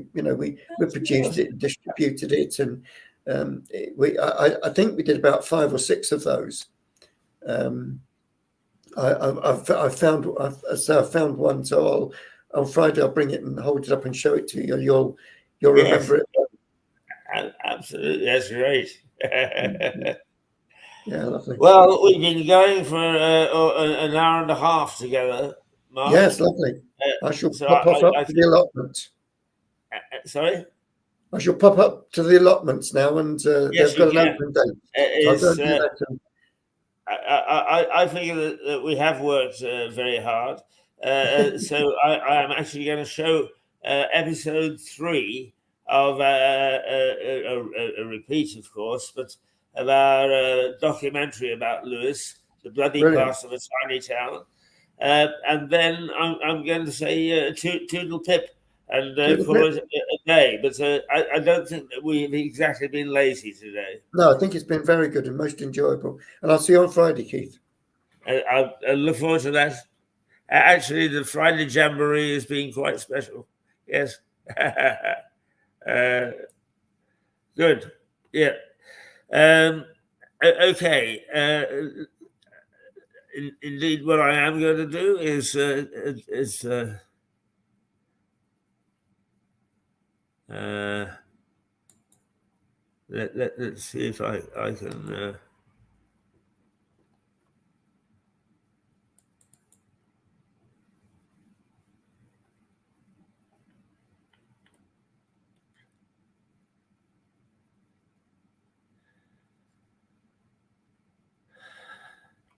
Speaker 4: produced it and distributed it, and I think we did about 5 or 6 of those. I found one, so on Friday I'll bring it and hold it up and show it to you. You'll remember it.
Speaker 1: Absolutely, that's great.
Speaker 4: Yeah, lovely.
Speaker 1: Well, we've been going for an hour and a half together, Mark.
Speaker 4: Yes, lovely. I shall
Speaker 1: So
Speaker 4: pop up
Speaker 1: I
Speaker 4: to the allotments.
Speaker 1: sorry?
Speaker 4: I shall pop up to the allotments now, and
Speaker 1: Yes,
Speaker 4: they've
Speaker 1: you
Speaker 4: got an
Speaker 1: can.
Speaker 4: open date. So I'll go and do that.
Speaker 1: I figure that we have worked very hard. So I am actually going to show episode 3 of a repeat, of course, but of our documentary about Lewis, the bloody
Speaker 4: Brilliant.
Speaker 1: past of a tiny town. And then I'm going to say toodle pip and
Speaker 4: Toodle
Speaker 1: call
Speaker 4: pip.
Speaker 1: it a day. But I don't think that we've exactly been lazy today.
Speaker 4: No, I think it's been very good and most enjoyable. And I'll see you on Friday, Keith.
Speaker 1: I look forward to that. Actually, the Friday Jamboree has been quite special. Yes. Good. Yeah. Okay. Indeed, what I am going to do is let's see if I can.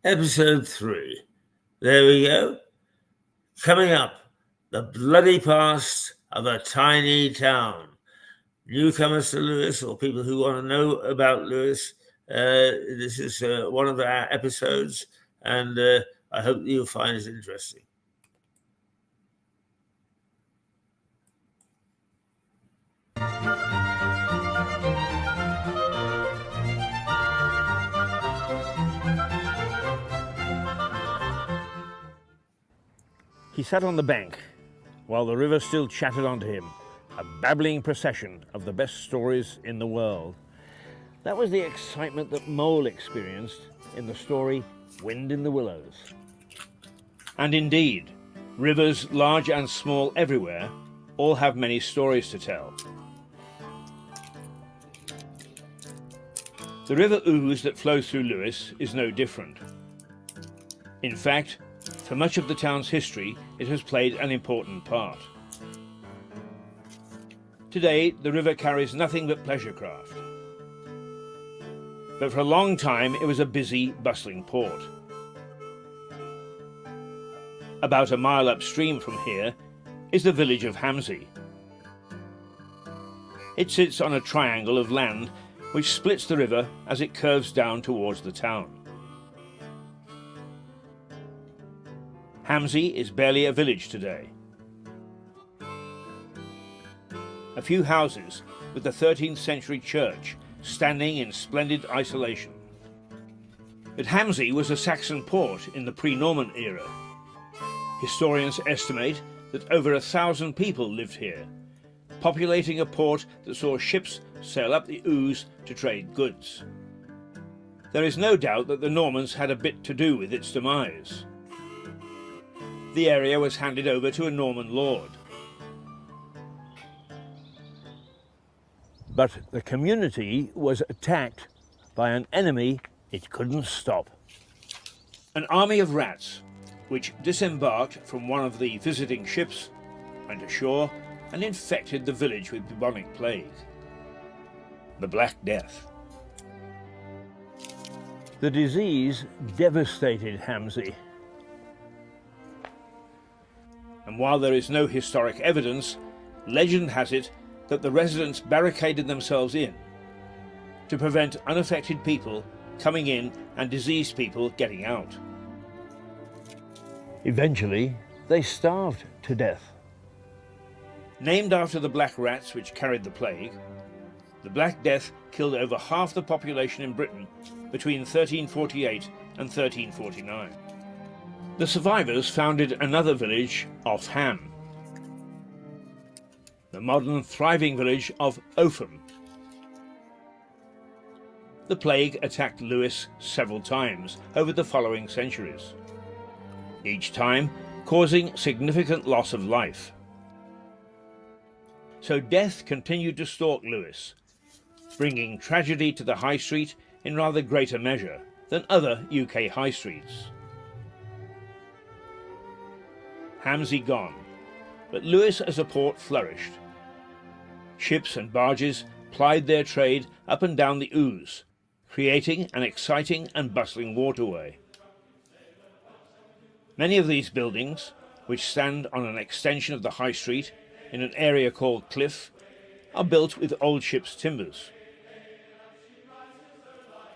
Speaker 1: Episode 3. There we go. Coming up, the bloody past of a tiny town. Newcomers to Lewis or people who want to know about Lewis, this is one of our episodes, and I hope you'll find it interesting.
Speaker 5: He sat on the bank while the river still chattered onto him, a babbling procession of the best stories in the world. That was the excitement that Mole experienced in the story Wind in the Willows. And indeed, rivers large and small everywhere all have many stories to tell. The River Ouse that flows through Lewis is no different. In fact, for much of the town's history, it has played an important part. Today, the river carries nothing but pleasure craft. But for a long time, it was a busy, bustling port. About a mile upstream from here is the village of Hamsey. It sits on a triangle of land which splits the river as it curves down towards the town. Hamsey is barely a village today. A few houses with the 13th century church standing in splendid isolation. But Hamsey was a Saxon port in the pre-Norman era. Historians estimate that over 1,000 people lived here, populating a port that saw ships sail up the Ouse to trade goods. There is no doubt that the Normans had a bit to do with its demise. The area was handed over to a Norman lord. But the community was attacked by an enemy it couldn't stop. An army of rats, which disembarked from one of the visiting ships, went ashore and infected the village with bubonic plague. The Black Death. The disease devastated Hamsey. And while there is no historic evidence, legend has it that the residents barricaded themselves in to prevent unaffected people coming in and diseased people getting out. Eventually, they starved to death. Named after the black rats which carried the plague, the Black Death killed over half the population in Britain between 1348 and 1349. The survivors founded another village off Ham, the modern thriving village of Opham. The plague attacked Lewis several times over the following centuries, each time causing significant loss of life. So death continued to stalk Lewis, bringing tragedy to the high street in rather greater measure than other UK high streets. Hamsey gone, but Lewes as a port flourished. Ships and barges plied their trade up and down the Ouse, creating an exciting and bustling waterway. Many of these buildings, which stand on an extension of the High Street in an area called Cliff, are built with old ship's timbers.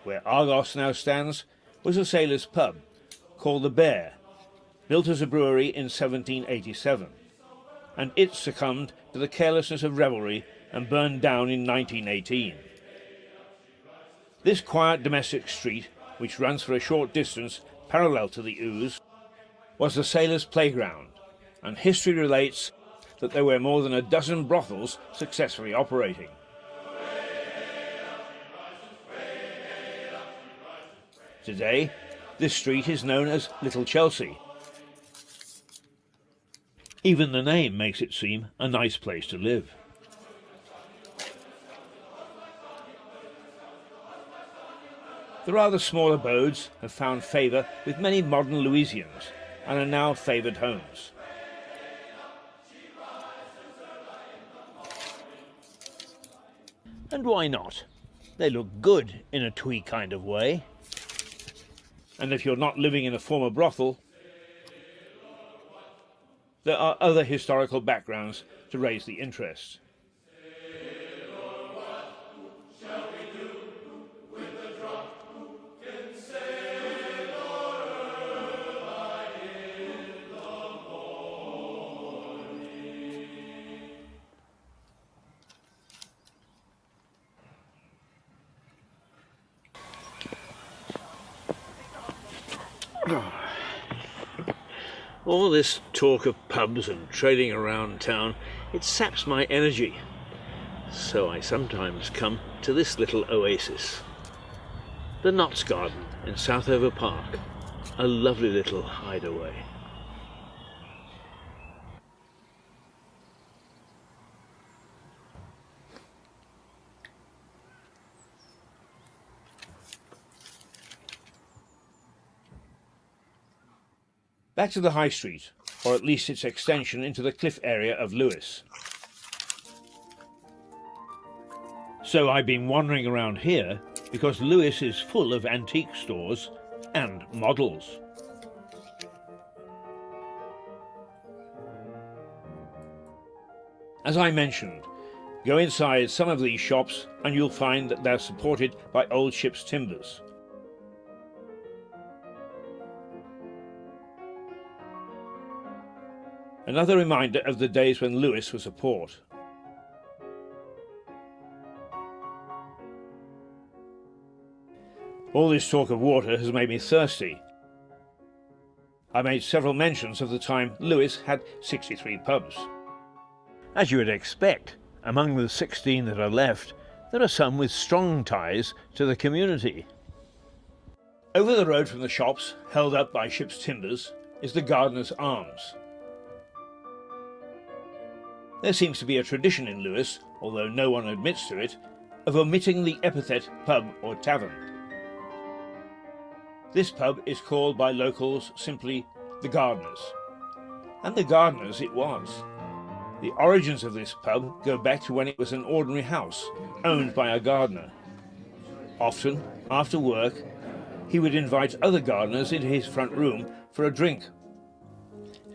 Speaker 5: Where Argos now stands was a sailor's pub called the Bear, built as a brewery in 1787, and it succumbed to the carelessness of revelry and burned down in 1918. This quiet domestic street, which runs for a short distance parallel to the Ouse, was the sailors' playground, and history relates that there were more than a dozen brothels successfully operating. Today, this street is known as Little Chelsea. Even the name makes it seem a nice place to live. The rather small abodes have found favour with many modern Louisians and are now favoured homes. And why not? They look good in a twee kind of way. And if you're not living in a former brothel, there are other historical backgrounds to raise the interest. All this talk of pubs and trading around town, it saps my energy. So I sometimes come to this little oasis. The Notts Garden in Southover Park, a lovely little hideaway. Back to the High Street, or at least its extension into the cliff area of Lewes. So I've been wandering around here because Lewes is full of antique stores and models. As I mentioned, go inside some of these shops and you'll find that they're supported by old ship's timbers. Another reminder of the days when Lewes was a port. All this talk of water has made me thirsty. I made several mentions of the time Lewes had 63 pubs. As you would expect, among the 16 that are left, there are some with strong ties to the community. Over the road from the shops, held up by ship's timbers, is the Gardener's Arms. There seems to be a tradition in Lewes, although no one admits to it, of omitting the epithet pub or tavern. This pub is called by locals simply the Gardener's. And the Gardener's it was. The origins of this pub go back to when it was an ordinary house, owned by a gardener. Often, after work, he would invite other gardeners into his front room for a drink.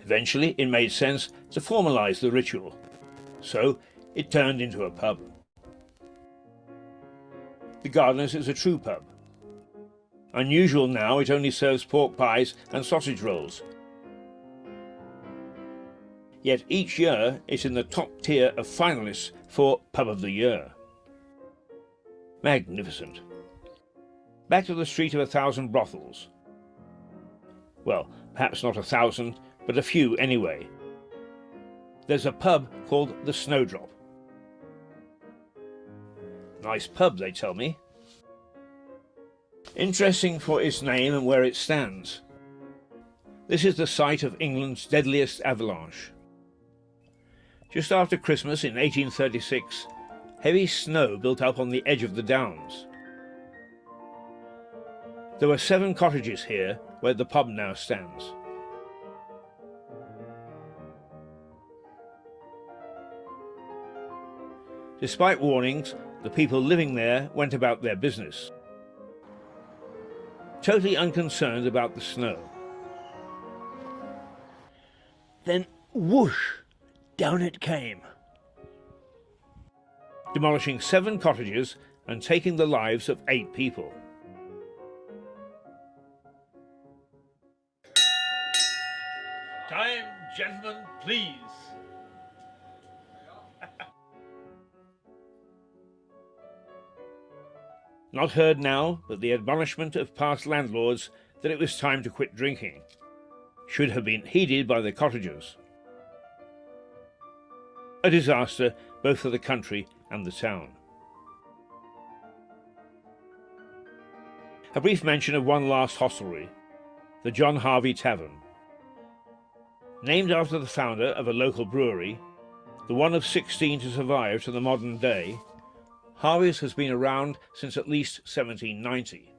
Speaker 5: Eventually, it made sense to formalize the ritual. So it turned into a pub. The Gardener's is a true pub. Unusual now, it only serves pork pies and sausage rolls. Yet each year it's in the top tier of finalists for Pub of the Year. Magnificent. Back to the Street of 1,000 Brothels. Well, perhaps not 1,000, but a few anyway. There's a pub called the Snowdrop. Nice pub, they tell me. Interesting for its name and where it stands. This is the site of England's deadliest avalanche. Just after Christmas in 1836, heavy snow built up on the edge of the downs. There were 7 cottages here where the pub now stands. Despite warnings, the people living there went about their business, totally unconcerned about the snow. Then whoosh, down it came, demolishing 7 cottages and taking the lives of 8 people. Time, gentlemen, please. Not heard now, but the admonishment of past landlords that it was time to quit drinking should have been heeded by the cottagers. A disaster both for the country and the town. A brief mention of one last hostelry, the John Harvey Tavern. Named after the founder of a local brewery, the one of 16 to survive to the modern day, Harvey's has been around since at least 1790.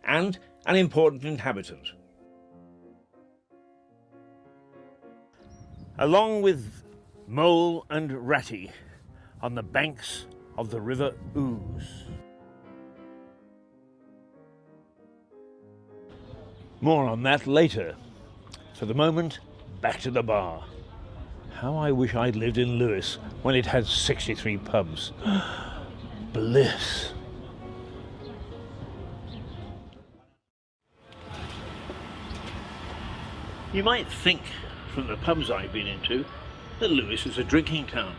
Speaker 5: And an important inhabitant. Along with Mole and Ratty on the banks of the River Ouse. More on that later. For the moment, back to the bar. How I wish I'd lived in Lewes when it had 63 pubs. Bliss. You might think, from the pubs I've been into, that Lewes is a drinking town.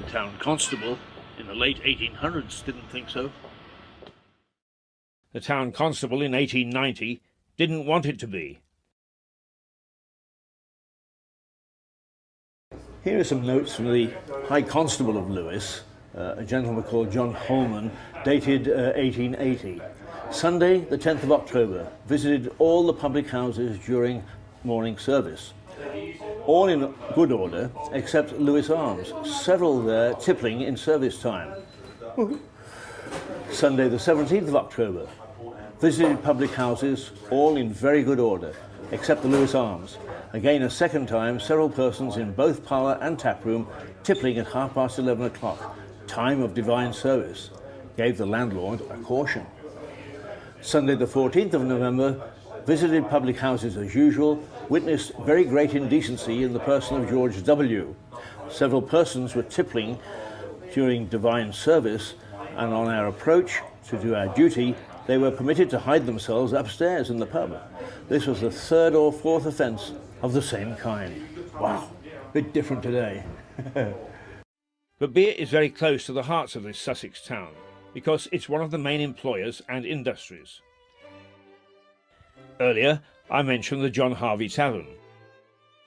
Speaker 5: The town constable in the late 1800s didn't think so. The town constable in 1890 didn't want it to be. Here are some notes from the High Constable of Lewes, a gentleman called John Holman, dated 1880. Sunday, the 10th of October, visited all the public houses during morning service. All in good order, except Lewes Arms, several there tippling in service time. Sunday, the 17th of October, visited public houses, all in very good order, except the Lewes Arms. Again, a second time, several persons in both parlour and taproom tippling at 11:30 o'clock, time of divine service, gave the landlord a caution. Sunday, the 14th of November, visited public houses as usual, witnessed very great indecency in the person of George W. Several persons were tippling during divine service, and on our approach to do our duty, they were permitted to hide themselves upstairs in the pub. This was the 3rd or 4th offence of the same kind. Wow, bit different today. But beer is very close to the hearts of this Sussex town, because it's one of the main employers and industries. Earlier, I mentioned the John Harvey Tavern.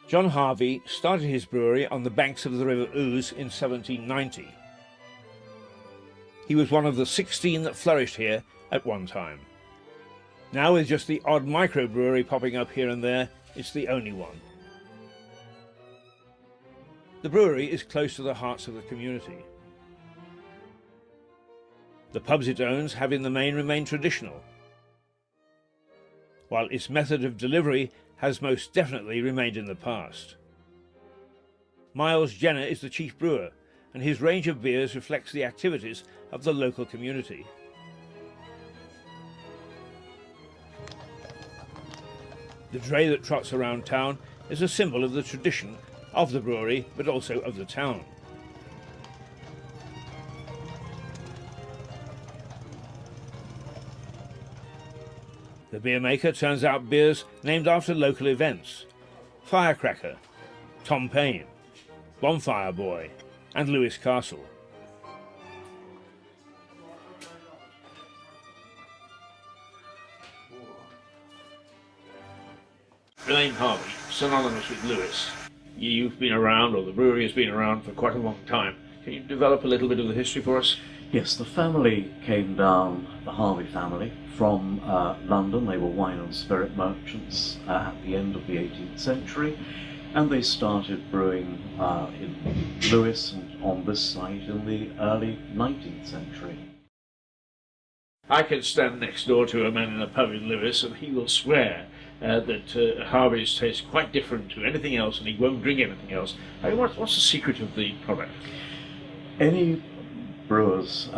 Speaker 5: John Harvey started his brewery on the banks of the River Ouse in 1790. He was one of the 16 that flourished here at one time. Now, with just the odd microbrewery popping up here and there, it's the only one. The brewery is close to the hearts of the community. The pubs it owns have in the main remained traditional, while its method of delivery has most definitely remained in the past. Miles Jenner is the chief brewer, and his range of beers reflects the activities of the local community. The dray that trots around town is a symbol of the tradition of the brewery, but also of the town. The beer maker turns out beers named after local events: Firecracker, Tom Paine, Bonfire Boy, and Lewes Castle. Elaine Harvey, synonymous with Lewes. You've been around, or the brewery has been around for quite a long time. Can you develop a little bit of the history for us?
Speaker 6: Yes, the family came down, the Harvey family, from London. They were wine and spirit merchants at the end of the 18th century, and they started brewing in Lewes and on this site in the early 19th century.
Speaker 5: I can stand next door to a man in a pub in Lewes and he will swear that Harvey's tastes quite different to anything else and he won't drink anything else. I mean, what's the secret of the product?
Speaker 6: Any brewer's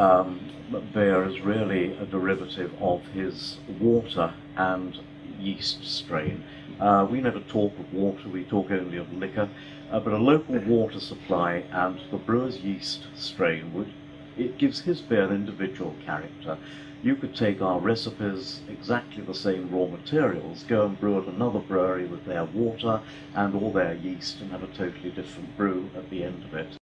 Speaker 6: beer is really a derivative of his water and yeast strain. We never talk of water, we talk only of liquor, but a local water supply and the brewer's yeast strain, it gives his beer individual character. You could take our recipes, exactly the same raw materials, go and brew at another brewery with their water and all their yeast and have a totally different brew at the end of it.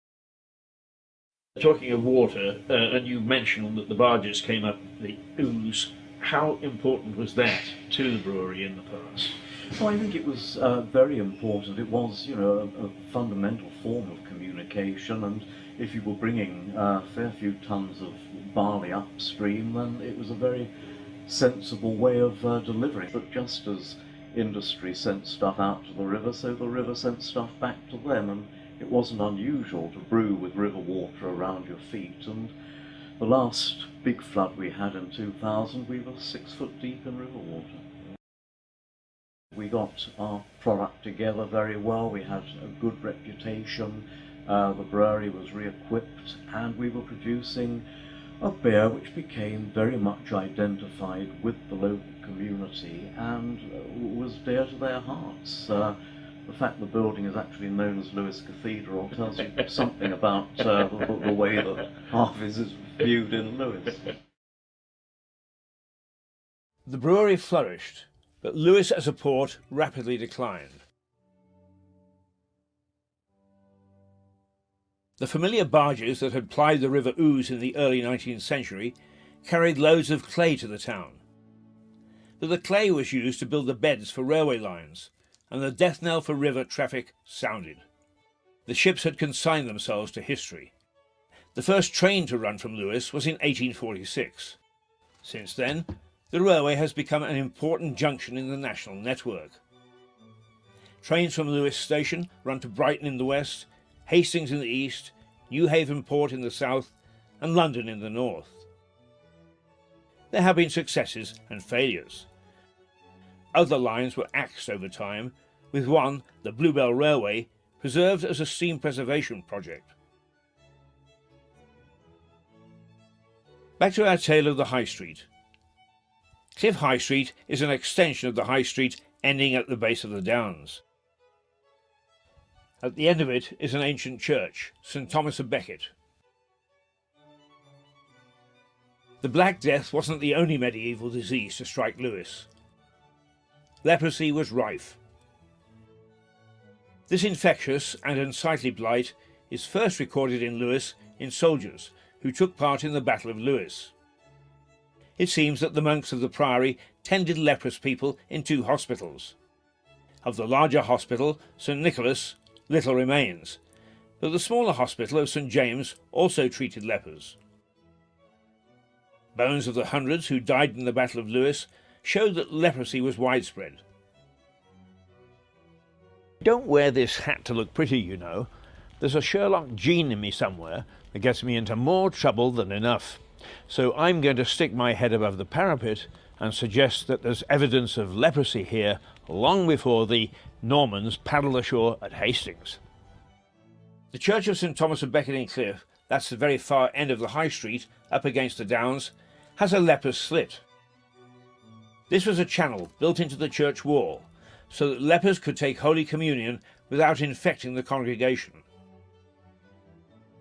Speaker 5: Talking of water, and you mentioned that the barges came up the Ouse. How important was that to the brewery in the past?
Speaker 6: Well, I think it was very important. It was, a fundamental form of communication, and if you were bringing a fair few tons of barley upstream, then it was a very sensible way of delivering. But just as industry sent stuff out to the river, so the river sent stuff back to them, and it wasn't unusual to brew with river water around your feet. And the last big flood we had in 2000, we were 6 foot deep in river water. We got our product together very well, we had a good reputation, the brewery was re-equipped, and we were producing a beer which became very much identified with the local community and was dear to their hearts. The fact the building is actually known as Lewes Cathedral tells you something about the way that Harvey's is viewed in Lewes.
Speaker 5: The brewery flourished, but Lewes as a port rapidly declined. The familiar barges that had plied the River Ouse in the early 19th century carried loads of clay to the town. But the clay was used to build the beds for railway lines, and the death knell for river traffic sounded. The ships had consigned themselves to history. The first train to run from Lewes was in 1846. Since then, the railway has become an important junction in the national network. Trains from Lewes station run to Brighton in the west, Hastings in the east, Newhaven Port in the south, and London in the north. There have been successes and failures. Other lines were axed over time, with one, the Bluebell Railway, preserved as a steam preservation project. Back to our tale of the High Street. Cliff High Street is an extension of the High Street ending at the base of the Downs. At the end of it is an ancient church, St. Thomas of Becket. The Black Death wasn't the only medieval disease to strike Lewes. Leprosy was rife. This infectious and unsightly blight is first recorded in Lewes in soldiers who took part in the Battle of Lewes. It seems that the monks of the priory tended leprous people in 2 hospitals. Of the larger hospital, St. Nicholas, little remains, but the smaller hospital of St. James also treated lepers. Bones of the hundreds who died in the Battle of Lewes showed that leprosy was widespread. Don't wear this hat to look pretty, you know. There's a Sherlock gene in me somewhere that gets me into more trouble than enough. So I'm going to stick my head above the parapet and suggest that there's evidence of leprosy here long before the Normans paddled ashore at Hastings. The Church of St. Thomas of Becket in Cliff, that's the very far end of the High Street, up against the Downs, has a leper's slit. This was a channel built into the church wall, so that lepers could take Holy Communion without infecting the congregation.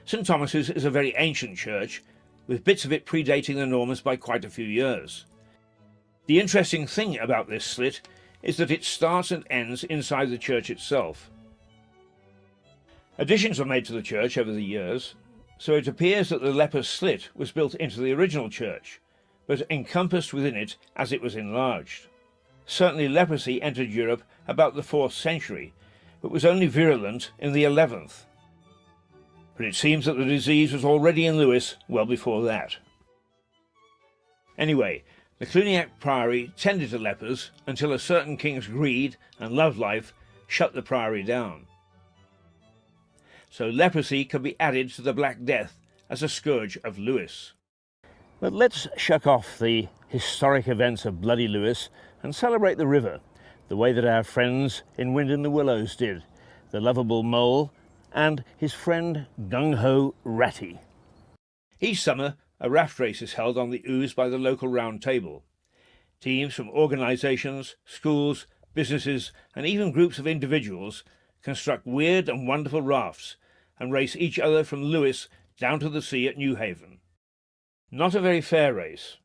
Speaker 5: St. Thomas's is a very ancient church, with bits of it predating the Normans by quite a few years. The interesting thing about this slit is that it starts and ends inside the church itself. Additions were made to the church over the years, so it appears that the leper's slit was built into the original church, but encompassed within it as it was enlarged. Certainly leprosy entered Europe about the 4th century, but was only virulent in the 11th. But it seems that the disease was already in Lewes well before that. Anyway, the Cluniac Priory tended to lepers until a certain king's greed and love life shut the priory down. So leprosy could be added to the Black Death as a scourge of Lewes. But let's shuck off the historic events of Bloody Lewis and celebrate the river, the way that our friends in Wind in the Willows did, the lovable mole and his friend Gung-Ho Ratty. Each summer, a raft race is held on the Ouse by the local round table. Teams from organisations, schools, businesses and even groups of individuals construct weird and wonderful rafts and race each other from Lewis down to the sea at Newhaven. Not a very fair race.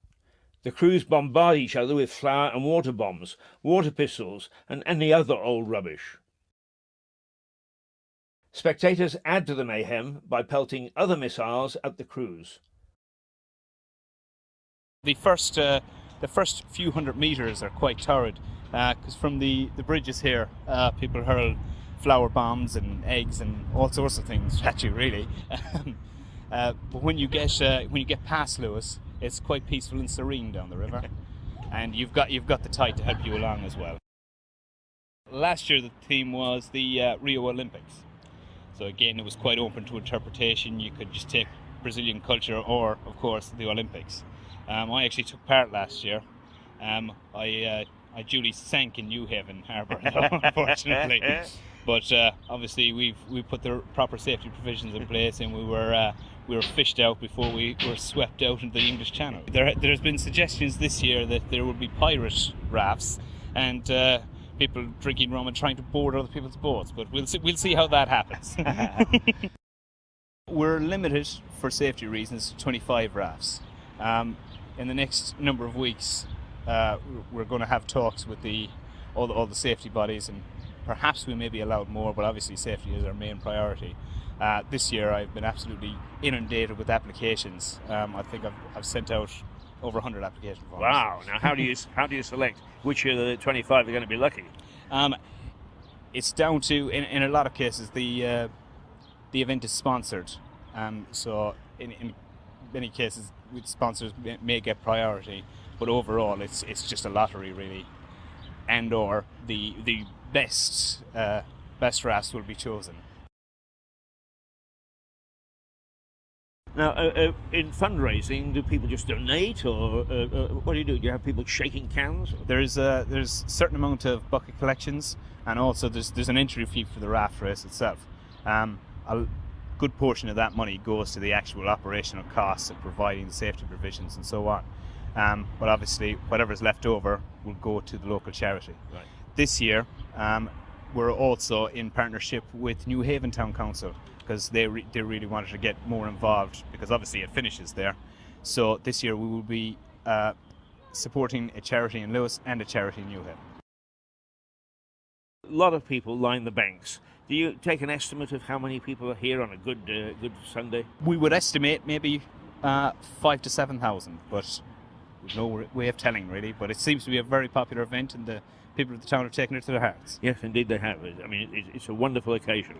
Speaker 5: The crews bombard each other with flour and water bombs, water pistols and any other old rubbish. Spectators add to the mayhem by pelting other missiles at the crews.
Speaker 7: The first few hundred meters are quite torrid because from the bridges here, people hurl flour bombs and eggs and all sorts of things at you, really. But when you get past Lewis, it's quite peaceful and serene down the river, and you've got the tide to help you along as well. Last year the theme was the Rio Olympics, so again it was quite open to interpretation. You could just take Brazilian culture or, of course, the Olympics. I actually took part last year. I duly sank in Newhaven Harbour, unfortunately. But obviously we put the proper safety provisions in place, and we were fished out before we were swept out into the English Channel. There's been suggestions this year that there will be pirate rafts and people drinking rum and trying to board other people's boats, but we'll see how that happens. We're limited for safety reasons to 25 rafts. In the next number of weeks, we're going to have talks with all the safety bodies, and perhaps we may be allowed more, but obviously safety is our main priority. This year I've been absolutely inundated with applications. I think I've sent out over 100 application forms.
Speaker 5: Wow! Now, how do you select which of the 25 are going to be lucky?
Speaker 7: It's down to, in a lot of cases, the event is sponsored. So in many cases, sponsors may get priority, but overall, it's just a lottery, really, and/or the best rafts will be chosen.
Speaker 5: Now, in fundraising, do people just donate, or what do? Do you have people shaking cans?
Speaker 7: There's a certain amount of bucket collections, and also there's an entry fee for the raft race itself. A good portion of that money goes to the actual operational costs of providing the safety provisions and so on. But obviously, whatever's left over will go to the local charity.
Speaker 5: Right.
Speaker 7: This year, we're also in partnership with Newhaven Town Council, because they really wanted to get more involved, because obviously it finishes there. So this year we will be supporting a charity in Lewis and a charity in Newhaven.
Speaker 5: A lot of people line the banks. Do you take an estimate of how many people are here on a good Sunday?
Speaker 7: We would estimate maybe 5,000 to 7,000, but we've no way of telling, really. But it seems to be a very popular event, and the people of the town have taken it to their hearts.
Speaker 5: Yes, indeed they have. I mean, it's a wonderful occasion.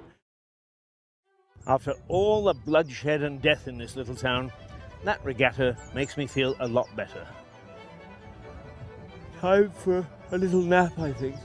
Speaker 5: After all the bloodshed and death in this little town, that regatta makes me feel a lot better. Time for a little nap, I think.